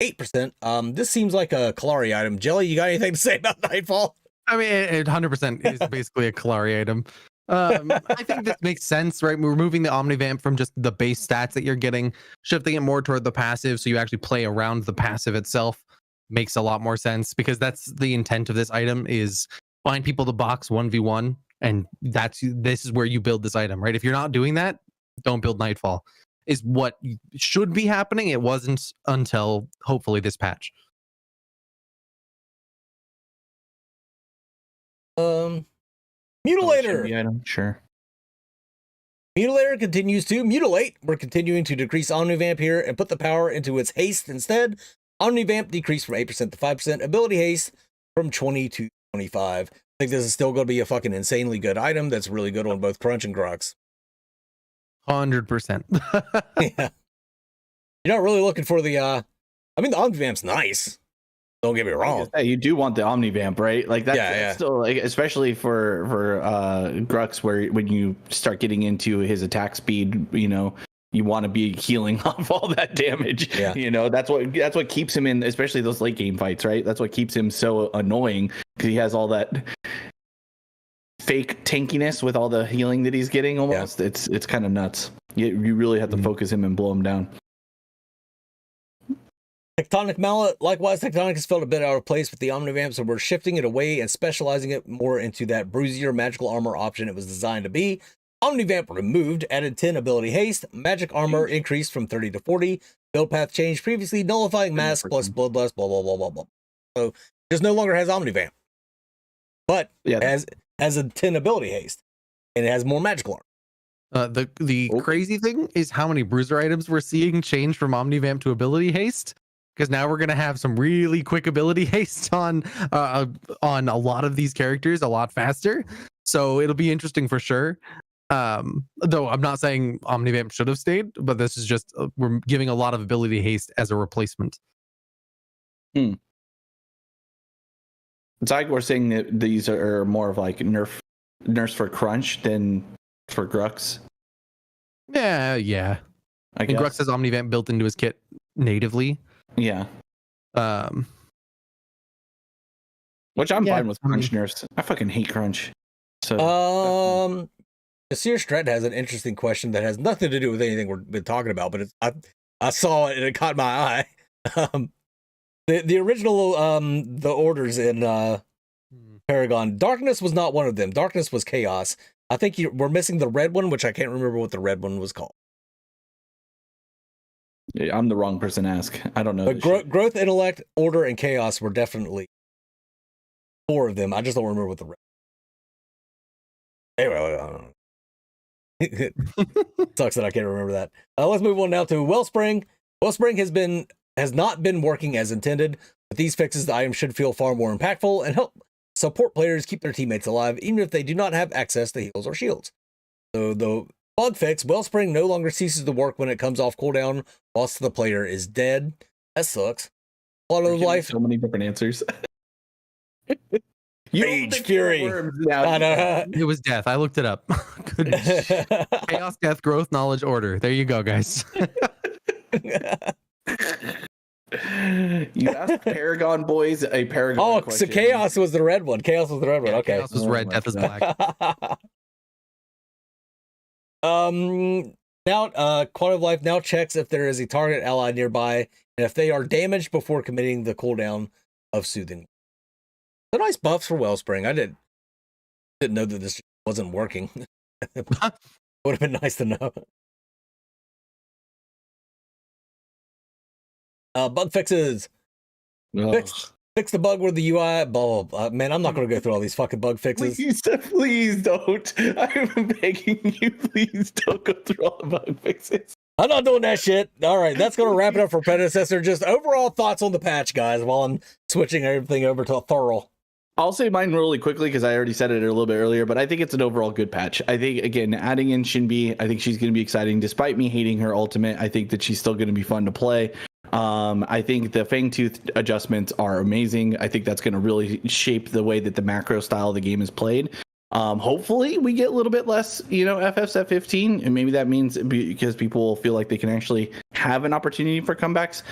8%. This seems like a Kahlea item. Jelly, you got anything to say about Nightfall? I mean, it 100% is basically a Kahlea item. I think this makes sense, right? We're removing the Omnivamp from just the base stats that you're getting, shifting it more toward the passive, so you actually play around the passive itself. Makes a lot more sense because that's the intent of this item: is find people to box 1v1, and this is where you build this item, right? If you're not doing that, don't build Nightfall. Is what should be happening. It wasn't until hopefully this patch. Mutilator. Item, sure. Mutilator continues to mutilate. We're continuing to decrease Omnivamp here and put the power into its haste instead. Omnivamp decreased from 8% to 5%. Ability haste from 20 to 25. I think this is still going to be a fucking insanely good item that's really good on both Crunch and Grux. 100%. Yeah. You're not really looking for the I mean, the Omnivamp's nice. Don't get me wrong. You do want the Omnivamp, right? Like that's still, like, especially for Grux, where when you start getting into his attack speed, you know, you want to be healing off all that damage. Yeah. You know, that's what keeps him in, especially those late game fights, right? That's what keeps him so annoying, because he has all that fake tankiness with all the healing that he's getting almost. Yeah. It's kind of nuts. You really have to focus him and blow him down. Tectonic Mallet. Likewise, Tectonic has felt a bit out of place with the Omnivamp, so we're shifting it away and specializing it more into that bruisier magical armor option it was designed to be. Omnivamp removed, added 10 ability haste. Magic armor increased from 30 to 40. Build path changed previously, nullifying mask plus bloodlust, blah, blah, blah, blah, blah. So just no longer has Omnivamp. But has a 10 ability haste. And it has more magical armor. The crazy thing is how many bruiser items we're seeing change from Omnivamp to ability haste, because now we're gonna have some really quick ability haste on a lot of these characters a lot faster. So it'll be interesting for sure. Though I'm not saying Omnivamp should have stayed, but this is just we're giving a lot of ability haste as a replacement. It's like we're saying that these are more of like nerfs for Crunch than for Grux. Yeah. And Grux has Omnivamp built into his kit natively. Yeah. Which I'm fine with Crunch nerfs. I fucking hate Crunch. So the Seer Strat has an interesting question that has nothing to do with anything we've been talking about, but I saw it and it caught my eye. The original the orders in Paragon, Darkness was not one of them. Darkness was Chaos. I think we're missing the red one, which I can't remember what the red one was called. Yeah, I'm the wrong person to ask. I don't know. But Growth, Intellect, Order, and Chaos were definitely 4 of them. I just don't remember what the red. Anyway, I don't know. It sucks that I can't remember that. Let's move on now to Wellspring. Wellspring has not been working as intended. With these fixes, the item should feel far more impactful and help support players keep their teammates alive, even if they do not have access to heals or shields. So the bug fix, Wellspring no longer ceases to work when it comes off cooldown whilst the player is dead. That sucks. Quality of life. So many different answers. Rage, Fury. It was death. I looked it up. Chaos, death, growth, knowledge, order. There you go, guys. You asked Paragon boys a Paragon question. So Chaos was the red one. Chaos was the red one. Okay. Chaos was red, death is black. Now, Quality of Life now checks if there is a target ally nearby and if they are damaged before committing the cooldown of Soothing. So nice buffs for Wellspring. I didn't know that this wasn't working. Would have been nice to know. Bug fixes. Fix the bug with the UI. Blah, blah, blah. Man, I'm not going to go through all these fucking bug fixes. Please don't. I'm begging you, please don't go through all the bug fixes. I'm not doing that shit. All right, that's going to wrap it up for Predecessor. Just overall thoughts on the patch, guys, while I'm switching everything over to Ethereal. I'll say mine really quickly because I already said it a little bit earlier, but I think it's an overall good patch. I think, again, adding in Shinbi, I think she's going to be exciting. Despite me hating her ultimate, I think that she's still going to be fun to play. I think the Fangtooth adjustments are amazing. I think that's going to really shape the way that the macro style of the game is played. Hopefully we get a little bit less, FFs at 15, and maybe that means because people will feel like they can actually have an opportunity for comebacks.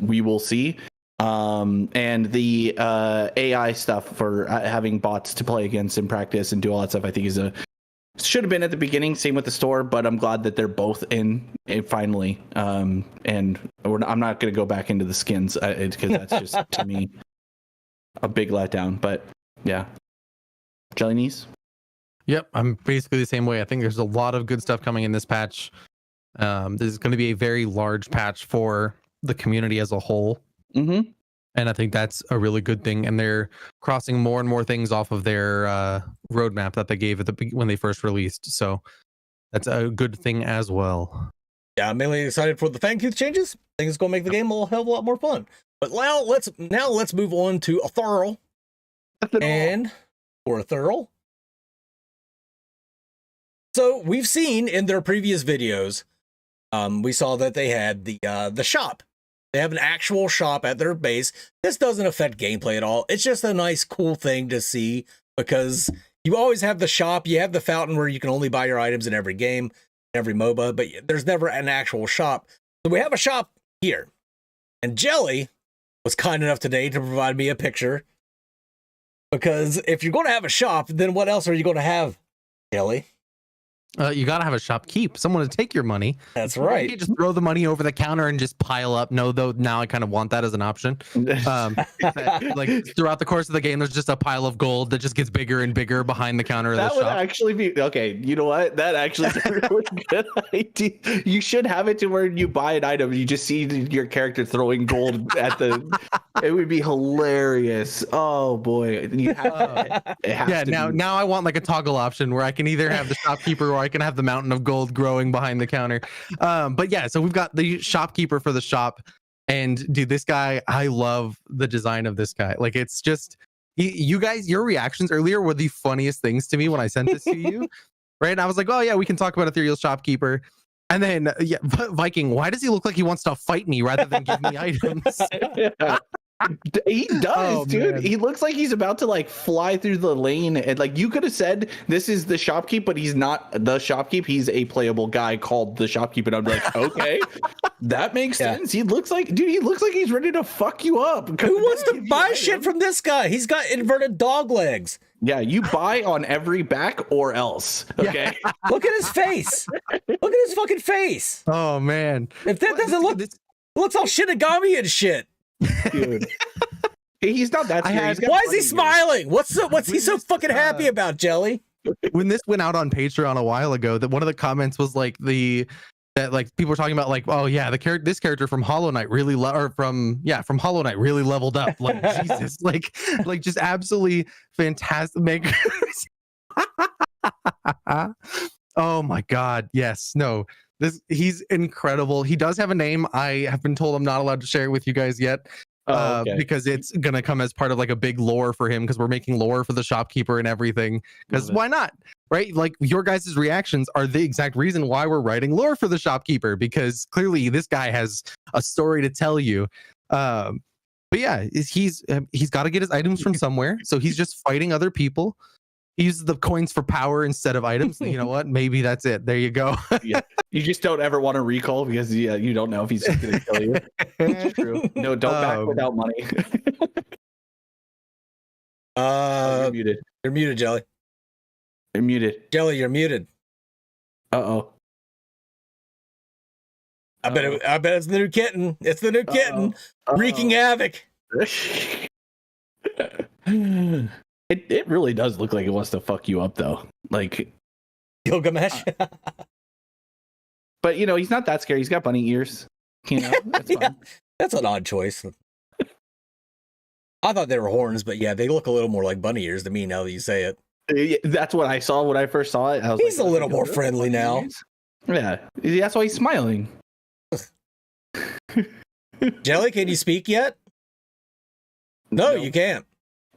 We will see. And the AI stuff for having bots to play against in practice and do all that stuff, I think should have been at the beginning. Same with the store, but I'm glad that they're both in finally. And I'm not going to go back into the skins because that's just to me a big letdown. But yeah, Jelly Knees. Yep, I'm basically the same way. I think there's a lot of good stuff coming in this patch. This is going to be a very large patch for the community as a whole. Mm-hmm. And I think that's a really good thing. And they're crossing more and more things off of their roadmap that they gave when they first released. So that's a good thing as well. Yeah, I'm mainly excited for the Fangtooth changes. I think it's going to make the game a hell of a lot more fun. But now let's move on to Ethereal. And for Ethereal. So we've seen in their previous videos, we saw that they had the shop. They have an actual shop at their base. This doesn't affect gameplay at all. It's just a nice, cool thing to see because you always have the shop. You have the fountain where you can only buy your items in every game, every MOBA, but there's never an actual shop. So we have a shop here. And Jelly was kind enough today to provide me a picture. Because if you're going to have a shop, then what else are you going to have, Jelly? You gotta have a shopkeep, someone to take your money. That's right. You can't just throw the money over the counter and just pile up. No, though now I kind of want that as an option. Like throughout the course of the game, there's just a pile of gold that just gets bigger and bigger behind the counter of the shop. That would actually be okay. You know what? That actually is a really good idea. You should have it to where you buy an item, you just see your character throwing gold at the. It would be hilarious. Oh boy! You have now I want like a toggle option where I can either have the shopkeeper or I can have the mountain of gold growing behind the counter. But yeah, so we've got the shopkeeper for the shop, and dude, this guy, I love the design of this guy. Like it's just you guys, your reactions earlier were the funniest things to me when I sent this to you. Right? And I was like, oh yeah, we can talk about Ethereal shopkeeper. And then Viking, why does he look like he wants to fight me rather than give me items? Yeah. He does, dude. Man. He looks like he's about to like fly through the lane, and like you could have said this is the shopkeep, but he's not the shopkeep. He's a playable guy called the shopkeep, and I'm like, okay, that makes sense. He looks like he's ready to fuck you up. Who wants to buy shit from this guy? He's got inverted dog legs. Yeah, you buy on every back or else. Okay. Yeah. Look at his face. Look at his fucking face. Oh man. If that doesn't look, it looks all Shinigami and shit. Dude. He's not that scary. Why is he smiling? What's he so fucking happy about, Jelly? When this went out on Patreon a while ago, that one of the comments was like that people were talking about like, oh yeah, this character from Hollow Knight really from Hollow Knight really leveled up. Like Jesus, like just absolutely fantastic. Oh my god, yes, no. He's incredible. He does have a name. I have been told I'm not allowed to share it with you guys yet. Because it's gonna come as part of like a big lore for him, because we're making lore for the shopkeeper and everything, because why not, right? Like your guys' reactions are the exact reason why we're writing lore for the shopkeeper, because clearly this guy has a story to tell you. But yeah, he's got to get his items from somewhere, so he's just fighting other people. He uses the coins for power instead of items. You know what? Maybe that's it. There you go. Yeah. You just don't ever want to recall because you don't know if he's just going to kill you. It's true. No, don't back without money. You're muted. You're muted, Jelly. You're muted. Jelly, you're muted. Uh-oh. I bet it's the new kitten. It's the new kitten wreaking havoc. It really does look like it wants to fuck you up, though. Like Gilgamesh. But he's not that scary. He's got bunny ears. That's fine. That's an odd choice. I thought they were horns, but yeah, they look a little more like bunny ears to me now that you say it. That's what I saw when I first saw it. I was he's a little more friendly now. Yeah, that's why he's smiling. Jelly, can you speak yet? No, you can't.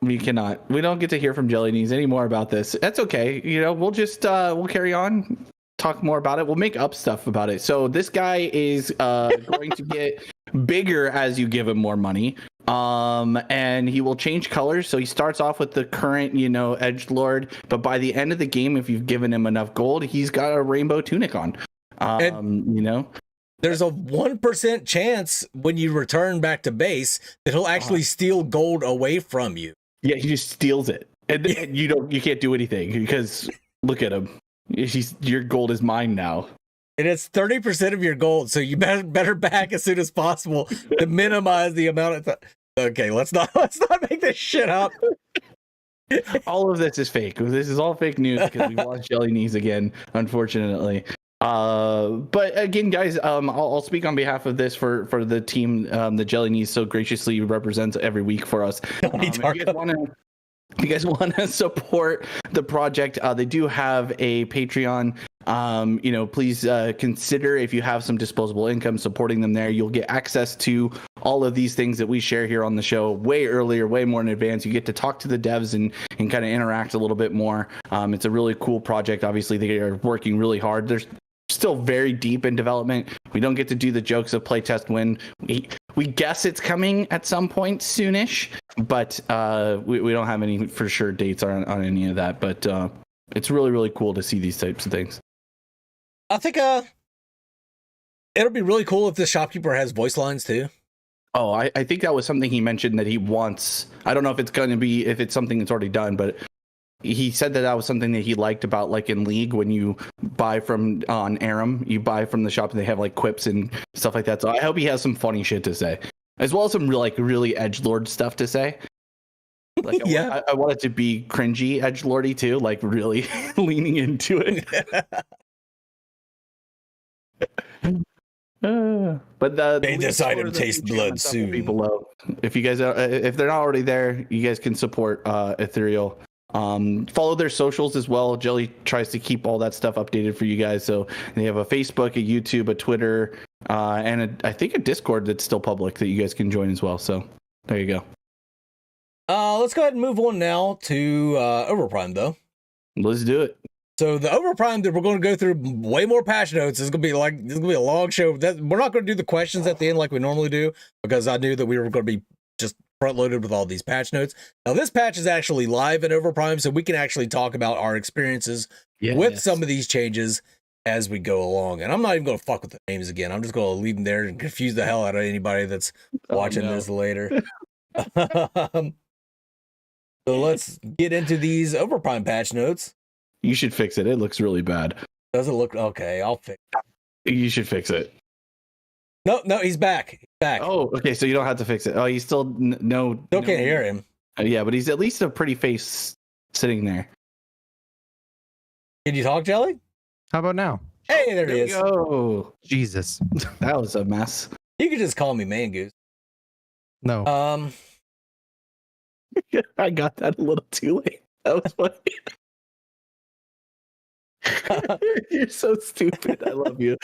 We cannot. We don't get to hear from Jelly Knees anymore about this. That's okay. You know, we'll just we'll carry on, talk more about it. We'll make up stuff about it. So this guy is going to get bigger as you give him more money. And he will change colors. So he starts off with the current, you know, edgelord, but by the end of the game, if you've given him enough gold, he's got a rainbow tunic on. You know, there's a 1% chance when you return back to base that he'll actually steal gold away from you. Yeah, he just steals it, and you can't do anything because look at him. Your gold is mine now. And it's 30% of your gold, so you better back as soon as possible to minimize the amount of okay, let's not make this shit up. All of this is fake. This is all fake news because we lost Jelly Knees again, unfortunately. But again, guys, I'll speak on behalf of this for the team that Jelly Knees so graciously represents every week for us. If you guys want to support the project, they do have a Patreon. You know, please consider, if you have some disposable income, supporting them there. You'll get access to all of these things that we share here on the show way earlier, way more in advance. You get to talk to the devs and kind of interact a little bit more. It's a really cool project. Obviously, they are working really hard. They're still very deep in development. We don't get to do the jokes of playtest when we guess it's coming at some point soonish, but we don't have any for sure dates on any of that. But it's really, really cool to see these types of things. I think it'll be really cool if the shopkeeper has voice lines too. Oh, I think that was something he mentioned that he wants. I don't know if it's going to be, if it's something that's already done, but he said that was something that he liked about, like, in League, when you buy from on Aram, you buy from the shop and they have like quips and stuff like that. So I hope he has some funny shit to say, as well as some really edgelord stuff to say. Like, yeah, I want it to be cringy edgelordy too, like really leaning into it. But may this item taste blood soon. Be below. If you guys are, if they're not already there, you guys can support Ethereal. Follow their socials as well. Jelly tries to keep all that stuff updated for you guys. So they have a Facebook, a YouTube, a Twitter, and I think a Discord that's still public that you guys can join as well. So there you go. Let's go ahead and move on now to Overprime, though. Let's do it. So the Overprime that we're going to go through way more patch notes. This is going to be a long show. We're not going to do the questions at the end like we normally do, because I knew that we were going to be just front loaded with all these patch notes. Now this patch is actually live in Overprime, so we can actually talk about our experiences with some of these changes as we go along. And I'm not even going to fuck with the names again. I'm just going to leave them there and confuse the hell out of anybody that's watching this later. So let's get into these Overprime patch notes. You should fix it. It looks really bad. Does it look okay? I'll fix it. You should fix it. No, he's back. He's back. Oh, okay. So you don't have to fix it. Oh, he's still Still can't hear him. Yeah, but he's at least a pretty face sitting there. Can you talk, Jelly? How about now? Hey, there he is. Oh, Jesus. That was a mess. You could just call me Mangoose. No. I got that a little too late. That was funny. You're so stupid. I love you.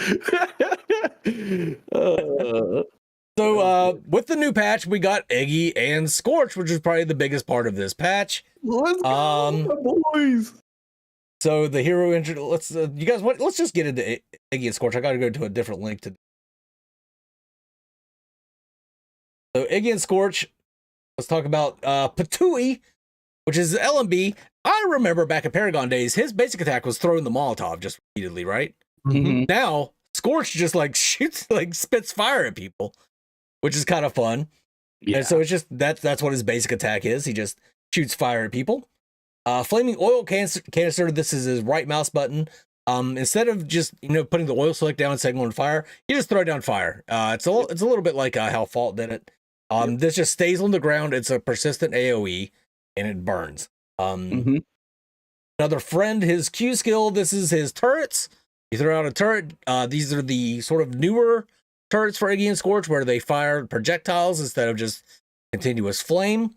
So with the new patch, we got Iggy and Scorch, which is probably the biggest part of this patch. Let's go, boys. So the hero intro. Let's you guys want? Let's just get into Iggy and Scorch. I got to go to a different link to. So Iggy and Scorch. Let's talk about Patui, which is LMB. I remember back in Paragon days, his basic attack was throwing the Molotov just repeatedly, right? Mm-hmm. Now, Scorch just like shoots, like spits fire at people, which is kind of fun. Yeah. And so it's just, that's what his basic attack is. He just shoots fire at people. Flaming oil canister, this is his right mouse button. Instead of just, putting the oil slick down and setting on fire, you just throw down fire. It's a little bit like how Fault did it. This just stays on the ground. It's a persistent AoE and it burns. Another friend, his Q skill, this is his turrets. You throw out a turret. These are the sort of newer turrets for Iggy and Scorch, where they fire projectiles instead of just continuous flame.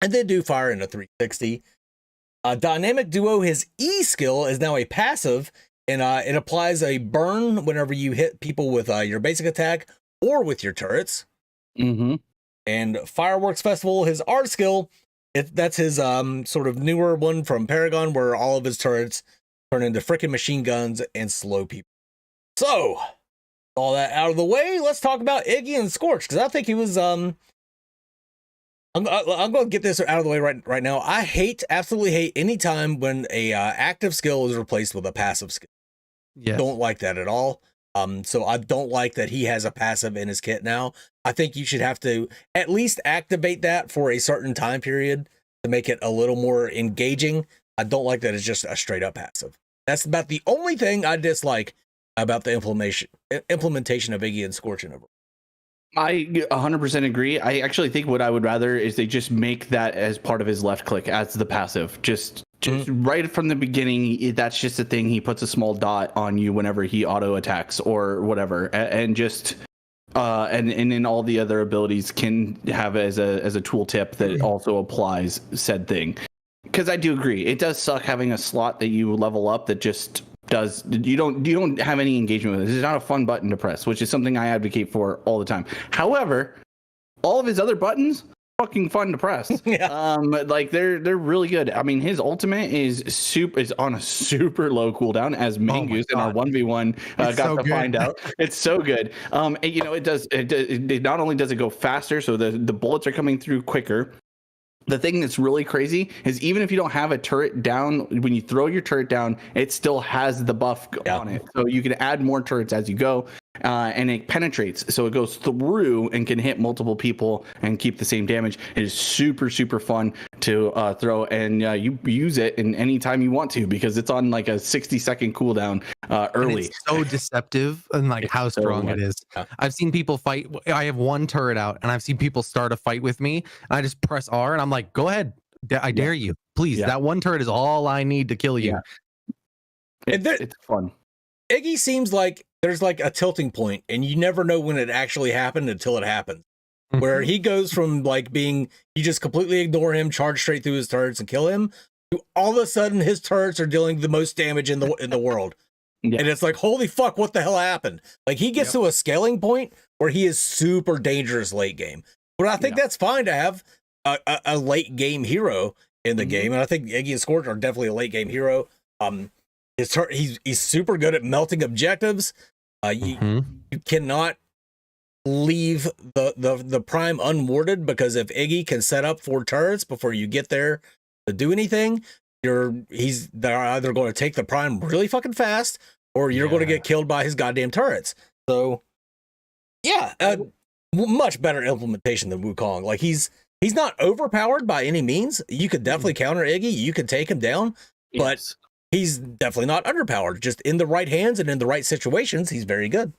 And they do fire in a 360. Dynamic Duo, his E skill is now a passive, and it applies a burn whenever you hit people with your basic attack or with your turrets. Mm-hmm. And Fireworks Festival, his art skill, that's his sort of newer one from Paragon, where all of his turrets turn into freaking machine guns and slow people. So, all that out of the way, let's talk about Iggy and Scorch, because I think he was I'm going to get this out of the way right now. I absolutely hate any time when a active skill is replaced with a passive skill. Yes. Don't like that at all. So I don't like that he has a passive in his kit now. I think you should have to at least activate that for a certain time period to make it a little more engaging. I don't like that it's just a straight up passive. That's about the only thing I dislike about the implementation of Iggy and Scorch over. I 100% agree. I actually think what I would rather is they just make that as part of his left click as the passive. Just right from the beginning, that's just a thing. He puts a small dot on you whenever he auto attacks or whatever, and just and then all the other abilities can have as a tooltip that also applies said thing. Because I do agree, it does suck having a slot that you level up that just does you don't have any engagement with it. It's not a fun button to press, which is something I advocate for all the time. However, all of his other buttons fucking fun to press. Yeah. Like they're really good. I mean, his ultimate is on a super low cooldown, as Mangoose in our 1v1 got to find out. It's so good. And, you know, it not only does it go faster, so the bullets are coming through quicker. The thing that's really crazy is even if you don't have a turret down, when you throw your turret down, it still has the buff on it. So you can add more turrets as you go, and it penetrates. So it goes through and can hit multiple people and keep the same damage. It is super, super fun to throw, and you use it in any time you want to because it's on like a 60-second cooldown early. And it's so deceptive and like how strong it is. I've seen people fight. I have one turret out and I've seen people start a fight with me. And I just press R and I'm like, go ahead. I dare you. Please. That one turret is all I need to kill you. It's fun. Iggy seems like there's like a tilting point and you never know when it actually happened until it happens. Where he goes from like being, you just completely ignore him, charge straight through his turrets and kill him, to all of a sudden his turrets are dealing the most damage in the world. Yeah. And it's like, holy fuck, what the hell happened? Like he gets to a scaling point where he is super dangerous late game. But I think that's fine to have a late game hero in the game. And I think Iggy and Scorch are definitely a late game hero. He's super good at melting objectives. You cannot leave the prime unwarded, because if Iggy can set up 4 turrets before you get there to do anything, they're either going to take the prime really fucking fast or you're going to get killed by his goddamn turrets. So much better implementation than Wukong. Like he's not overpowered by any means. You could definitely counter Iggy, you could take him down, but he's definitely not underpowered. Just in the right hands and in the right situations, he's very good.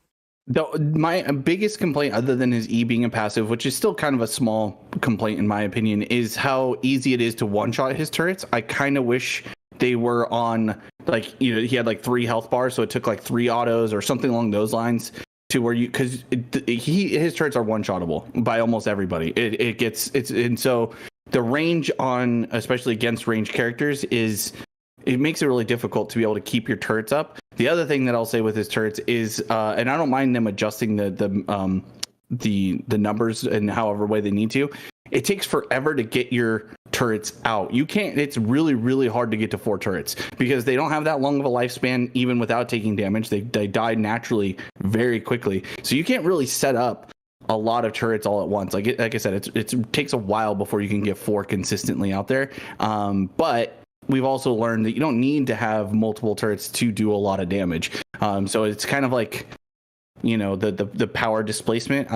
My biggest complaint, other than his E being a passive, which is still kind of a small complaint in my opinion, is how easy it is to one-shot his turrets. I kind of wish they were on, like, you know, he had like 3 health bars, so it took like 3 autos or something along those lines, to where you, because his turrets are one-shottable by almost everybody. And so the range on, especially against ranged characters, it makes it really difficult to be able to keep your turrets up. The other thing that I'll say with his turrets is, and I don't mind them adjusting the numbers in however way they need to. It takes forever to get your turrets out. You can't. It's really, really hard to get to 4 turrets because they don't have that long of a lifespan. Even without taking damage, they die naturally very quickly. So you can't really set up a lot of turrets all at once. Like I said, it takes a while before you can get 4 consistently out there. But we've also learned that you don't need to have multiple turrets to do a lot of damage. So it's kind of like, you know, the power displacement.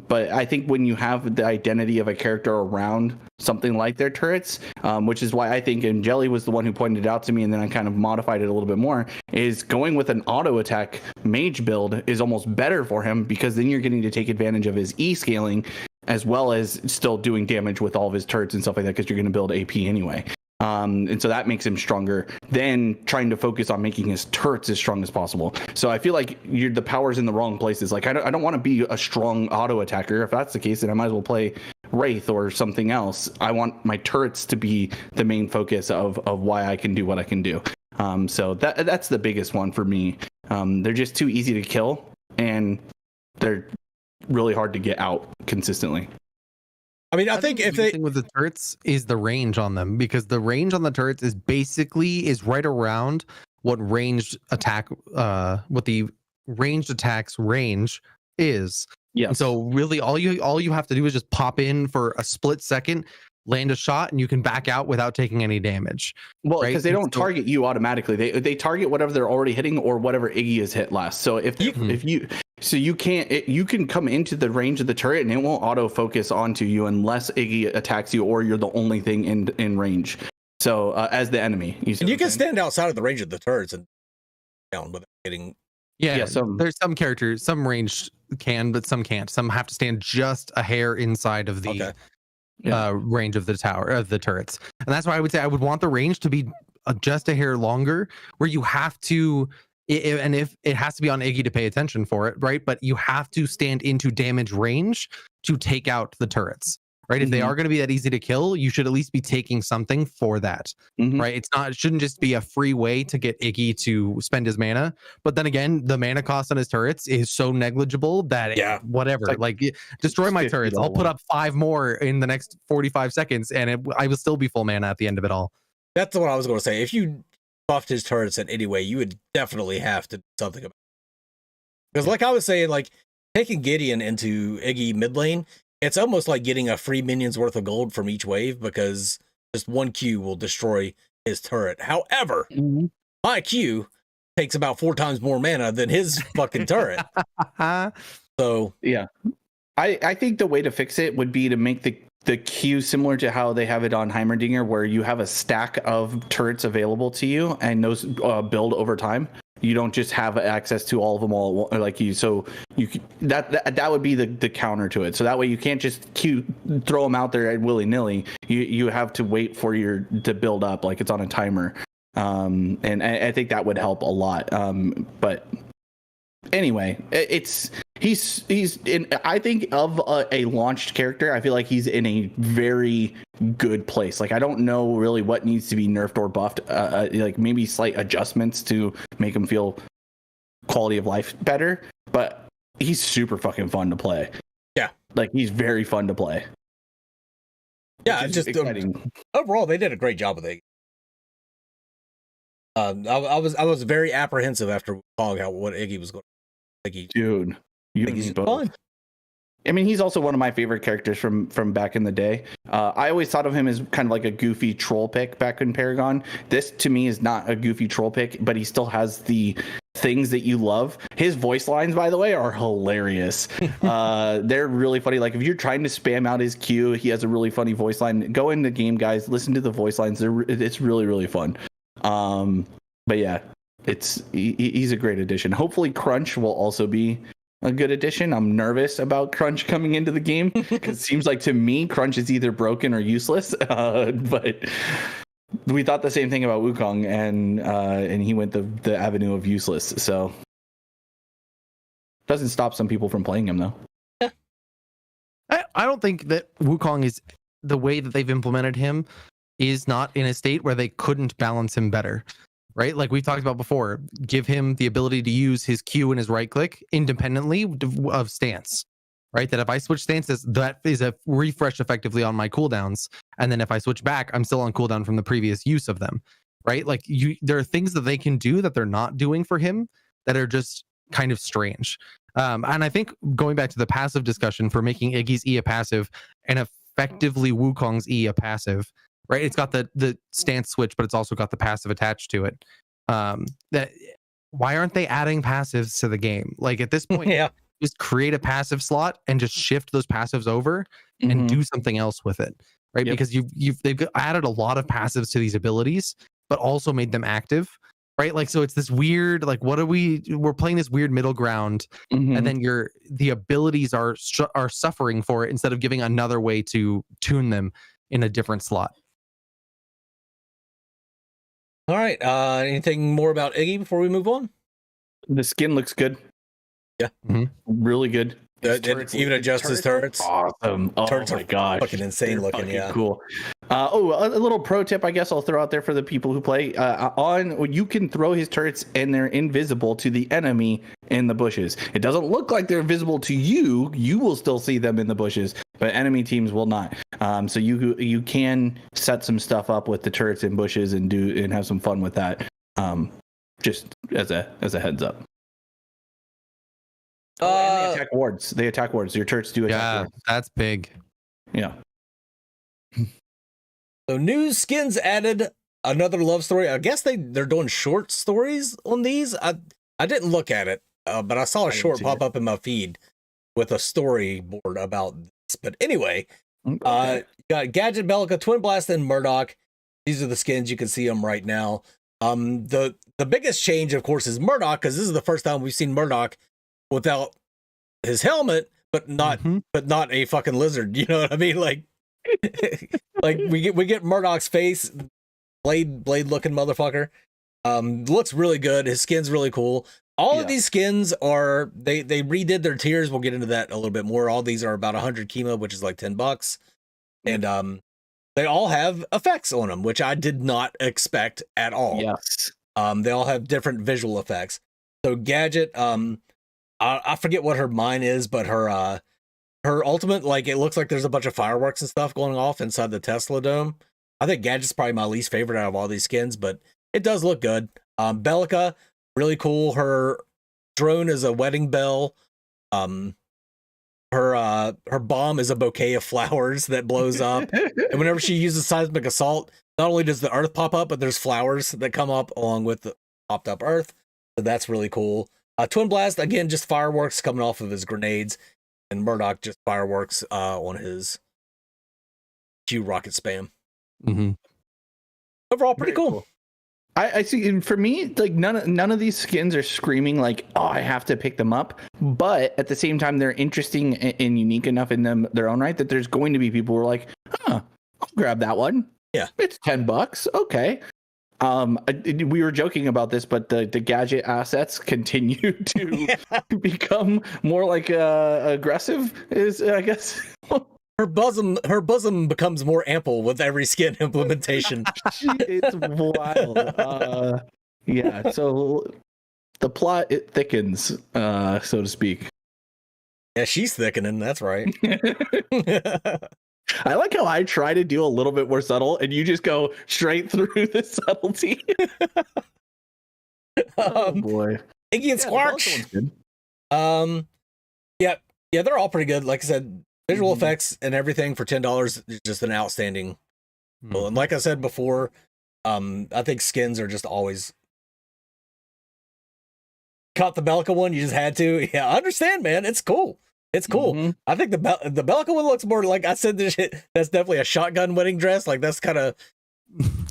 But I think when you have the identity of a character around something like their turrets, which is why I think, and Jelly was the one who pointed it out to me, and then I kind of modified it a little bit more, is going with an auto attack mage build is almost better for him, because then you're getting to take advantage of his E scaling as well as still doing damage with all of his turrets and stuff like that, because you're going to build AP anyway. And so that makes him stronger than trying to focus on making his turrets as strong as possible. So I feel like the power's in the wrong places. Like I don't want to be a strong auto attacker. If that's the case, then I might as well play Wraith or something else. I want my turrets to be the main focus of why I can do what I can do. So that's the biggest one for me. They're just too easy to kill, and they're really hard to get out consistently. I mean, I think if the they thing with the turrets is the range on them, because the range on the turrets is basically right around what ranged attack, what the ranged attacks range is. Yeah. And so really all you have to do is just pop in for a split second, land a shot, and you can back out without taking any damage. Well, because right? they And don't so- target you automatically. They target whatever they're already hitting or whatever Iggy has hit last. So if you can come into the range of the turret and it won't auto focus onto you unless Iggy attacks you or you're the only thing in range. So as the enemy, you can stand outside of the range of the turrets and down without getting. Yeah, there's some characters, some range can, but some can't. Some have to stand just a hair inside of the range of the tower of the turrets, and that's why I would say I would want the range to be just a hair longer, where you have to, and if it has to be on Iggy to pay attention for it, right? But you have to stand into damage range to take out the turrets, right? If they are going to be that easy to kill, you should at least be taking something for that, right? It shouldn't just be a free way to get Iggy to spend his mana. But then again, the mana cost on his turrets is so negligible that whatever, like destroy my turrets. I'll put up 5 more in the next 45 seconds, and I will still be full mana at the end of it all. That's what I was going to say. If you buffed his turrets in any way, you would definitely have to do something about it. Because like I was saying, like taking Gideon into Iggy mid lane, it's almost like getting a free minion's worth of gold from each wave, because just one Q will destroy his turret. However, my Q takes about 4 times more mana than his fucking turret. So yeah, I think the way to fix it would be to make the queue similar to how they have it on Heimerdinger, where you have a stack of turrets available to you and those build over time. You don't just have access to all of them all like you. So that would be the counter to it. So that way you can't just throw them out there willy nilly. You have to wait for to build up, like it's on a timer. And I think that would help a lot. But anyway, he's in. I think of a launched character, I feel like he's in a very good place. Like I don't know really what needs to be nerfed or buffed. Like maybe slight adjustments to make him feel quality of life better. But he's super fucking fun to play. Yeah, like he's very fun to play. Yeah, it's just exciting. Overall, they did a great job with it. I was very apprehensive after calling out what Iggy was going. Dude, you think he's fun. I mean, he's also one of my favorite characters from back in the day. I always thought of him as kind of like a goofy troll pick back in Paragon. This to me is not a goofy troll pick, but he still has the things that you love. His voice lines, by the way, are hilarious. They're really funny. Like if you're trying to spam out his Q, he has a really funny voice line. Go in the game, guys. Listen to the voice lines. It's really, really fun. But yeah, he's a great addition. Hopefully Crunch will also be a good addition. I'm nervous about Crunch coming into the game because it seems like to me Crunch is either broken or useless. But we thought the same thing about Wukong, and he went the avenue of useless. So doesn't stop some people from playing him though. Yeah. I don't think that Wukong is the way that they've implemented him is not in a state where they couldn't balance him better. Right? Like we talked about before, give him the ability to use his Q and his right click independently of stance, right? That if I switch stances, that is a refresh effectively on my cooldowns. And then if I switch back, I'm still on cooldown from the previous use of them, right? Like there are things that they can do that they're not doing for him that are just kind of strange. And I think going back to the passive discussion for making Iggy's E a passive and effectively Wukong's E a passive, right? It's got the stance switch, but it's also got the passive attached to it. That why aren't they adding passives to the game? Like at this point, just create a passive slot and just shift those passives over and do something else with it, right? Because they've added a lot of passives to these abilities, but also made them active, right? Like so, it's this weird like we're playing this weird middle ground, and then the abilities are suffering for it instead of giving another way to tune them in a different slot. All right. Anything more about Iggy before we move on? The skin looks good. Yeah. Really good. Even adjust his turrets. Awesome. Oh Turrets my are gosh. fucking insane They're looking. fucking Yeah. cool. A little pro tip, I guess I'll throw out there for the people who play. You can throw his turrets and they're invisible to the enemy in the bushes. It doesn't look like they're visible to you. You will still see them in the bushes, but enemy teams will not. So you can set some stuff up with the turrets and bushes and have some fun with that. Just as a heads up. And they attack wards. They attack wards. Your turrets do attack wards. That's big. Yeah. So new skins added, another love story. I guess they're doing short stories on these. I didn't look at it, but I saw a short pop up in my feed with a storyboard about this. But anyway, got Gadget, Bellica, Twin Blast, and Murdoch. These are the skins. You can see them right now. The biggest change, of course, is Murdoch, because this is the first time we've seen Murdoch without his helmet, but not a fucking lizard. You know what I mean? Like we get Murdoch's face, blade looking motherfucker. Looks really good. His skin's really cool. All of these skins are they redid their tiers. We'll get into that a little bit more. All these are about 100 kima, which is like $10, and they all have effects on them, which I did not expect at all. Yes. They all have different visual effects. So Gadget, I forget what her mine is, but her ultimate, like, it looks like there's a bunch of fireworks and stuff going off inside the Tesla Dome. I think Gadget's probably my least favorite out of all these skins, but it does look good. Bellica, really cool. Her drone is a wedding bell. Her bomb is a bouquet of flowers that blows up. And whenever she uses seismic assault, not only does the earth pop up, but there's flowers that come up along with the popped up earth. So that's really cool. Twin Blast, again, just fireworks coming off of his grenades. And Murdoch, just fireworks on his Q rocket spam. Mm-hmm. Overall, pretty cool. I see. And for me, like none of these skins are screaming like, oh, I have to pick them up. But at the same time, they're interesting and unique enough in their own right that there's going to be people who are like, huh, I'll grab that one. Yeah, it's $10. Okay. We were joking about this, but the Gadget assets continue to become more like aggressive. Is I guess. Her bosom becomes more ample with every skin implementation. It's wild. Yeah, so the plot, it thickens, so to speak. Yeah, she's thickening, that's right. I like how I try to do a little bit more subtle and you just go straight through the subtlety. Oh boy. Iggy and Scorch. Yeah, they're all pretty good. Like I said, visual effects and everything for $10 is just an outstanding. Well, and like I said before, I think skins are just always. Caught the Bellica one, you just had to. Yeah, I understand, man. It's cool. It's cool. I think the Bellica one looks more like I said. This shit, that's definitely a shotgun wedding dress. Like that's kind of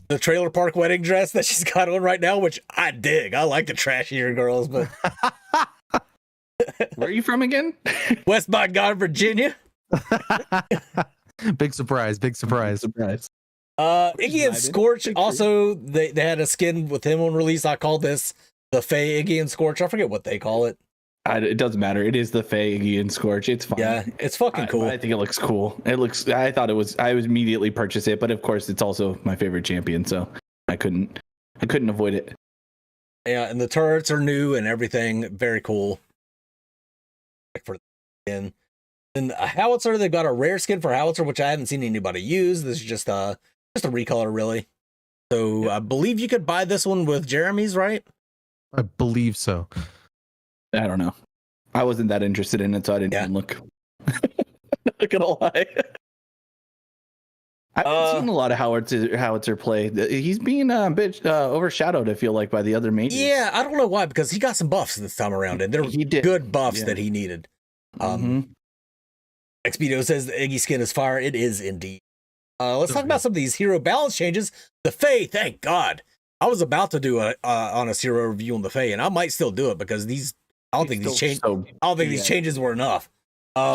the trailer park wedding dress that she's got on right now, which I dig. I like the trashier girls, but where are you from again? West by God, Virginia. Big surprise. Iggy and Scorch also they had a skin with him on release. I call this the Fae Iggy and Scorch. I forget what they call it. It doesn't matter. It is the Fae Iggy and Scorch. It's fine. Yeah, it's fucking cool. I think it looks cool. I was immediately purchase it, but of course it's also my favorite champion, so I couldn't avoid it. Yeah, and the turrets are new and everything. Very cool. For the skin. And a Howitzer, they've got a rare skin for Howitzer, which I haven't seen anybody use. This is just a recolor, really. So yeah. I believe you could buy this one with Jeremy's, right? I believe so. I don't know. I wasn't that interested in it, so I didn't even look. Not gonna lie. I haven't seen a lot of Howitzer play. He's being a bit overshadowed, I feel like, by the other mages. Yeah, I don't know why, because he got some buffs this time around, and they're good buffs that he needed. Expedio says the Iggy skin is fire. It is indeed. Let's talk about some of these hero balance changes. The Fae, thank God. I was about to do a honest hero review on the Fae, and I might still do it because I don't think these changes were enough.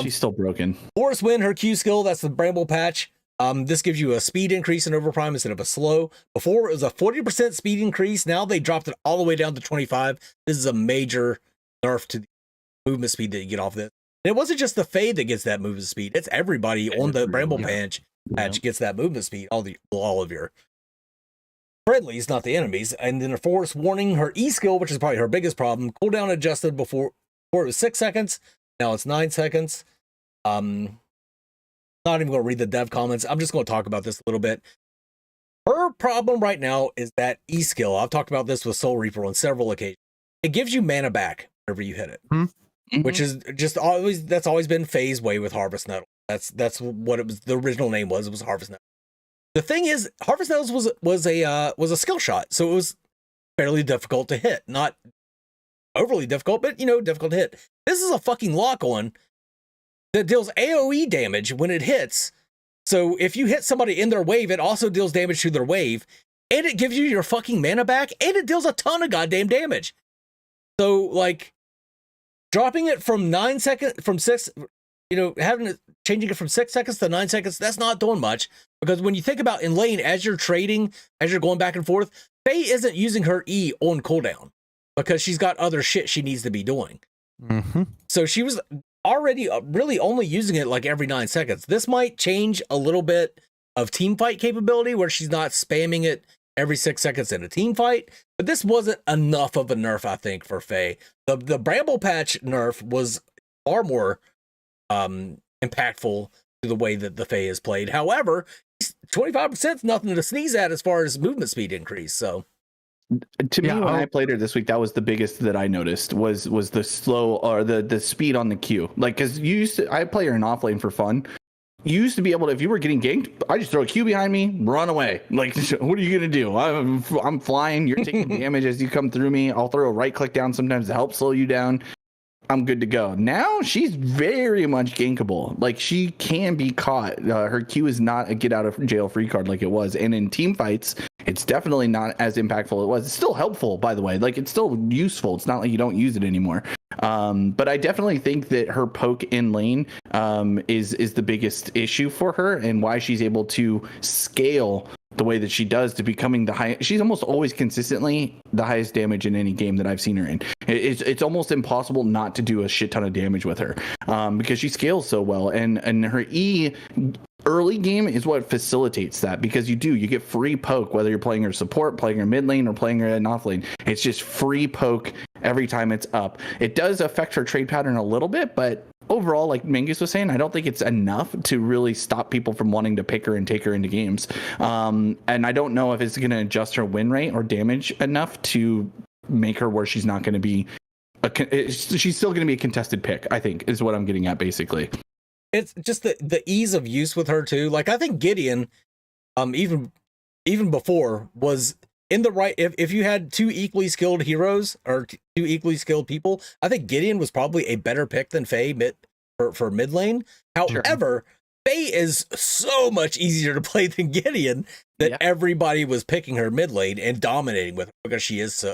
She's still broken. Forest Wind, her Q skill, that's the Bramble patch. This gives you a speed increase in Overprime instead of a slow. Before it was a 40% speed increase. Now they dropped it all the way down to 25. This is a major nerf to the movement speed that you get off this. it wasn't just the Fae that gets that movement speed. It's everybody on the Bramble Patch gets that movement speed. All of your friendlies, not the enemies. And then a Force Warning, her E skill, which is probably her biggest problem, cooldown adjusted before it was 6 seconds. Now it's 9 seconds. Not even going to read the dev comments. I'm just going to talk about this a little bit. Her problem right now is that E skill. I've talked about this with Soul Reaper on several occasions. It gives you mana back whenever you hit it, which is just always, that's always been Faye's way with Harvest Nettle. That's what it was. The original name was. It was Harvest Nettle. The thing is, Harvest Nettles was a skill shot, so it was fairly difficult to hit. Not overly difficult, but difficult to hit. This is a fucking lock on that deals AoE damage when it hits. So if you hit somebody in their wave, it also deals damage to their wave, and it gives you your fucking mana back, and it deals a ton of goddamn damage. So like dropping it from 9 seconds, from 6, changing it from 6 seconds to 9 seconds, that's not doing much, because when you think about in lane, as you're trading, as you're going back and forth, Faye isn't using her E on cooldown because she's got other shit she needs to be doing. So she was already really only using it like every 9 seconds. This might change a little bit of team fight capability where she's not spamming it every 6 seconds in a team fight, but this wasn't enough of a nerf, I think, for Faye. The Bramble Patch nerf was far more impactful to the way that the Faye is played. However, 25% is nothing to sneeze at as far as movement speed increase. So to me, when I played her this week, that was the biggest that I noticed was the slow or the speed on the Q. Like, because I play her in off lane for fun. You used to be able to, if you were getting ganked, I just throw a Q behind me, run away. Like, what are you gonna do? I'm flying. You're taking damage as you come through me. I'll throw a right click down sometimes to help slow you down. I'm good to go. Now she's very much gankable. Like, she can be caught. Her Q is not a get out of jail free card like it was. And in team fights, it's definitely not as impactful it was. It's still helpful, by the way. Like, it's still useful. It's not like you don't use it anymore. But I definitely think that her poke in lane is the biggest issue for her, and why she's able to scale the way that she does to becoming the high. She's almost always consistently the highest damage in any game that I've seen her in. It's almost impossible not to do a shit ton of damage with her because she scales so well, and her E early game is what facilitates that, because you get free poke whether you're playing her support, playing her mid lane, or playing her in off lane. It's just free poke every time it's up. It does affect her trade pattern a little bit, but overall, like Mangus was saying, I don't think it's enough to really stop people from wanting to pick her and take her into games. And I don't know if it's going to adjust her win rate or damage enough to make her where she's not going to be she's still going to be a contested pick, I think, is what I'm getting at basically. It's just the ease of use with her too. Like, I think Gideon, even before, was in the right. If you had two equally skilled heroes or two equally skilled people, I think Gideon was probably a better pick than Faye for mid lane. However, Faye is so much easier to play than Gideon that everybody was picking her mid lane and dominating with her because she is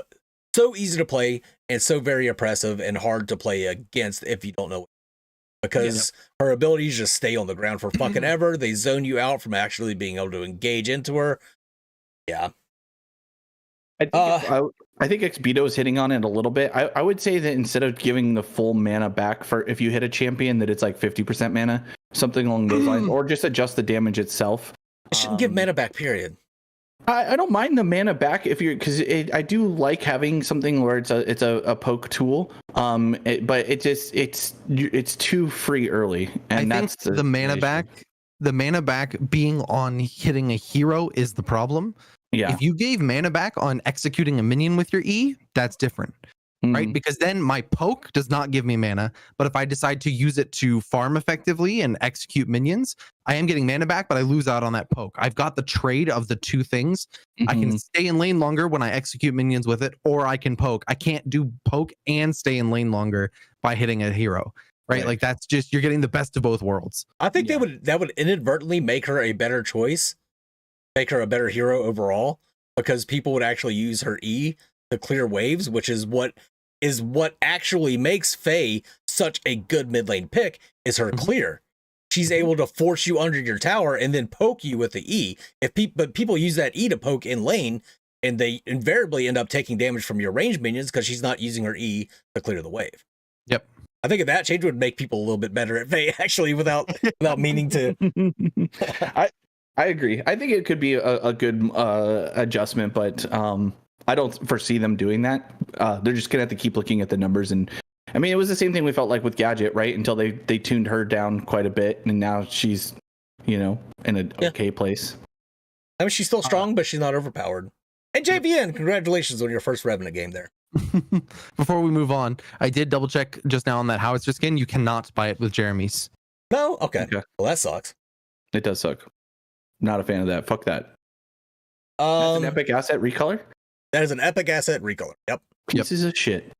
so easy to play and so very oppressive and hard to play against if you don't know. Because her abilities just stay on the ground for fucking ever. They zone you out from actually being able to engage into her. Yeah. I think Expedo is hitting on it a little bit. I would say that instead of giving the full mana back for if you hit a champion, that it's like 50% mana, something along those lines, or just adjust the damage itself. It shouldn't give mana back, period. I don't mind the mana back because I do like having something where it's a poke tool, but it's too free early, and I think the mana back being on hitting a hero is the problem. Yeah, if you gave mana back on executing a minion with your E, that's different. Right? Because then my poke does not give me mana, but if I decide to use it to farm effectively and execute minions, I am getting mana back, but I lose out on that poke. I've got the trade of the two things. I can stay in lane longer when I execute minions with it, or I can poke. I can't do poke and stay in lane longer by hitting a hero. Right? Like, that's just, you're getting the best of both worlds. I think that would inadvertently make her a better choice, make her a better hero overall, because people would actually use her E to clear waves, which is what actually makes Faye such a good mid lane pick, is her clear. She's able to force you under your tower and then poke you with the E. But people use that E to poke in lane, and they invariably end up taking damage from your range minions because she's not using her E to clear the wave. Yep. I think that change would make people a little bit better at Faye, actually, without meaning to. I agree. I think it could be a good adjustment, but I don't foresee them doing that. They're just gonna have to keep looking at the numbers, and I mean, it was the same thing we felt like with Gadget, right? Until they tuned her down quite a bit, and now she's, in an okay place. I mean, she's still strong, but she's not overpowered. And JVN, congratulations on your first Revenant game there. Before we move on, I did double check just now on that howitzer skin. You cannot buy it with Jeremy's. No? Okay. Well, that sucks. It does suck. Not a fan of that. Fuck that. That's an epic asset recolor? That is an epic asset recolor. Yep. Pieces of shit.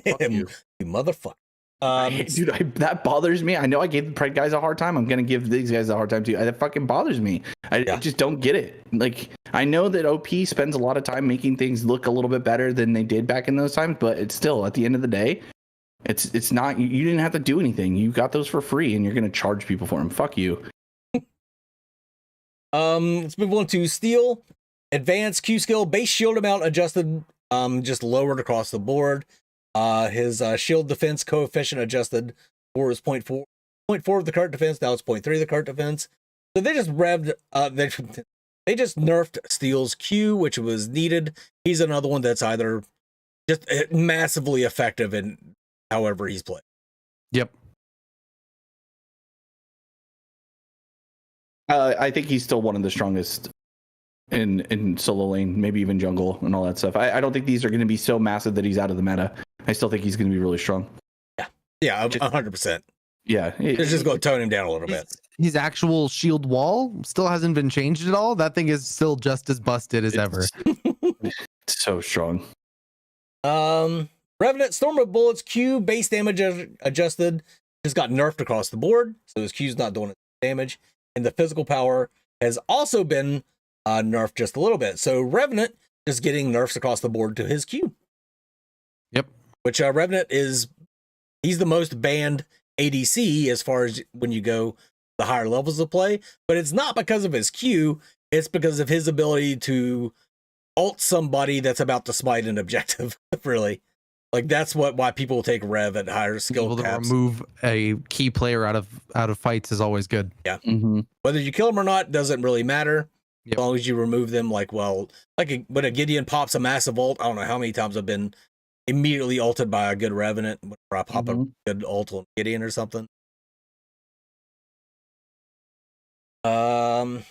Fuck you. You motherfucker. Dude, that bothers me. I know I gave the Pred guys a hard time. I'm gonna give these guys a hard time too. That fucking bothers me. I just don't get it. Like, I know that OP spends a lot of time making things look a little bit better than they did back in those times, but it's still, at the end of the day, it's not. You didn't have to do anything. You got those for free, and you're gonna charge people for them. Fuck you. Let's move on to Steel. Advanced Q skill, base shield amount adjusted, just lowered across the board. His shield defense coefficient adjusted for is 0.4 of the current defense. Now it's 0.3 of the current defense. So they just revved. They just nerfed Steel's Q, which was needed. He's another one that's either just massively effective in however he's played. Yep. I think he's still one of the strongest in solo lane, maybe even jungle and all that stuff. I don't think these are going to be so massive that he's out of the meta. I still think he's going to be really strong. Yeah, 100%. Yeah, it's just going to tone him down a little bit. His actual shield wall still hasn't been changed at all. That thing is still just as busted as ever. It's so strong. Revenant Storm of Bullets Q base damage adjusted just got nerfed across the board, so his Q's not doing damage, and the physical power has also been nerfed just a little bit. So Revenant is getting nerfs across the board to his Q. Yep. Which Revenant he's the most banned ADC as far as when you go the higher levels of play, but it's not because of his Q, it's because of his ability to ult somebody that's about to smite an objective, really. Like, that's why people take Rev at higher skill caps. To remove a key player out of fights is always good. Yeah. Mm-hmm. Whether you kill him or not doesn't really matter. Yep. As long as you remove them, when a Gideon pops a massive ult, I don't know how many times I've been immediately ulted by a good Revenant when I pop a good ult on Gideon or something. Aurora!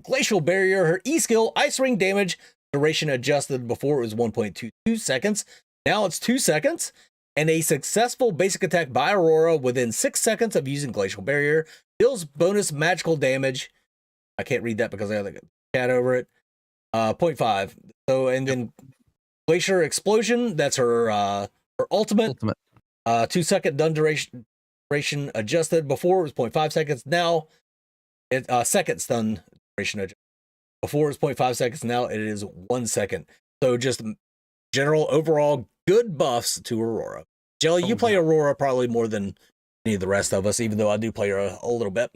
Glacial Barrier, her E skill, Ice Ring damage, duration adjusted. Before it was 1.22 seconds. Now it's 2 seconds. And a successful basic attack by Aurora within 6 seconds of using Glacial Barrier deals bonus magical damage. I can't read that because I have a chat over it. 0.5. So, and then Glacier Explosion, that's her ultimate. 2 second done duration adjusted. Before it was 0.5 seconds. Now it second stun duration adjusted. Before it was 0.5 seconds. Now it is 1 second. So just general overall good buffs to Aurora. Jelly, you play Aurora probably more than any of the rest of us, even though I do play her a little bit.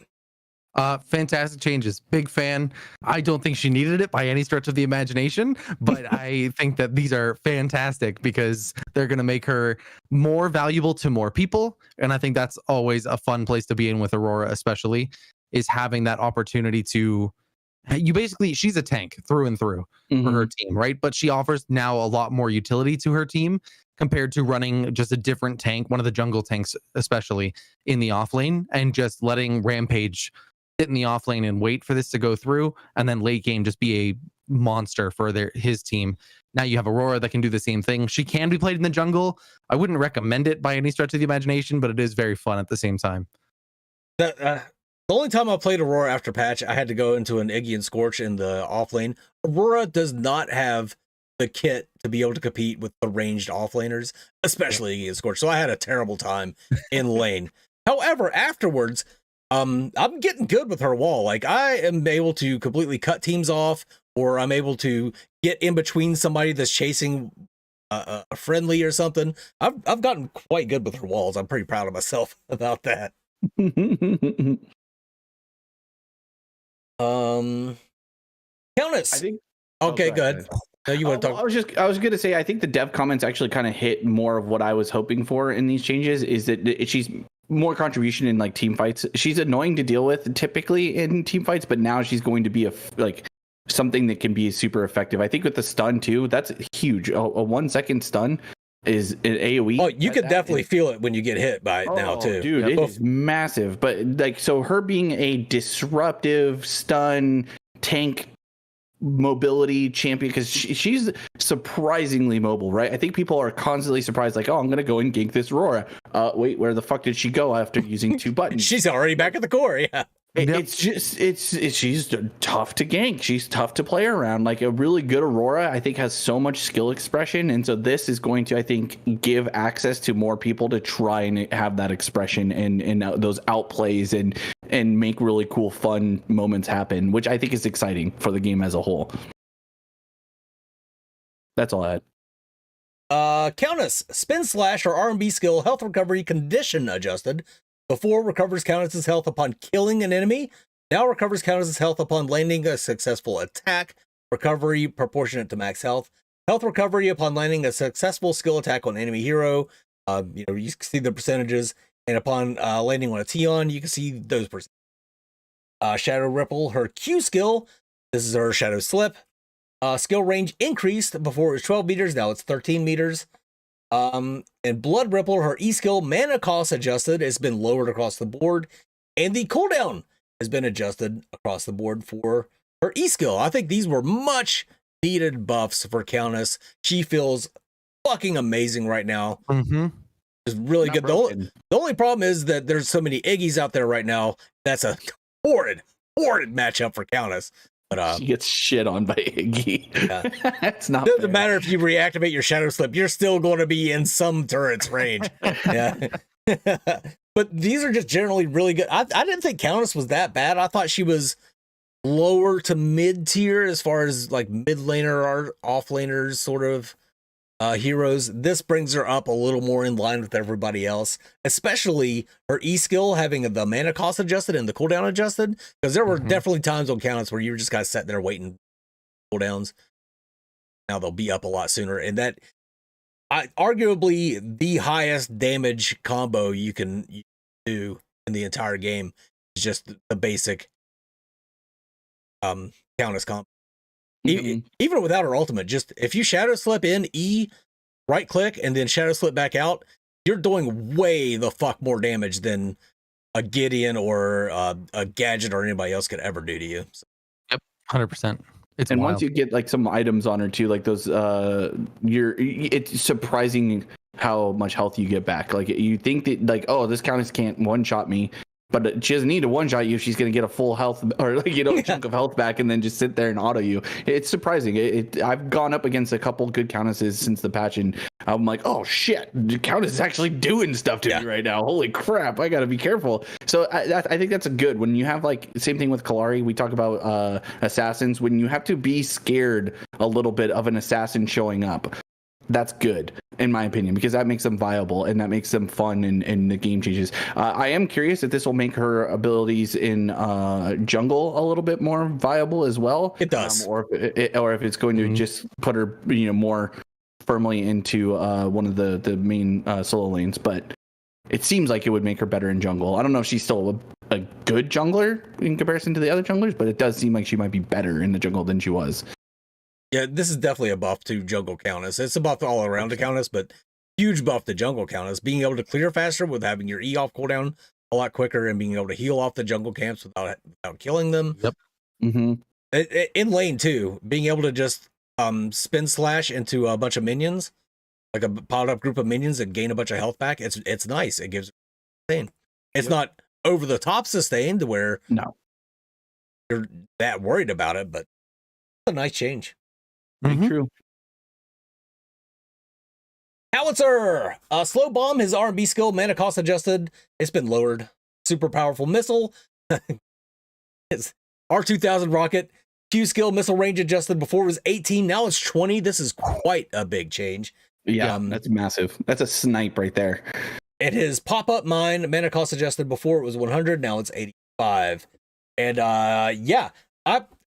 Fantastic changes. Big fan. I don't think she needed it by any stretch of the imagination, but I think that these are fantastic because they're going to make her more valuable to more people. And I think that's always a fun place to be in with Aurora, especially, is having that opportunity to, she's a tank through and through for her team, right? But she offers now a lot more utility to her team compared to running just a different tank, one of the jungle tanks, especially in the off lane, and just letting Rampage sit in the off lane and wait for this to go through, and then late game just be a monster for his team. Now you have Aurora that can do the same thing. She can be played in the jungle. I wouldn't recommend it by any stretch of the imagination, but it is very fun at the same time. The only time I played Aurora after patch, I had to go into an Iggy and Scorch in the off lane. Aurora does not have the kit to be able to compete with the ranged offlaners, especially Iggy and Scorch. So I had a terrible time in lane. However, afterwards, I'm getting good with her wall. Like, I am able to completely cut teams off, or I'm able to get in between somebody that's chasing a friendly or something. I've gotten quite good with her walls. I'm pretty proud of myself about that. Countess. I think. Okay, good. No, you want to talk? I was gonna say I think the dev comments actually kind of hit more of what I was hoping for in these changes. Is that she's more contribution in like team fights. She's annoying to deal with typically in team fights, but now she's going to be something that can be super effective. I think with the stun too, that's huge. A 1 second stun is an AoE. Oh, you could definitely feel it when you get hit by it now too. Dude, it is massive. But like, so her being a disruptive stun tank mobility champion, because she's surprisingly mobile, right? I think people are constantly surprised, like, oh, I'm gonna go and gank this Aurora. Wait, where the fuck did she go after using 2 buttons? She's already back at the core. Yeah. It's just she's tough to gank. She's tough to play around. Like a really good Aurora, I think, has so much skill expression, and so this is going to, I think, give access to more people to try and have that expression and those outplays and make really cool, fun moments happen, which I think is exciting for the game as a whole. That's all I had. Countess, spin slash or R&B skill, health recovery condition adjusted. Before, recovers Countess's health upon killing an enemy. Now recovers Countess's health upon landing a successful attack. Recovery proportionate to max health. Health recovery upon landing a successful skill attack on enemy hero. You can see the percentages, and upon landing on a Tion, you can see those percentages. Shadow Ripple, her Q skill. This is her Shadow Slip. Skill range increased. Before it was 12 meters, now it's 13 meters. And Blood Ripple, her E skill, mana cost adjusted, has been lowered across the board, and the cooldown has been adjusted across the board for her E skill. I think these were much needed buffs for Countess. She feels fucking amazing right now. Mm-hmm. It's really good. The only problem is that there's so many Iggy's out there right now. That's a horrid matchup for Countess. But she gets shit on by Iggy. Yeah. It's not. It doesn't fair. matter if you reactivate your Shadow Slip, you're still going to be in some turret's range. Yeah. But these are just generally really good. I didn't think Countess was that bad. I thought she was lower to mid tier as far as like mid laner or off laners sort of heroes. This brings her up a little more in line with everybody else, especially her E skill having the mana cost adjusted and the cooldown adjusted, because there were definitely times on Countess where you were just kind of sitting there waiting cooldowns. Now they'll be up a lot sooner, and that arguably the highest damage combo you can do in the entire game is just the basic Countess combo. Even without her ultimate, just if you Shadow Slip in E, right click, and then Shadow Slip back out, you're doing way the fuck more damage than a Gideon or a Gadget or anybody else could ever do to you. So. Yep, 100%. It's and wild. once you get like some items on her too, like those, it's surprising how much health you get back. Like you think that like, oh, this Countess can't one shot me. But she doesn't need to one-shot you if she's going to get a full health or like, a chunk of health back and then just sit there and auto you. It's surprising. I've gone up against a couple good Countesses since the patch, and I'm like, oh shit, the Countess is actually doing stuff to me right now. Holy crap, I got to be careful. So I think that's a good, when you have like, same thing with Kalari, we talk about assassins, when you have to be scared a little bit of an assassin showing up. That's good, in my opinion, because that makes them viable and that makes them fun and the game changes. I am curious if this will make her abilities in jungle a little bit more viable as well. It does. Or if it's going to just put her more firmly into one of the main solo lanes. But it seems like it would make her better in jungle. I don't know if she's still a good jungler in comparison to the other junglers, but it does seem like she might be better in the jungle than she was. Yeah, this is definitely a buff to jungle Countess. It's a buff all around to Countess, but huge buff to jungle Countess. Being able to clear faster with having your E off cooldown a lot quicker and being able to heal off the jungle camps without killing them. Yep. Mm-hmm. In lane too, being able to just spin slash into a bunch of minions, like a piled up group of minions and gain a bunch of health back. It's nice. It gives sustain. It's not over the top sustained where you're that worried about it, but it's a nice change. True. Howitzer! Slow bomb, his R&B skill, mana cost adjusted. It's been lowered. Super powerful missile. It's R2000 rocket. Q skill, missile range adjusted. Before it was 18, now it's 20. This is quite a big change. Yeah, that's massive. That's a snipe right there. It is pop-up mine, mana cost adjusted. Before it was 100, now it's 85. And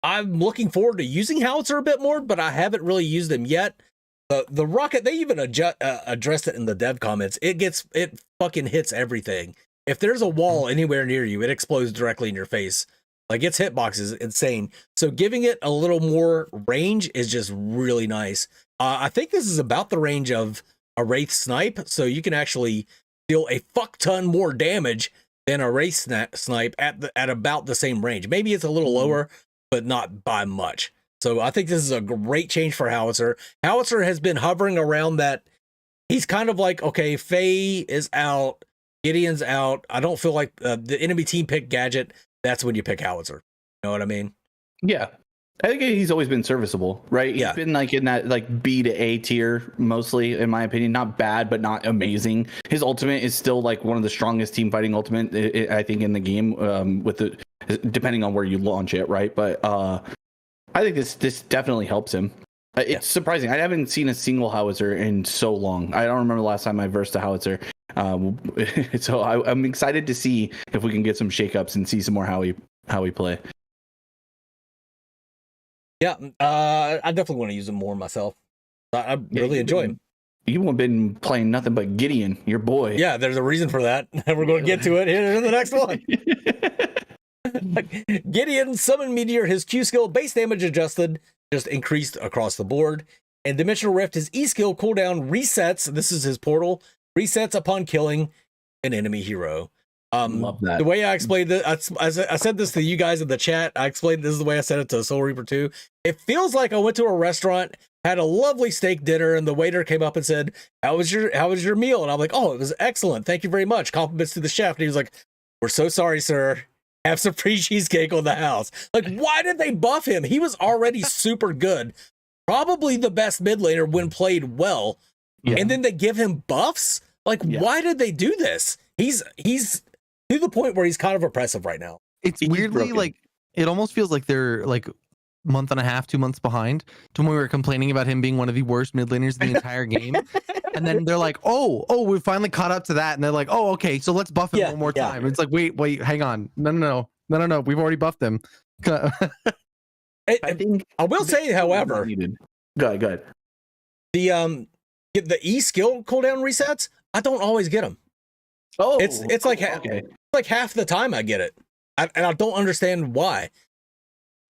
I'm looking forward to using Howitzer a bit more, but I haven't really used them yet. The rocket, they even addressed it in the dev comments. It fucking hits everything. If there's a wall anywhere near you, it explodes directly in your face. Like, its hitbox is insane. So giving it a little more range is just really nice. I think this is about the range of a Wraith Snipe, so you can actually deal a fuck ton more damage than a Wraith Snipe at about the same range. Maybe it's a little lower, but not by much. So I think this is a great change for Howitzer. Howitzer has been hovering around that. He's kind of like, okay, Faye is out, Gideon's out. I don't feel like the enemy team picked Gadget. That's when you pick Howitzer. You know what I mean? Yeah. I think he's always been serviceable, right? He's been like in that like B to A tier mostly, in my opinion. Not bad, but not amazing. His ultimate is still like one of the strongest team fighting ultimate, I think, in the game, with the depending on where you launch it, right? But I think this definitely helps him. It's surprising. I haven't seen a single Howitzer in so long. I don't remember the last time I versed a Howitzer. So I'm excited to see if we can get some shakeups and see some more how we play. Yeah, I definitely want to use him more myself. I really enjoy him. You've been playing nothing but Gideon, your boy. Yeah, there's a reason for that. We're going to get to it here in the next one. Gideon, Summon Meteor, his Q skill, base damage adjusted, just increased across the board. And Dimensional Rift, his E skill cooldown resets. This is his portal. Resets upon killing an enemy hero. Love that. The way I explained it, I said this to you guys in the chat. I explained this is the way I said it to Soul Reaper 2. It feels like I went to a restaurant, had a lovely steak dinner, and the waiter came up and said, how was your meal? And I'm like, oh, it was excellent. Thank you very much. Compliments to the chef. And he was like, we're so sorry, sir. Have some free cheesecake on the house. Like, why did they buff him? He was already super good. Probably the best mid laner when played well. Yeah. And then they give him buffs? Like, why did they do this? He's to the point where he's kind of oppressive right now. It's weirdly like, it almost feels like they're like month and a half, 2 months behind to when we were complaining about him being one of the worst mid laners in the entire game. And then they're like, oh, we finally caught up to that. And they're like, oh, okay, so let's buff him one more time. It's like, wait, hang on. No. We've already buffed him. I will say, however, go ahead. The E skill cooldown resets, I don't always get them. Oh, it's like like half the time I get it, and I don't understand why.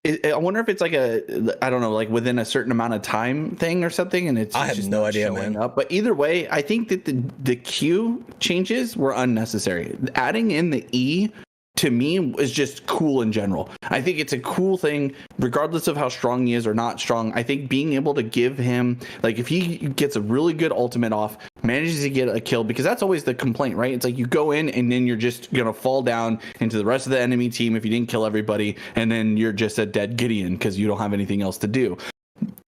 I wonder if it's like I don't know, like within a certain amount of time thing or something, and it's I have just no idea, man. Up. But either way, I think that the Q changes were unnecessary. Adding in the E to me is just cool in general. I think it's a cool thing, regardless of how strong he is or not strong. I think being able to give him, like, if he gets a really good ultimate off, manages to get a kill, because that's always the complaint, right? It's like you go in and then you're just gonna fall down into the rest of the enemy team if you didn't kill everybody, and then you're just a dead Gideon because you don't have anything else to do.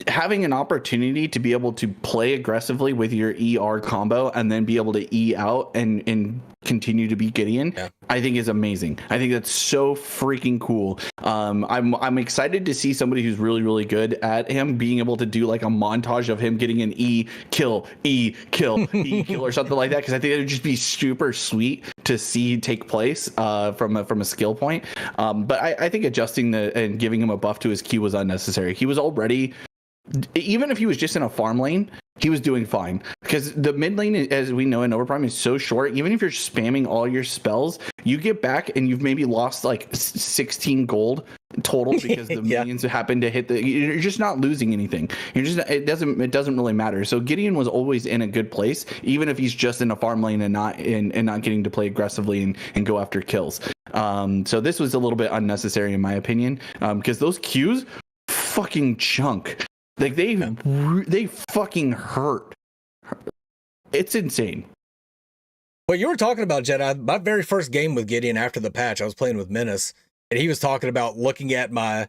Having an opportunity to be able to play aggressively with your ER combo and then be able to E out and continue to be Gideon, I think is amazing. I think that's so freaking cool. I'm excited to see somebody who's really, really good at him being able to do like a montage of him getting an E kill, E kill, E kill, or something like that, because I think it would just be super sweet to see take place from a skill point. But I think adjusting and giving him a buff to his Q was unnecessary. He was already, even if he was just in a farm lane, he was doing fine, because the mid lane, as we know in Overprime, is so short. Even if you're spamming all your spells, you get back and you've maybe lost like 16 gold total because the minions happen to hit you're just not losing anything. It doesn't really matter. So Gideon was always in a good place, even if he's just in a farm lane and not getting to play aggressively and go after kills. So this was a little bit unnecessary in my opinion, because those Qs fucking chunk. Like they fucking hurt. It's insane. Well, you were talking about, Jedi, my very first game with Gideon after the patch, I was playing with Menace, and he was talking about looking at my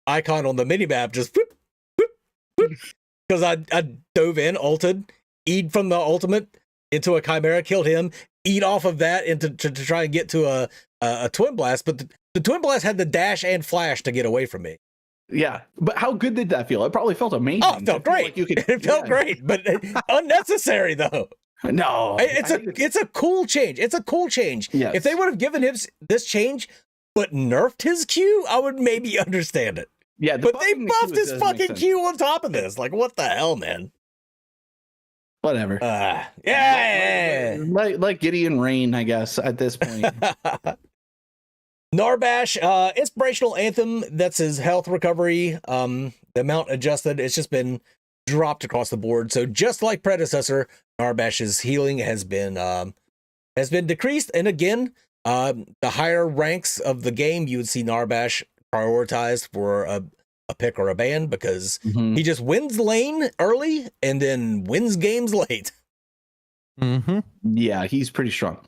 icon on the minimap, just because I dove in, ulted, E'd from the ultimate into a Chimera, killed him, E'd off of that to try and get to a Twin Blast, but the Twin Blast had the dash and flash to get away from me. Yeah, but how good did that feel? It probably felt amazing. Oh, it felt great. Like it felt great, but unnecessary though. No, it's a cool change. It's a cool change. Yes. If they would have given him this change, but nerfed his Q, I would maybe understand it. Yeah, but they buffing the buffed Q his doesn't make fucking sense. Q on top of this. Like, what the hell, man? Whatever. Yeah. Like Gideon Rain, I guess, at this point. Narbash, inspirational anthem. That's his health recovery. The amount adjusted. It's just been dropped across the board. So just like Predecessor, Narbash's healing has been decreased. And again, the higher ranks of the game, you would see Narbash prioritized for a pick or a ban because he just wins lane early and then wins games late. Yeah, he's pretty strong.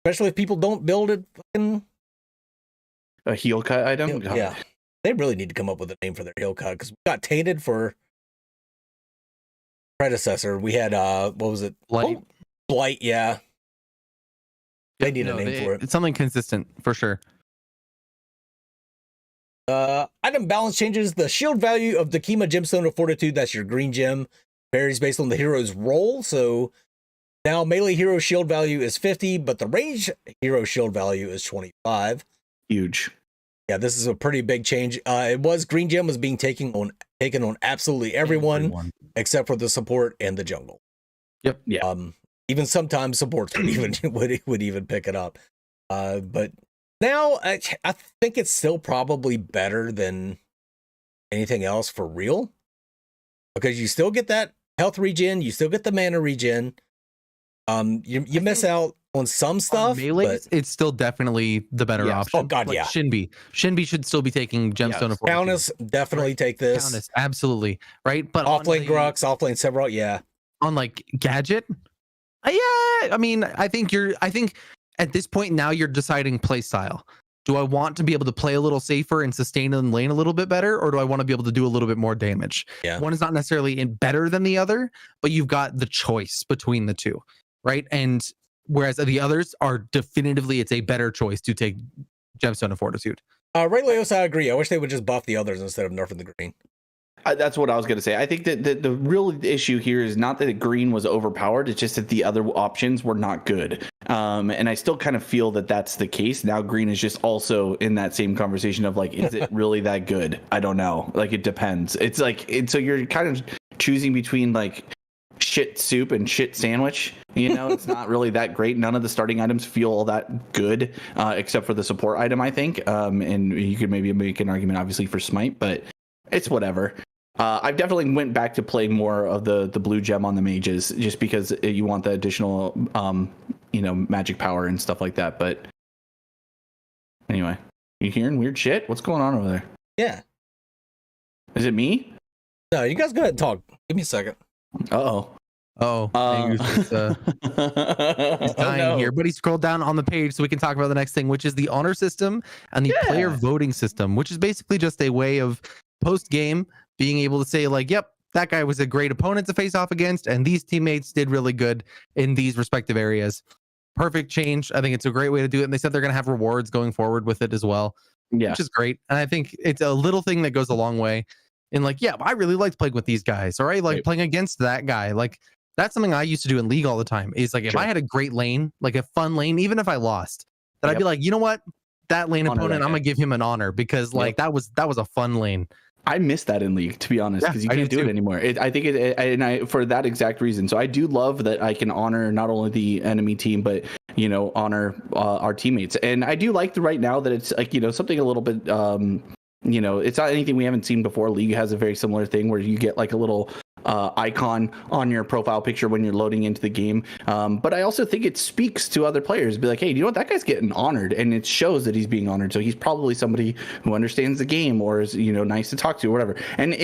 Especially if people don't build it fucking A heel cut item? Yeah. They really need to come up with a name for their heel cut because we got tainted for Predecessor. We had what was it? Blight. Blight, yeah. They need a name for it. It's something consistent for sure. Item balance changes. The shield value of the Kima Gemstone of Fortitude, that's your green gem, varies based on the hero's role. So now melee hero shield value is 50, but the range hero shield value is 25. Huge. Yeah, this is a pretty big change. It was green gem was being taken on absolutely everyone except for the support and the jungle. Yep. Yeah. Even sometimes supports would even pick it up. But now I think it's still probably better than anything else for real, because you still get that health regen, you still get the mana regen. You miss out on some stuff. Melees, it's still definitely the better option. Oh god, like yeah. Shinbi should still be taking Gemstone of Fortitude. Countess definitely take this. Countess, absolutely right. But offlane Grux, offlane Several, yeah. On like Gadget, yeah. I mean, I think at this point now you're deciding play style. Do I want to be able to play a little safer and sustain in lane a little bit better, or do I want to be able to do a little bit more damage? Yeah. One is not necessarily better than the other, but you've got the choice between the two, right? And whereas the others are definitively, it's a better choice to take Gemstone of Fortitude. Ray Leos, I agree. I wish they would just buff the others instead of nerfing the green. That's what I was going to say. I think that the real issue here is not that green was overpowered. It's just that the other options were not good. And I still kind of feel that that's the case. Now green is just also in that same conversation of like, is it really that good? I don't know. Like, it depends. It's like, so you're kind of choosing between like shit soup and shit sandwich. You know, it's not really that great. None of the starting items feel all that good, except for the support item, I think. And you could maybe make an argument, obviously, for Smite, but it's whatever. I've definitely went back to playing more of the blue gem on the mages just because you want the additional, magic power and stuff like that. But anyway, you hearing weird shit? What's going on over there? Yeah. Is it me? No, you guys go ahead and talk. Give me a second. Uh-oh. He's dying here, but he scrolled down on the page so we can talk about the next thing, which is the honor system and the player voting system, which is basically just a way of post-game being able to say like, yep, that guy was a great opponent to face off against, and these teammates did really good in these respective areas. Perfect change. I think it's a great way to do it. And they said they're going to have rewards going forward with it as well, which is great. And I think it's a little thing that goes a long way in like, yeah, I really liked playing with these guys, or I like playing against that guy. Like, that's something I used to do in League all the time. Is like, if I had a great lane, like a fun lane, even if I lost, that I'd be like, you know what, that lane opponent, I'm gonna give him an honor because like that was a fun lane. I miss that in League, to be honest, because you can't do it anymore. I think for that exact reason. So I do love that I can honor not only the enemy team, but honor our teammates. And I do like right now that it's like something a little bit it's not anything we haven't seen before. League has a very similar thing where you get like a little icon on your profile picture when you're loading into the game. But I also think it speaks to other players. Be like, hey, you know what? That guy's getting honored, and it shows that he's being honored. So he's probably somebody who understands the game or is nice to talk to or whatever. And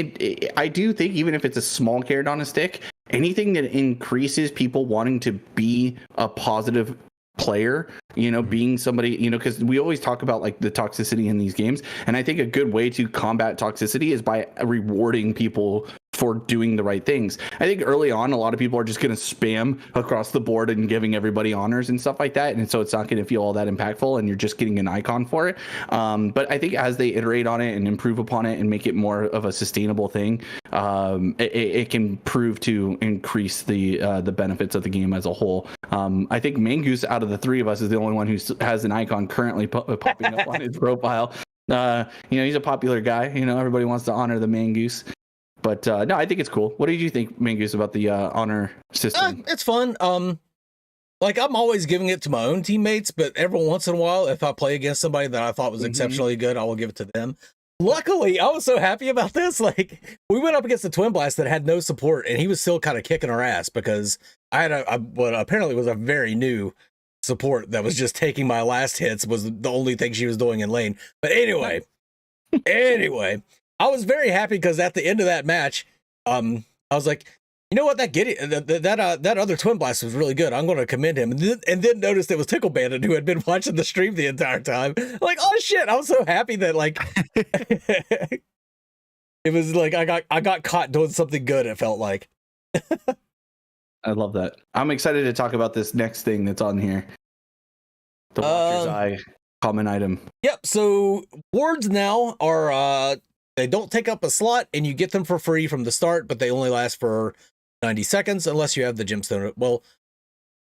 I do think even if it's a small carrot on a stick, anything that increases people wanting to be a positive player, being somebody, because we always talk about like the toxicity in these games, and I think a good way to combat toxicity is by rewarding people for doing the right things. I think early on, a lot of people are just going to spam across the board and giving everybody honors and stuff like that, and so it's not going to feel all that impactful, and you're just getting an icon for it. But I think as they iterate on it and improve upon it and make it more of a sustainable thing, it can prove to increase the benefits of the game as a whole. I think Mangoose, out of the three of us, is the only one who has an icon currently popping up on his profile. He's a popular guy. Everybody wants to honor the Mangoose. But no, I think it's cool. What did you think, Mangoose, about the honor system? It's fun. Like I'm always giving it to my own teammates, but every once in a while, if I play against somebody that I thought was exceptionally good, I will give it to them. Luckily, I was so happy about this. Like we went up against the Twin Blast that had no support, and he was still kind of kicking our ass because I had what apparently was a very new support that was just taking my last hits was the only thing she was doing in lane. But anyway, I was very happy because at the end of that match, I was like, you know what, that other Twin Blast was really good. I'm going to commend him, and then noticed it was Tickle Bandit who had been watching the stream the entire time. Like, oh shit! I was so happy that like it was like I got caught doing something good. It felt like. I love that. I'm excited to talk about this next thing that's on here. The Watcher's Eye common item. Yep. So wards now are they don't take up a slot, and you get them for free from the start, but they only last for 90 seconds unless you have the Gemstone. Well,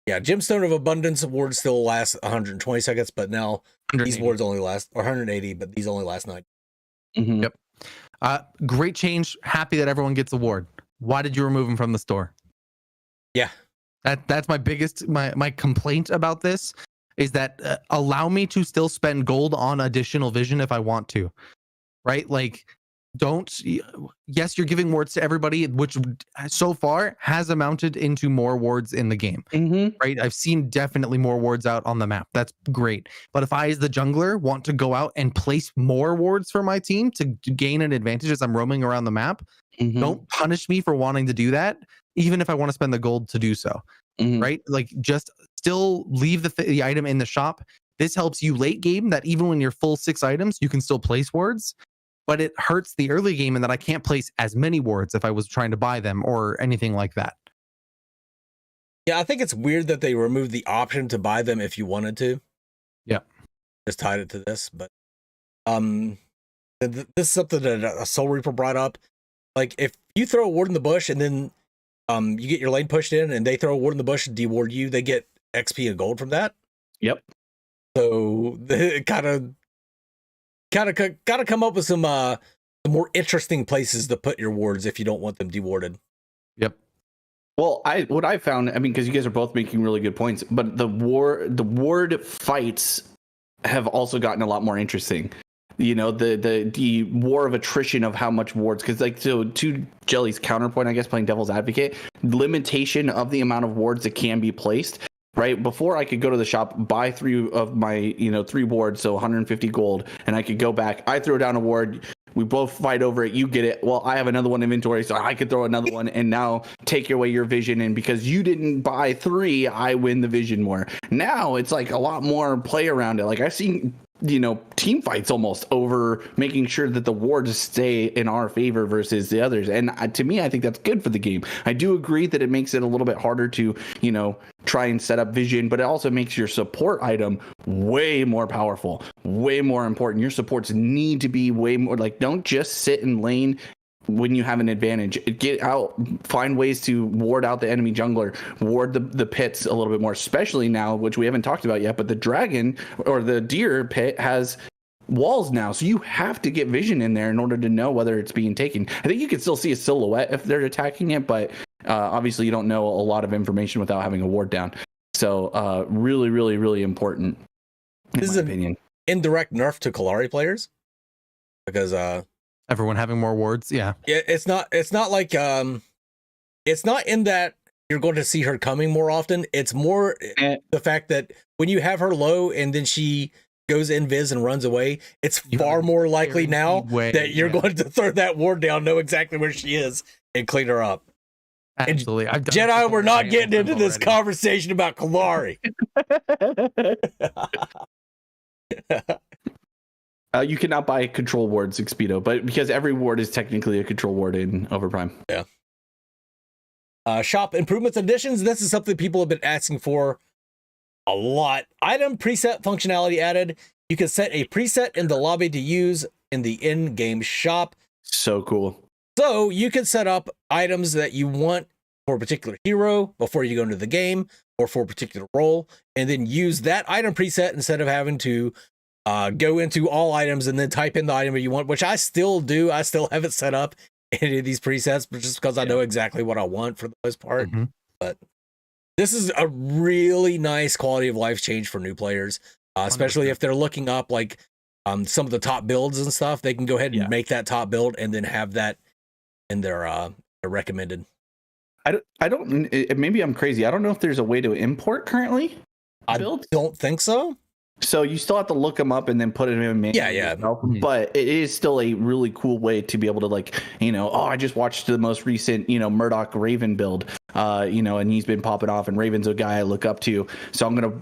yeah, Gemstone of Abundance wards still last 120 seconds, but now these wards only last, or 180, but these only last 90. Mm-hmm. Yep. Great change. Happy that everyone gets a ward. Why did you remove them from the store? Yeah. That's my biggest, my complaint about this is that allow me to still spend gold on additional vision if I want to, right? Like, yes, you're giving wards to everybody, which so far has amounted into more wards in the game, right? I've seen definitely more wards out on the map. That's great. But if I, as the jungler, want to go out and place more wards for my team to gain an advantage as I'm roaming around the map, don't punish me for wanting to do that, even if I want to spend the gold to do so, right? Like, just still leave the item in the shop. This helps you late game that even when you're full 6 items, you can still place wards. But it hurts the early game in that I can't place as many wards if I was trying to buy them or anything like that. Yeah, I think it's weird that they removed the option to buy them if you wanted to. Yeah. Just tied it to this. But this is something that a Soul Reaper brought up. Like, if you throw a ward in the bush and then you get your lane pushed in and they throw a ward in the bush and de-ward you, they get XP and gold from that. Yep. So they gotta come up with some more interesting places to put your wards if you don't want them dewarded. Yep. Well, what I found, because you guys are both making really good points, but the ward fights have also gotten a lot more interesting. The war of attrition of how much wards, because to Jelly's counterpoint, I guess, playing devil's advocate, limitation of the amount of wards that can be placed. Right before I could go to the shop, buy 3 of my 3 wards, so 150 gold, and I could go back. I throw down a ward. We both fight over it. You get it. Well, I have another one in inventory, so I could throw another one and now take away your vision. And because you didn't buy 3, I win the vision more. Now it's like a lot more play around it. Like I've seen team fights almost over making sure that the wards stay in our favor versus the others. And to me, I think that's good for the game. I do agree that it makes it a little bit harder to, try and set up vision, but it also makes your support item way more powerful, way more important. Your supports need to be way more like, don't just sit in lane when you have an advantage. Get out, find ways to ward out the enemy jungler, ward the pits a little bit more, especially now, which we haven't talked about yet, but the dragon or the deer pit has walls now, so you have to get vision in there in order to know whether it's being taken. I think you can still see a silhouette if they're attacking it, but obviously you don't know a lot of information without having a ward down. So really, really, really important, this is an indirect nerf to Kahlea players, because everyone having more wards. Yeah, it's not like it's not in that you're going to see her coming more often. It's more the fact that when you have her low and then she goes invis and runs away, it's far more likely now that you're going to throw that ward down, know exactly where she is, and clean her up. Absolutely. Jedi, we're not getting into this conversation about Kahlea. You cannot buy control wards, Expedo, but because every ward is technically a control ward in Overprime. Yeah. Shop improvements additions. This is something people have been asking for a lot. Item preset functionality added. You can set a preset in the lobby to use in the in-game shop. So cool. So you can set up items that you want for a particular hero before you go into the game or for a particular role, and then use that item preset instead of having to go into all items and then type in the item you want, which I still do. I still have it set up in any of these presets, but just because I know exactly what I want for the most part. Mhm. But this is a really nice quality of life change for new players, especially 100%. if they're looking up like some of the top builds and stuff. They can go ahead and make that top build and then have that in their recommended. I don't. Maybe I'm crazy. I don't know if there's a way to import currently. Builds? I don't think so. So you still have to look them up and then put it in manually yourself. But it is still a really cool way to be able to, like, I just watched the most recent, Murdoch Raven build, and he's been popping off, and Raven's a guy I look up to. So I'm going to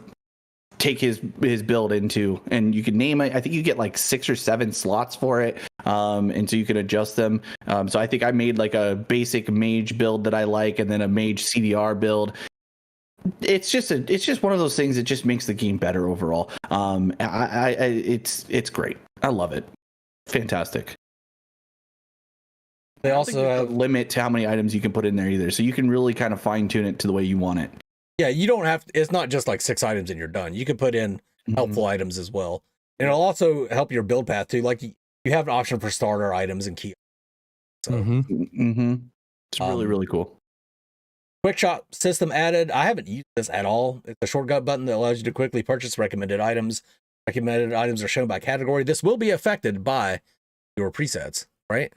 take his build into, and you can name it. I think you get like 6 or 7 slots for it. And so you can adjust them. So I think I made like a basic mage build that I like, and then a mage CDR build. It's just one of those things that just makes the game better overall. It's great. I love it. Fantastic. They also have a limit to how many items you can put in there either, so you can really kind of fine tune it to the way you want it. Yeah, you don't have. It's not just like 6 items and you're done. You can put in helpful items as well, and it'll also help your build path too. Like you have an option for starter items and key. So it's really cool. Quick shop system added. I haven't used this at all. It's a shortcut button that allows you to quickly purchase recommended items. Recommended items are shown by category. This will be affected by your presets, right?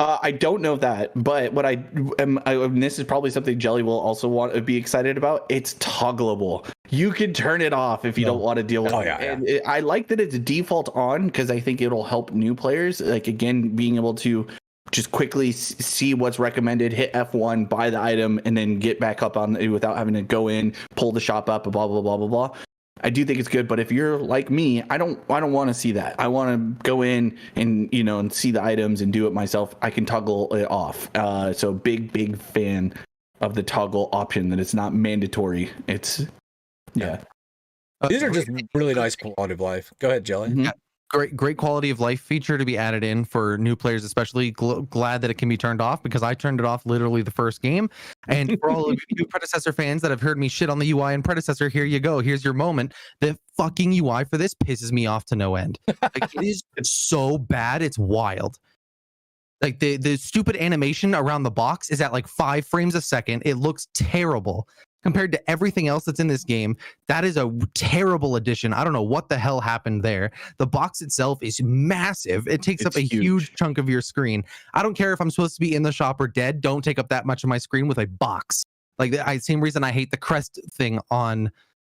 I don't know that, but what and this is probably something Jelly will also want to be excited about. It's toggleable. You can turn it off if you don't want to deal with it. And I like that it's default on, because I think it'll help new players. Like, again, being able to just quickly see what's recommended, hit F1, buy the item, and then get back up on it without having to go in, pull the shop up, blah, blah, blah, blah, blah. I do think it's good, but if you're like me, I don't want to see that. I want to go in and, and see the items and do it myself. I can toggle it off. So big fan of the toggle option, that it's not mandatory. It's, These are just really nice quality of life. Go ahead, Jelly. Yeah. Great quality of life feature to be added in for new players, especially. Glad that it can be turned off, because I turned it off literally the first game. And for all of you Predecessor fans that have heard me shit on the UI and Predecessor, here you go. Here's your moment. The fucking UI for this pisses me off to no end. Like, it is so bad, it's wild. Like the stupid animation around the box is at like 5 frames a second. It looks terrible compared to everything else that's in this game. That is a terrible addition. I don't know what the hell happened there. The box itself is massive. It takes up a huge chunk of your screen. I don't care if I'm supposed to be in the shop or dead. Don't take up that much of my screen with a box. Like, the same reason I hate the crest thing on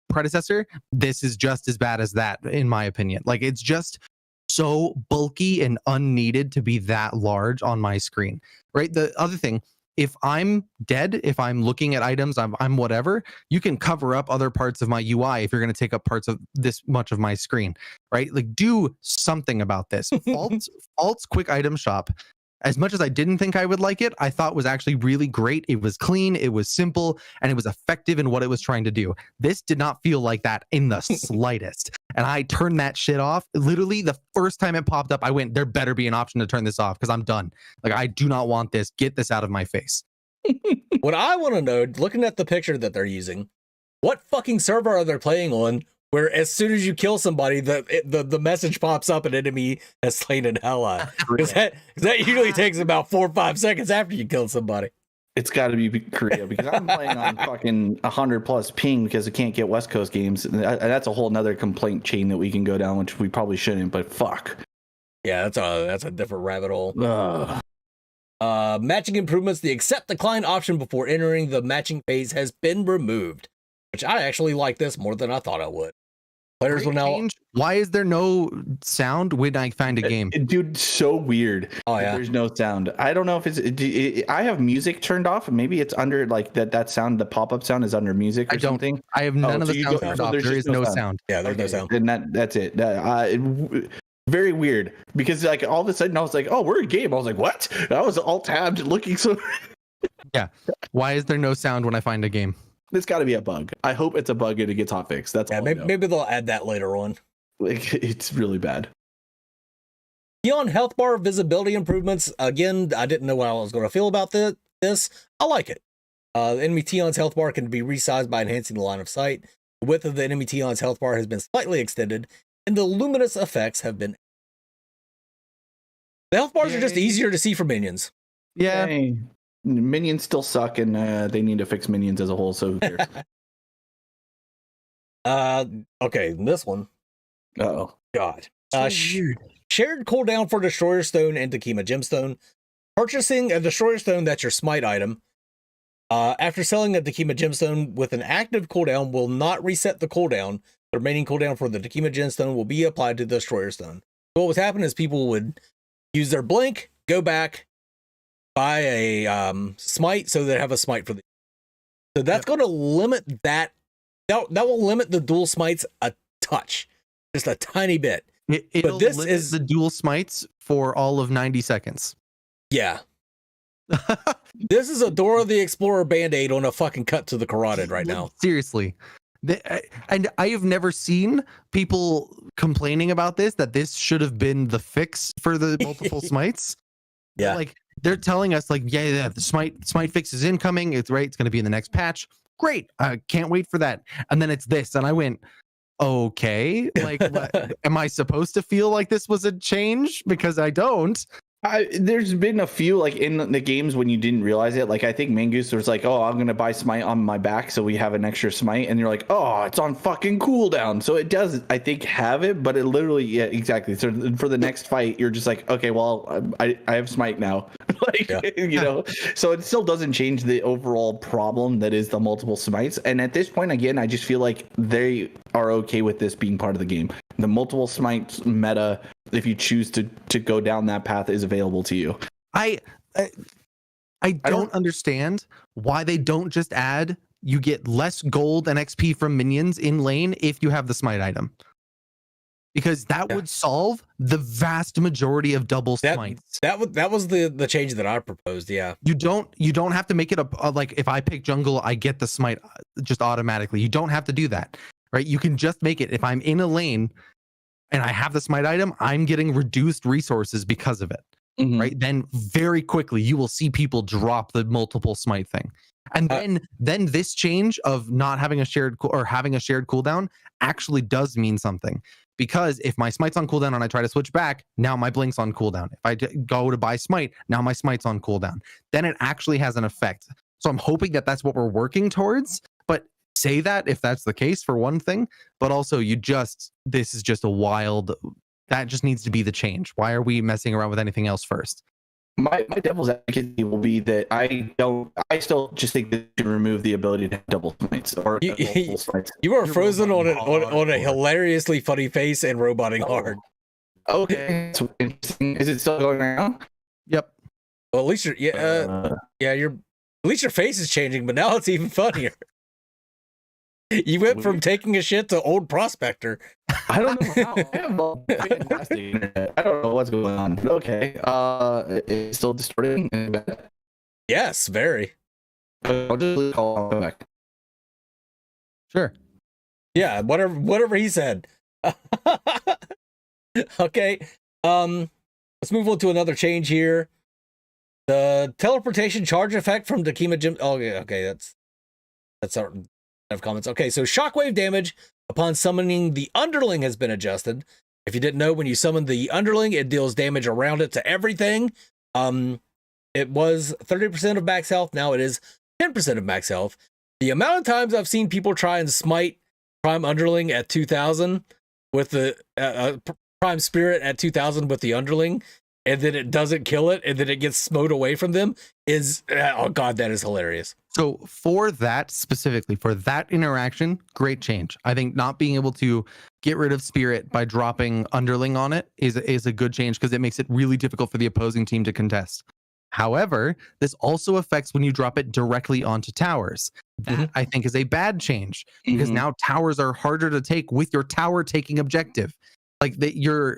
Predecessor. This is just as bad as that, in my opinion. Like, it's just so bulky and unneeded to be that large on my screen, right? The other thing, if I'm dead, if I'm looking at items, I'm whatever, you can cover up other parts of my UI if you're going to take up parts of this much of my screen, right? Like, do something about this. False quick item shop, as much as I didn't think I would like it, I thought was actually really great. It was clean, it was simple, and it was effective in what it was trying to do. This did not feel like that in the slightest. And I turned that shit off. Literally, the first time it popped up, I went, there better be an option to turn this off, because I'm done. Like, I do not want this. Get this out of my face. What I want to know, looking at the picture that they're using, what fucking server are they playing on, where as soon as you kill somebody, the message pops up, an enemy has slain an ally? Because that usually takes about 4 or 5 seconds after you kill somebody. It's got to be Korea, because I'm playing on fucking 100+ ping because I can't get West Coast games. And that's a whole nother complaint chain that we can go down, which we probably shouldn't, but fuck. Yeah, that's a different rabbit hole. Matching improvements. The accept decline option before entering the matching phase has been removed, which I actually like this more than I thought I would. Players will now. Why is there no sound when I find a game? Dude, so weird. Oh yeah, there's no sound. I don't know if I have music turned off. Maybe it's under, like, that sound. The pop-up sound is under music or something. I have none of the sound turned off. There is no sound. Yeah, there's no sound. And that's it. Very weird, because like all of a sudden I was like, oh, we're in game. I was like, what? I was alt tabbed looking so. Yeah. Why is there no sound when I find a game? It's got to be a bug. I hope it's a bug and it gets hotfixed. That's all. Maybe they'll add that later on. Like, it's really bad. Beyond health bar visibility improvements, again, I didn't know what I was going to feel about this. I like it. Enemy Tion's health bar can be resized by enhancing the line of sight. The width of the enemy Tion's health bar has been slightly extended. and the luminous effects have been. The health bars are just easier to see for minions. Yeah. Hey, minions still suck, and they need to fix minions as a whole. So who cares? Okay, this one. Oh God. Weird. Shared cooldown for Destroyer Stone and Takema Gemstone. Purchasing a Destroyer Stone, that's your smite item. After selling a Takema Gemstone with an active cooldown will not reset the cooldown. The remaining cooldown for the Takema Gemstone will be applied to the Destroyer Stone. So what was happening is people would use their blink, go back, buy a smite so they have a smite for the. So that's going to limit that. That will limit the dual smites a touch, just a tiny bit. But this is the dual smites for all of 90 seconds. Yeah. This is a Dora the Explorer band-aid on a fucking cut to the carotid right now. Seriously. And I have never seen people complaining about this, that this should have been the fix for the multiple smites. Yeah. Like they're telling us like, yeah, the smite fix is incoming. It's right. It's going to be in the next patch. Great. I can't wait for that. And then it's this. And I went, okay, like, am I supposed to feel like this was a change? Because I don't. There's been a few like in the games when you didn't realize it. Like I think Mangoose was like, "Oh, I'm gonna buy smite on my back, so we have an extra smite," and you're like, "Oh, it's on fucking cooldown." So it does, I think, have it, but it literally, yeah, exactly. So for the next fight, you're just like, "Okay, well, I have smite now," like you know. So it still doesn't change the overall problem that is the multiple smites. And at this point, again, I just feel like they are okay with this being part of the game. The multiple smites meta, if you choose to go down that path, is available to you. I don't understand why they don't just add you get less gold and XP from minions in lane if you have the smite item. Because that would solve the vast majority of double smites. That was the change that I proposed, yeah. You don't have to make it a like if I pick jungle, I get the smite just automatically. You don't have to do that. Right? You can just make it if I'm in a lane and I have the smite item, I'm getting reduced resources because of it. Mm-hmm. Right? Then very quickly you will see people drop the multiple smite thing. And then this change of not having a shared or having a shared cooldown actually does mean something. Because if my smite's on cooldown and I try to switch back, now my blink's on cooldown. If I go to buy smite, now my smite's on cooldown. Then it actually has an effect. So I'm hoping that that's what we're working towards. But say that if that's the case for one thing, but also this is just a wild, that just needs to be the change. Why are we messing around with anything else first? My devil's advocate will be that I still just think that you can remove the ability to have double smites or multiple smites. You are frozen on a hilariously funny face and roboting hard. Okay. So interesting. Is it still going around? Yep. Well, at least at least your face is changing, but now it's even funnier. You went from taking a shit to old prospector. I don't know how. I have fantastic internet. I don't know what's going on. But okay. It's still distorting. Yes, very. I'll just call back. Sure. Yeah, whatever he said. Okay. Let's move on to another change here. The teleportation charge effect from Takema Gym. Oh, yeah, okay, that's our comments. Okay, so shockwave damage upon summoning the underling has been adjusted. If you didn't know, when you summon the underling, it deals damage around it to everything. It was 30% of max health. Now it is 10% of max health. The amount of times I've seen people try and smite Prime Underling at 2000 with the Prime Spirit at 2000 with the underling, and then it doesn't kill it, and then it gets smote away from them is, oh God, that is hilarious. So for that specifically, for that interaction, great change. I think not being able to get rid of Spirit by dropping Underling on it is a good change because it makes it really difficult for the opposing team to contest. However, this also affects when you drop it directly onto towers. That I think is a bad change because now towers are harder to take with your tower taking objective. Like that you're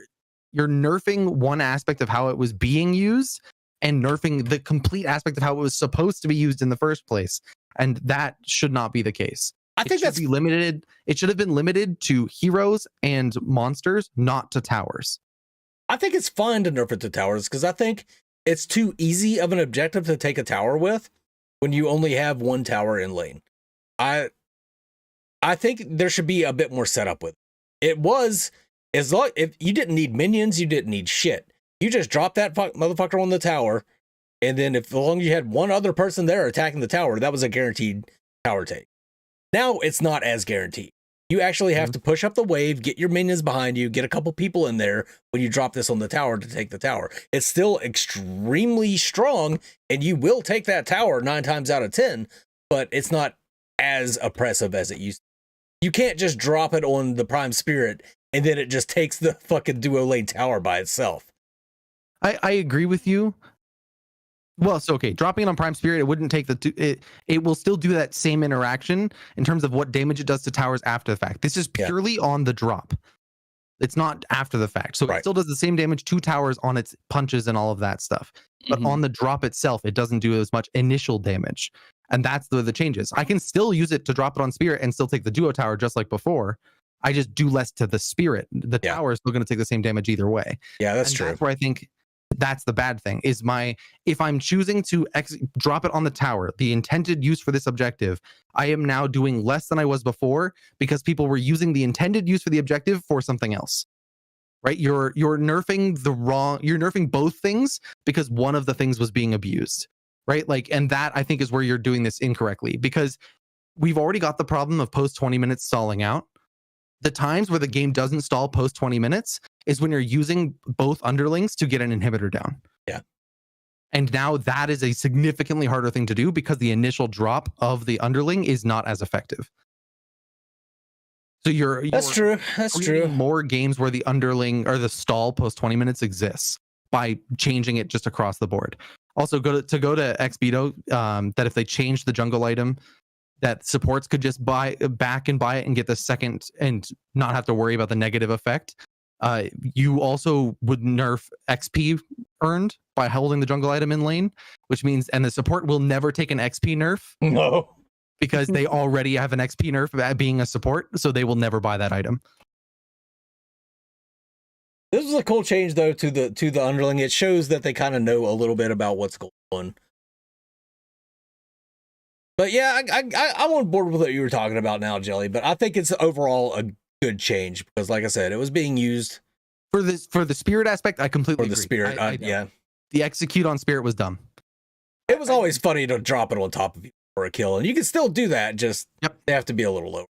nerfing one aspect of how it was being used and nerfing the complete aspect of how it was supposed to be used in the first place. And that should not be the case. I think that's limited. It should have been limited to heroes and monsters, not to towers. I think it's fine to nerf it to towers because I think it's too easy of an objective to take a tower with when you only have one tower in lane. I think there should be a bit more setup with it. It was As long if you didn't need minions, you didn't need shit. You just drop that motherfucker on the tower, and then as long as you had one other person there attacking the tower, that was a guaranteed tower take. Now it's not as guaranteed. You actually have to push up the wave, get your minions behind you, get a couple people in there when you drop this on the tower to take the tower. It's still extremely strong, and you will take that tower 9 times out of 10, but it's not as oppressive as it used to. You can't just drop it on the Prime Spirit and then it just takes the fucking duo lane tower by itself. I agree with you. Well, so okay, dropping it on Prime Spirit, it wouldn't take it will still do that same interaction in terms of what damage it does to towers after the fact. This is purely on the drop. It's not after the fact. So it still does the same damage to towers on its punches and all of that stuff. But on the drop itself, it doesn't do as much initial damage. And that's the changes. I can still use it to drop it on Spirit and still take the duo tower just like before. I just do less to the Spirit. The tower is still going to take the same damage either way. Yeah, that's true. That's where I think that's the bad thing is if I'm choosing to drop it on the tower, the intended use for this objective, I am now doing less than I was before because people were using the intended use for the objective for something else. Right? You're nerfing both things because one of the things was being abused. Right? Like, and that I think is where you're doing this incorrectly because we've already got the problem of post 20 minutes stalling out. The times where the game doesn't stall post 20 minutes is when you're using both underlings to get an inhibitor down. Yeah. And now that is a significantly harder thing to do because the initial drop of the underling is not as effective. So That's true. That's true. More games where the underling or the stall post 20 minutes exists by changing it just across the board. Also, go to Xbeto, that if they change the jungle item, that supports could just buy back and buy it and get the second and not have to worry about the negative effect. You also would nerf XP earned by holding the jungle item in lane, which means, and the support will never take an XP nerf. No. Because they already have an XP nerf at being a support, so they will never buy that item. This is a cool change though to the underling. It shows that they kind of know a little bit about what's going on. But yeah, I'm on board with what you were talking about now, Jelly. But I think it's overall a good change because, like I said, it was being used for the Spirit aspect. I completely agree. For the Spirit, yeah. The execute on Spirit was dumb. It was always funny to drop it on top of you for a kill, and you can still do that. Just they have to be a little lower.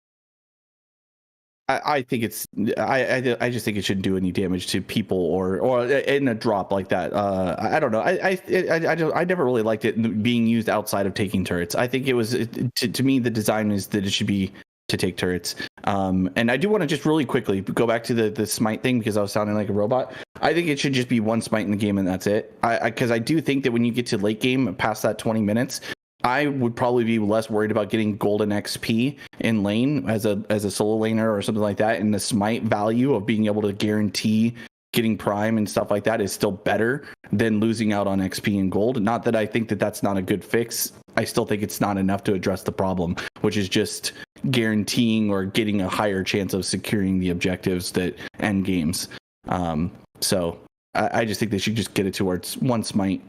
I think it's I just think it shouldn't do any damage to people or in a drop like that. I don't know. I never really liked it being used outside of taking turrets. I think it was to me the design is that it should be to take turrets. And I do want to just really quickly go back to the smite thing because I was sounding like a robot. I think it should just be one smite in the game and that's it. Because I do think that when you get to late game past that 20 minutes. I would probably be less worried about getting golden XP in lane as a solo laner or something like that. And the smite value of being able to guarantee getting prime and stuff like that is still better than losing out on XP and gold. Not that I think that that's not a good fix. I still think it's not enough to address the problem, which is just guaranteeing or getting a higher chance of securing the objectives that end games. So I just think they should just get it to where it's one smite.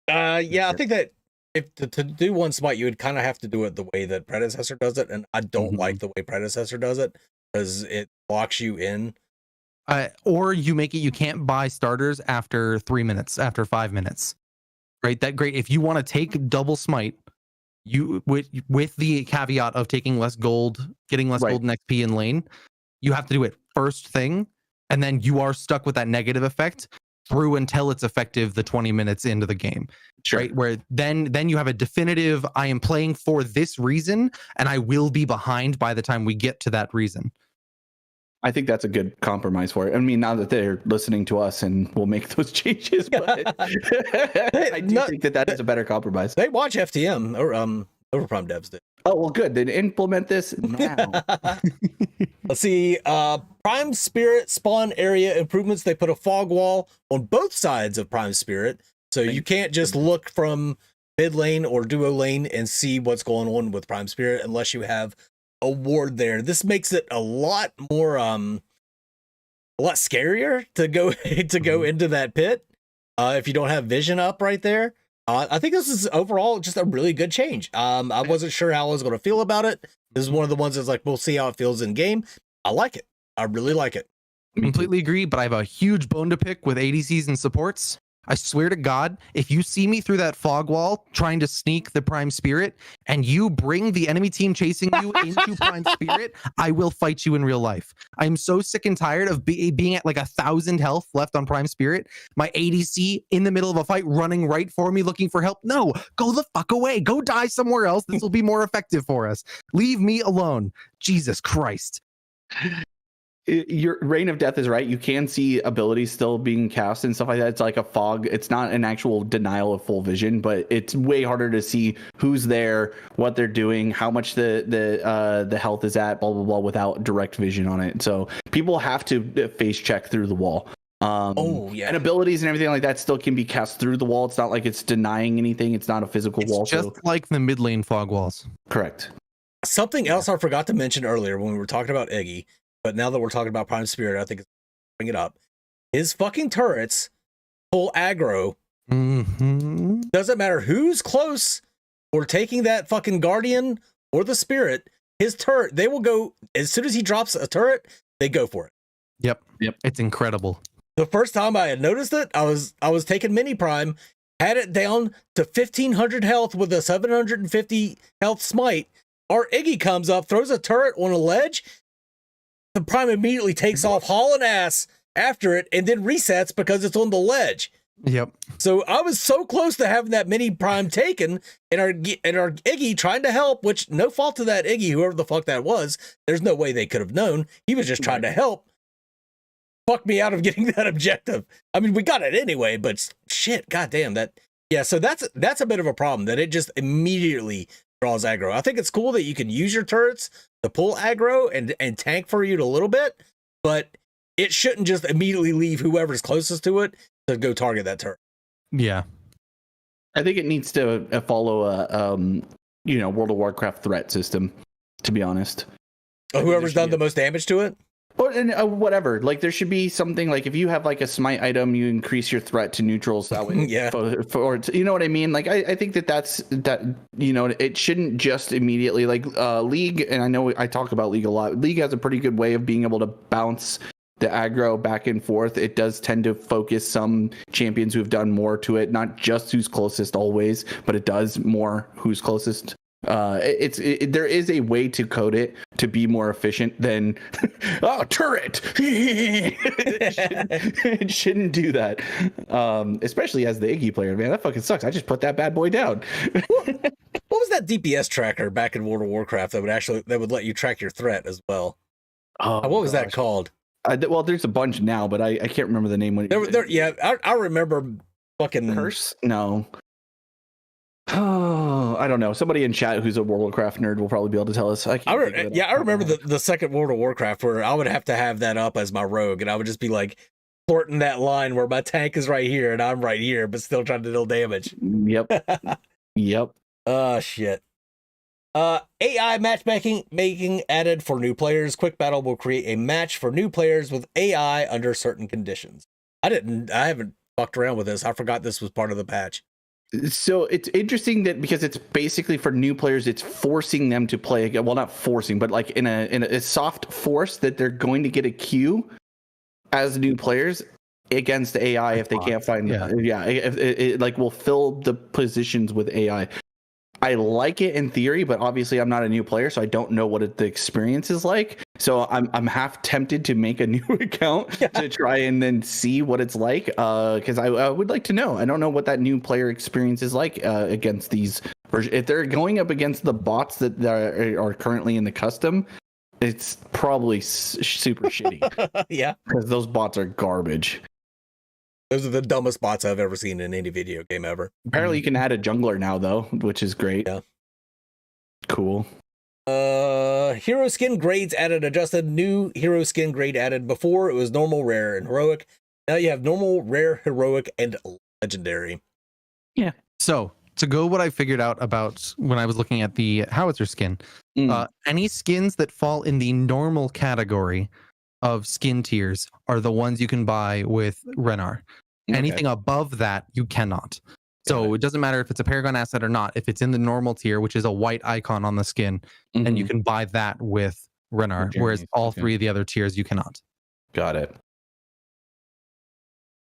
Yeah, I think that if to do one smite, you would kind of have to do it the way that Predecessor does it, and I don't like the way Predecessor does it because it locks you in. Or you make it you can't buy starters after 3 minutes, after 5 minutes. Right? That great. If you want to take double smite, you with the caveat of taking less gold, getting less gold and XP in lane, you have to do it first thing, and then you are stuck with that negative effect through until it's effective the 20 minutes into the game. Sure. Right? Where then you have a definitive, I am playing for this reason, and I will be behind by the time we get to that reason. I think that's a good compromise for it. I mean, now that they're listening to us and we'll make those changes, but I do think that is a better compromise. They watch FTM or Overprime devs did. Oh, well, good. Then implement this now. Let's see. Prime Spirit spawn area improvements. They put a fog wall on both sides of Prime Spirit. So you can't just look from mid lane or duo lane and see what's going on with Prime Spirit unless you have a ward there. This makes it a lot more, a lot scarier to go into that pit if you don't have vision up right there. I think this is overall just a really good change. I wasn't sure how I was going to feel about it. This is one of the ones that's like, we'll see how it feels in game. I like it. I really like it. Completely agree, but I have a huge bone to pick with ADCs and supports. I swear to God, if you see me through that fog wall trying to sneak the Prime Spirit and you bring the enemy team chasing you into Prime Spirit, I will fight you in real life. I'm so sick and tired of being at like 1,000 health left on Prime Spirit. My ADC in the middle of a fight running right for me looking for help. No, go the fuck away. Go die somewhere else. This will be more effective for us. Leave me alone. Jesus Christ. Your Reign of Death is right. You can see abilities still being cast and stuff like that. It's like a fog. It's not an actual denial of full vision, but it's way harder to see who's there, what they're doing, how much the health is at, blah blah blah, without direct vision on it. So people have to face check through the wall. And abilities and everything like that still can be cast through the wall. It's not like it's denying anything. It's not a physical wall. It's just like the mid lane fog walls. Correct. Something else I forgot to mention earlier when we were talking about Iggy, but now that we're talking about Prime Spirit, I think it's bring it up. His fucking turrets pull aggro. Mm-hmm. Doesn't matter who's close or taking that fucking Guardian or the Spirit, his turret, they will go, as soon as he drops a turret, they go for it. Yep. It's incredible. The first time I had noticed it, I was taking Mini Prime, had it down to 1,500 health with a 750 health smite. Our Iggy comes up, throws a turret on a ledge. The Prime immediately takes off hauling ass after it and then resets because it's on the ledge. Yep. So I was so close to having that Mini Prime taken and our Iggy trying to help, which no fault to that Iggy, whoever the fuck that was. There's no way they could have known. He was just trying to help. Fuck me out of getting that objective. I mean, we got it anyway, but shit, goddamn that. Yeah, so that's a bit of a problem that it just immediately draws aggro. I think it's cool that you can use your turrets to pull aggro and tank for you a little bit, but it shouldn't just immediately leave whoever's closest to it to go target that turret. Yeah. I think it needs to follow a World of Warcraft threat system, to be honest. Whoever's done the most damage to it? Or whatever. Like there should be something like if you have like a smite item, you increase your threat to neutrals that way. Yeah. For you know what I mean? Like I think that's it shouldn't just immediately like League, and I know I talk about League a lot. League has a pretty good way of being able to bounce the aggro back and forth. It does tend to focus some champions who have done more to it, not just who's closest always, but it does more who's closest. There is a way to code it to be more efficient than turret. It shouldn't do that, especially as the Iggy player. Man, that fucking sucks. I just put that bad boy down. What was that DPS tracker back in World of Warcraft that would let you track your threat as well? Oh, what was that called? Well, there's a bunch now, but I can't remember the name. I remember fucking Curse. No. Oh, I don't know. Somebody in chat who's a World of Warcraft nerd will probably be able to tell us. I remember the second World of Warcraft where I would have to have that up as my rogue, and I would just be like flirting that line where my tank is right here and I'm right here, but still trying to deal damage. Yep. Yep. Oh shit. AI matchmaking added for new players. Quick Battle will create a match for new players with AI under certain conditions. I haven't fucked around with this. I forgot this was part of the patch. So it's interesting that because it's basically for new players, it's forcing them to play. Well, not forcing, but like in a soft force that they're going to get a queue as new players against AI if they can't find. It like will fill the positions with AI. I like it in theory, but obviously I'm not a new player, so I don't know what the experience is like. So I'm half tempted to make a new account to try and then see what it's like, because I would like to know. I don't know what that new player experience is like against these. If they're going up against the bots that are currently in the custom, it's probably super shitty. Yeah, because those bots are garbage. Those are the dumbest bots I've ever seen in any video game ever. Apparently you can add a jungler now though, which is great. Yeah. Cool. Hero skin grades added, adjusted. New hero skin grade added. Before it was normal, rare, and heroic. Now you have normal, rare, heroic, and legendary. Yeah. So to go what I figured out about when I was looking at the howitzer skin, any skins that fall in the normal category of skin tiers are the ones you can buy with Renar. Okay. Anything above that you cannot. So it doesn't matter if it's a Paragon asset or not. If it's in the normal tier, which is a white icon on the skin, then you can buy that with Renar. Whereas all three of the other tiers you cannot. Got it.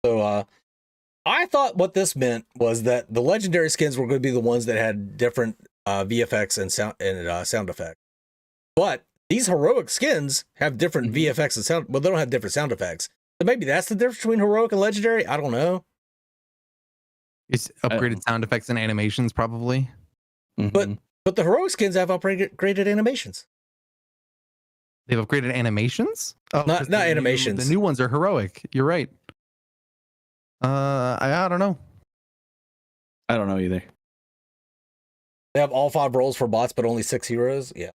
So I thought what this meant was that the legendary skins were going to be the ones that had different VFX and sound effects. But these heroic skins have different VFX and sound. Well, they don't have different sound effects. So maybe that's the difference between heroic and legendary. I don't know. It's upgraded sound effects and animations, probably. But the heroic skins have upgraded animations. They've upgraded animations? Oh, not animations. The new ones are heroic. You're right. I don't know. I don't know either. They have all 5 roles for bots, but only 6 heroes. Yeah.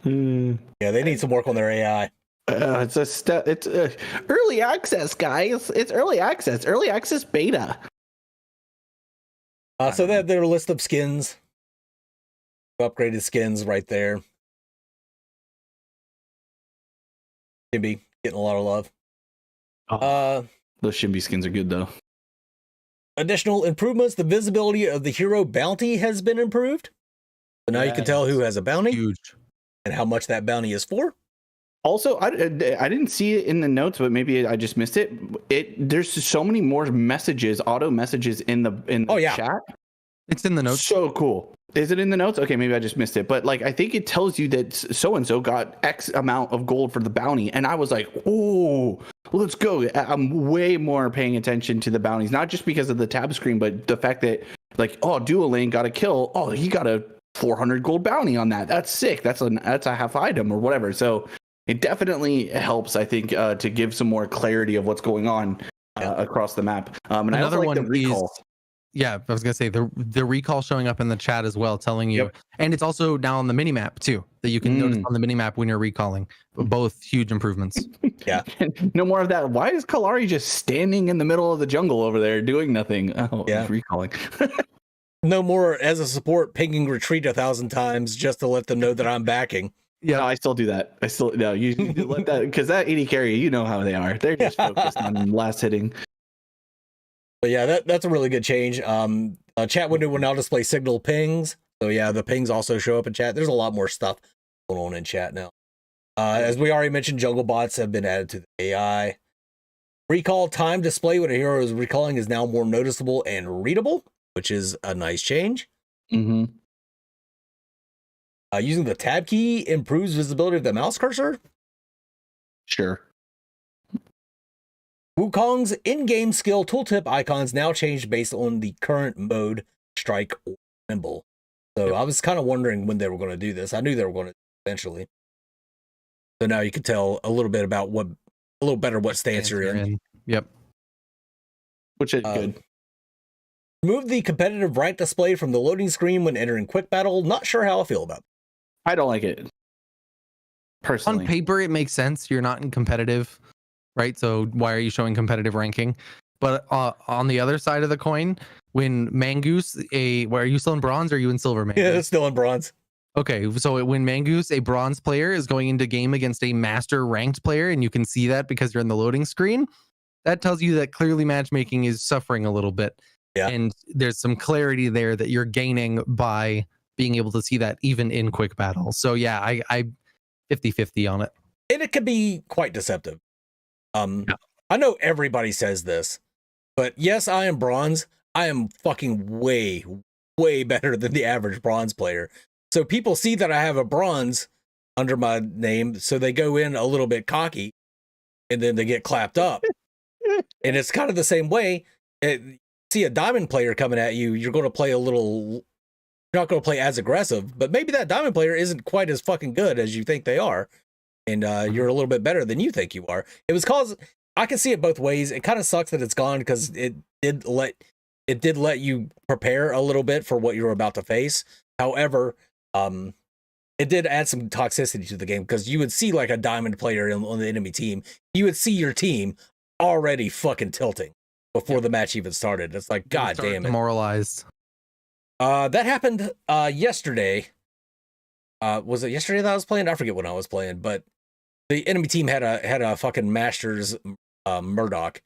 Yeah, they need some work on their AI. It's early access, guys. It's early access beta. So they have their list of skins, upgraded skins right there. Shinbi getting a lot of love. Those Shinbi skins are good though. Additional improvements: the visibility of the hero bounty has been improved. So now you can tell who has a bounty. Huge. And how much that bounty is for. Also, I didn't see it in the notes, but maybe I just missed it. There's so many more messages, auto messages in the chat. It's in the notes. So cool. Is it in the notes? Okay, maybe I just missed it. But like, I think it tells you that so and so got X amount of gold for the bounty, and I was like, oh, let's go. I'm way more paying attention to the bounties, not just because of the tab screen, but the fact that like, oh, Dual Lane got a kill. Oh, he got a 400 gold bounty on that. That's sick. That's a half item or whatever. So it definitely helps, I think, to give some more clarity of what's going on across the map. And another I also one like the recall. I was gonna say the recall showing up in the chat as well, telling you, and it's also now on the mini map too, that you can notice on the mini map when you're recalling. Both huge improvements. Yeah. No more of that. Why is Kalari just standing in the middle of the jungle over there doing nothing? Oh, yeah, recalling. No more as a support pinging retreat 1,000 times just to let them know that I'm backing. Yeah, no, I still do that. You let that, because that 80 carry, you know how they are. They're just focused on last hitting. But yeah, that's a really good change. Chat window will now display signal pings. So yeah, the pings also show up in chat. There's a lot more stuff going on in chat now. As we already mentioned, jungle bots have been added to the AI. Recall time display when a hero is recalling is now more noticeable and readable, which is a nice change. Mm-hmm. Using the tab key improves visibility of the mouse cursor. Sure. Wukong's in-game skill tooltip icons now changed based on the current mode, strike or tremble. So I was kind of wondering when they were going to do this. I knew they were going to eventually. So now you can tell a little bit about a little better what stance you're in. Yep. Which is good. Remove the competitive rank display from the loading screen when entering quick battle. Not sure how I feel about it. I don't like it. Personally. On paper, it makes sense. You're not in competitive, right? So why are you showing competitive ranking? But on the other side of the coin, when Mangoose, are you still in bronze or are you in silver, Mangoose? Yeah, still in bronze. Okay, so when Mangoose, a bronze player, is going into game against a master ranked player, and you can see that because you're in the loading screen, that tells you that clearly matchmaking is suffering a little bit. Yeah. And there's some clarity there that you're gaining by being able to see that even in quick battle. So yeah, I 50-50 on it. And it can be quite deceptive. I know everybody says this, but yes, I am bronze. I am fucking way, way better than the average bronze player. So people see that I have a bronze under my name, so they go in a little bit cocky, and then they get clapped up. And it's kind of the same way. See a diamond player coming at you, you're going to play you're not going to play as aggressive, but maybe that diamond player isn't quite as fucking good as you think they are. And you're a little bit better than you think you are. It was cause I can see it both ways. It kind of sucks that it's gone because it did let you prepare a little bit for what you were about to face. However, it did add some toxicity to the game because you would see like a diamond player on the enemy team. You would see your team already fucking tilting before the match even started. It's like, God damn it. Demoralized. That happened yesterday. Was it yesterday that I was playing? I forget when I was playing, but the enemy team had a fucking Masters Murdoch,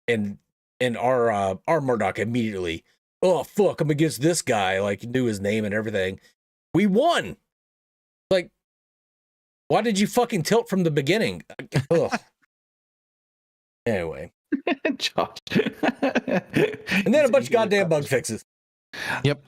and our Murdoch immediately, oh fuck, I'm against this guy, like knew his name and everything. We won. Like, why did you fucking tilt from the beginning? Ugh. Anyway. Josh. And then a bunch of goddamn bug fixes. Yep.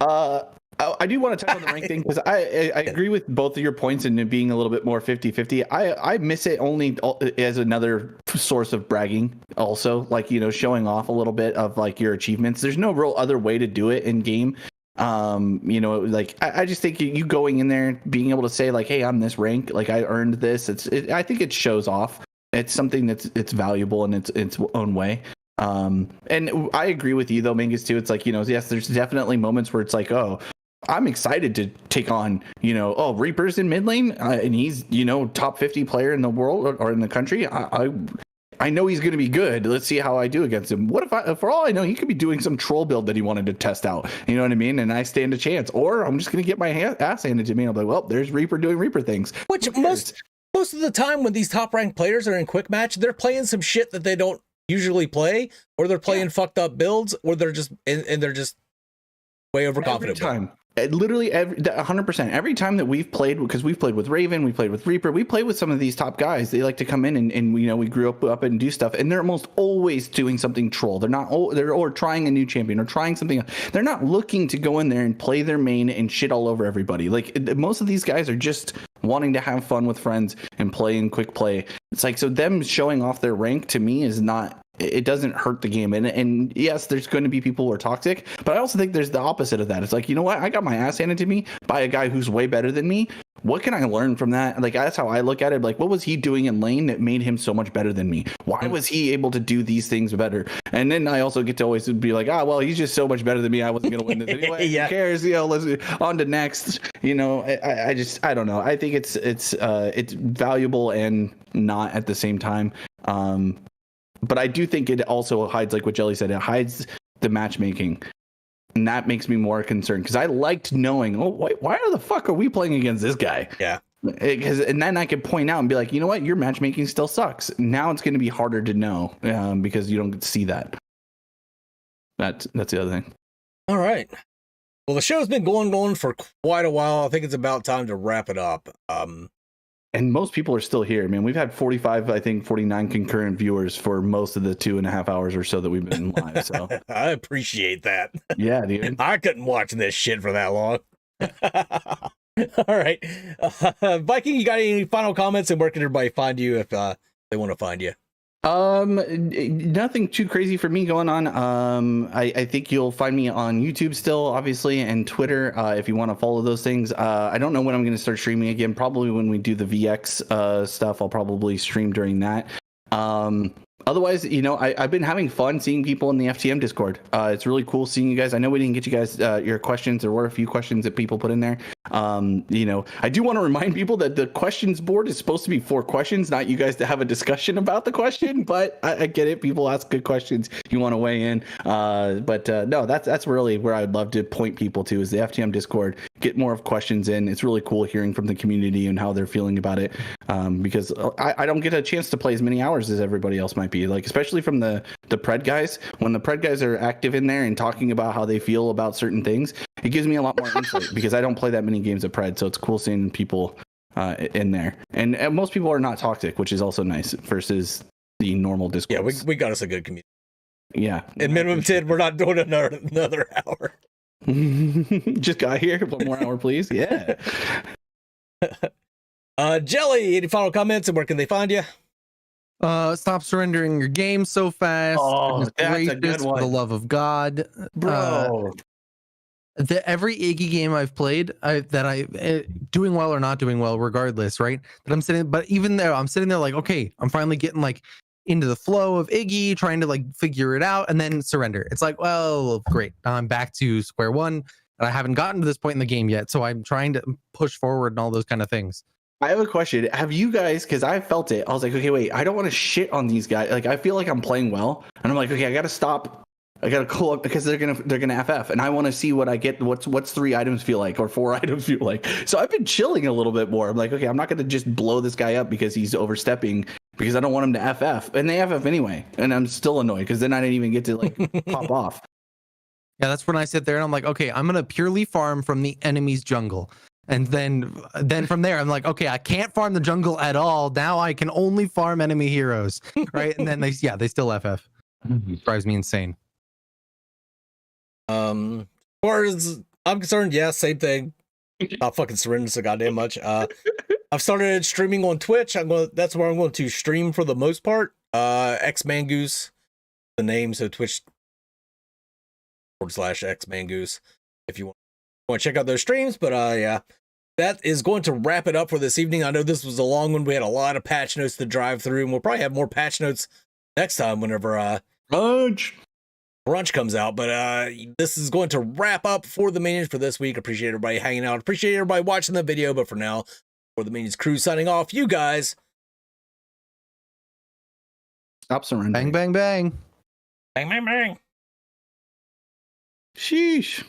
I do want to touch on the rank thing because I agree with both of your points and it being a little bit more 50-50. I miss it only as another source of bragging also, like, you know, showing off a little bit of like your achievements. There's no real other way to do it in game. You know, like I just think you going in there being able to say like, hey, I'm this rank, like I earned this. I think it shows off. It's something it's valuable in its own way. And I agree with you though, Mingus, too. It's like, you know, yes, there's definitely moments where it's like, oh, I'm excited to take on, you know, Reaper's in mid lane, and he's, you know, top 50 player in the world or in the country. I know he's going to be good. Let's see how I do against him. What if for all I know, he could be doing some troll build that he wanted to test out. You know what I mean? And I stand a chance. Or I'm just going to get my ass handed to me. And I'll be like, well, there's Reaper doing Reaper things. Which most of the time when these top ranked players are in quick match, they're playing some shit that they don't usually play, or they're playing fucked up builds, or they're just and they're just way overconfident. Every time. Literally 100%. Every time that we've played, because we've played with Raven, we played with Reaper, we play with some of these top guys. They like to come in and you know, we grew up and do stuff, and they're almost always doing something troll. They're or trying a new champion or trying something. They're not looking to go in there and play their main and shit all over everybody. Like most of these guys are just wanting to have fun with friends and play in quick play. It's like, so them showing off their rank to me is not, it doesn't hurt the game. And yes, there's going to be people who are toxic, but I also think there's the opposite of that. It's like, you know what? I got my ass handed to me by a guy who's way better than me. What can I learn from that? Like, that's how I look at it. Like, what was he doing in lane that made him so much better than me? Why was he able to do these things better? And then I also get to always be like, well, he's just so much better than me. I wasn't going to win this anyway. Yeah. Who cares? You know, let's on to next. You know, I don't know. I think it's valuable and not at the same time. But I do think it also hides, like what Jelly said, it hides the matchmaking. And that makes me more concerned because I liked knowing, why the fuck are we playing against this guy? Yeah. And then I could point out and be like, you know what? Your matchmaking still sucks. Now it's going to be harder to know because you don't get to see that. That's the other thing. All right. Well, the show's been going for quite a while. I think it's about time to wrap it up. And most people are still here, man. We've had 49 concurrent viewers for most of the 2.5 hours or so that we've been live. So I appreciate that. Yeah, dude. I couldn't watch this shit for that long. All right. Viking, you got any final comments, and where can everybody find you if they want to find you? Nothing too crazy for me going on. I think you'll find me on YouTube still, obviously, and Twitter, if you want to follow those things. I don't know when I'm going to start streaming again. Probably when we do the VX stuff, I'll probably stream during that. Otherwise, you know, I've been having fun seeing people in the FTM Discord. It's really cool seeing you guys. I know we didn't get you guys your questions. There were a few questions that people put in there. You know, I do want to remind people that the questions board is supposed to be 4 questions, not you guys to have a discussion about the question. But I get it. People ask good questions. You want to weigh in. But no, that's really where I'd love to point people to is the FTM Discord. Get more of questions in. It's really cool hearing from the community and how they're feeling about it. Because I don't get a chance to play as many hours as everybody else might be. Like, especially from the Pred guys. When the Pred guys are active in there and talking about how they feel about certain things, it gives me a lot more insight because I don't play that many games of Pred. So it's cool seeing people in there. And most people are not toxic, which is also nice versus the normal Discord. Yeah, we got us a good community. Yeah. And minimum 10, we're not doing another hour. Just got here. 1 more hour, please. Yeah. Jelly, any final comments, and where can they find you? Stop surrendering your game so fast. Oh, that's a good one. For the love of God, Bro. Every Iggy game I've played, doing well or not doing well, regardless, right? That I'm sitting, but even there, I'm sitting there like, okay, I'm finally getting like into the flow of Iggy, trying to like figure it out, and then surrender. It's like, well, great, now I'm back to square one, and I haven't gotten to this point in the game yet, so I'm trying to push forward and all those kind of things. I have a question. Have you guys, because I felt it, I was like, okay, wait, I don't want to shit on these guys. Like, I feel like I'm playing well, and I'm like, okay, I got to stop. I got to cool up because they're gonna FF, and I want to see what I get. What's 3 items feel like, or 4 items feel like. So I've been chilling a little bit more. I'm like, okay, I'm not gonna just blow this guy up because he's overstepping, because I don't want him to FF, and they FF anyway, and I'm still annoyed because then I didn't even get to like pop off. Yeah, that's when I sit there and I'm like, okay, I'm gonna purely farm from the enemy's jungle. And then from there, I'm like, okay, I can't farm the jungle at all. Now I can only farm enemy heroes, right? And then they still FF. Drives me insane. As far as I'm concerned, yeah, same thing. Not fucking surrender so goddamn much. I've started streaming on Twitch. That's where I'm going to stream for the most part. Xmangoose, the name, so Twitch.com/Xmangoose if you want to check out those streams. But yeah, that is going to wrap it up for this evening. I know this was a long one. We had a lot of patch notes to drive through, and we'll probably have more patch notes next time whenever Brunch comes out. But this is going to wrap up for the Minions for this week. Appreciate everybody hanging out. Appreciate everybody watching the video. But for now, for the Minions crew signing off, you guys Stop surrendering. Bang, bang, bang. bang bang bang. Sheesh.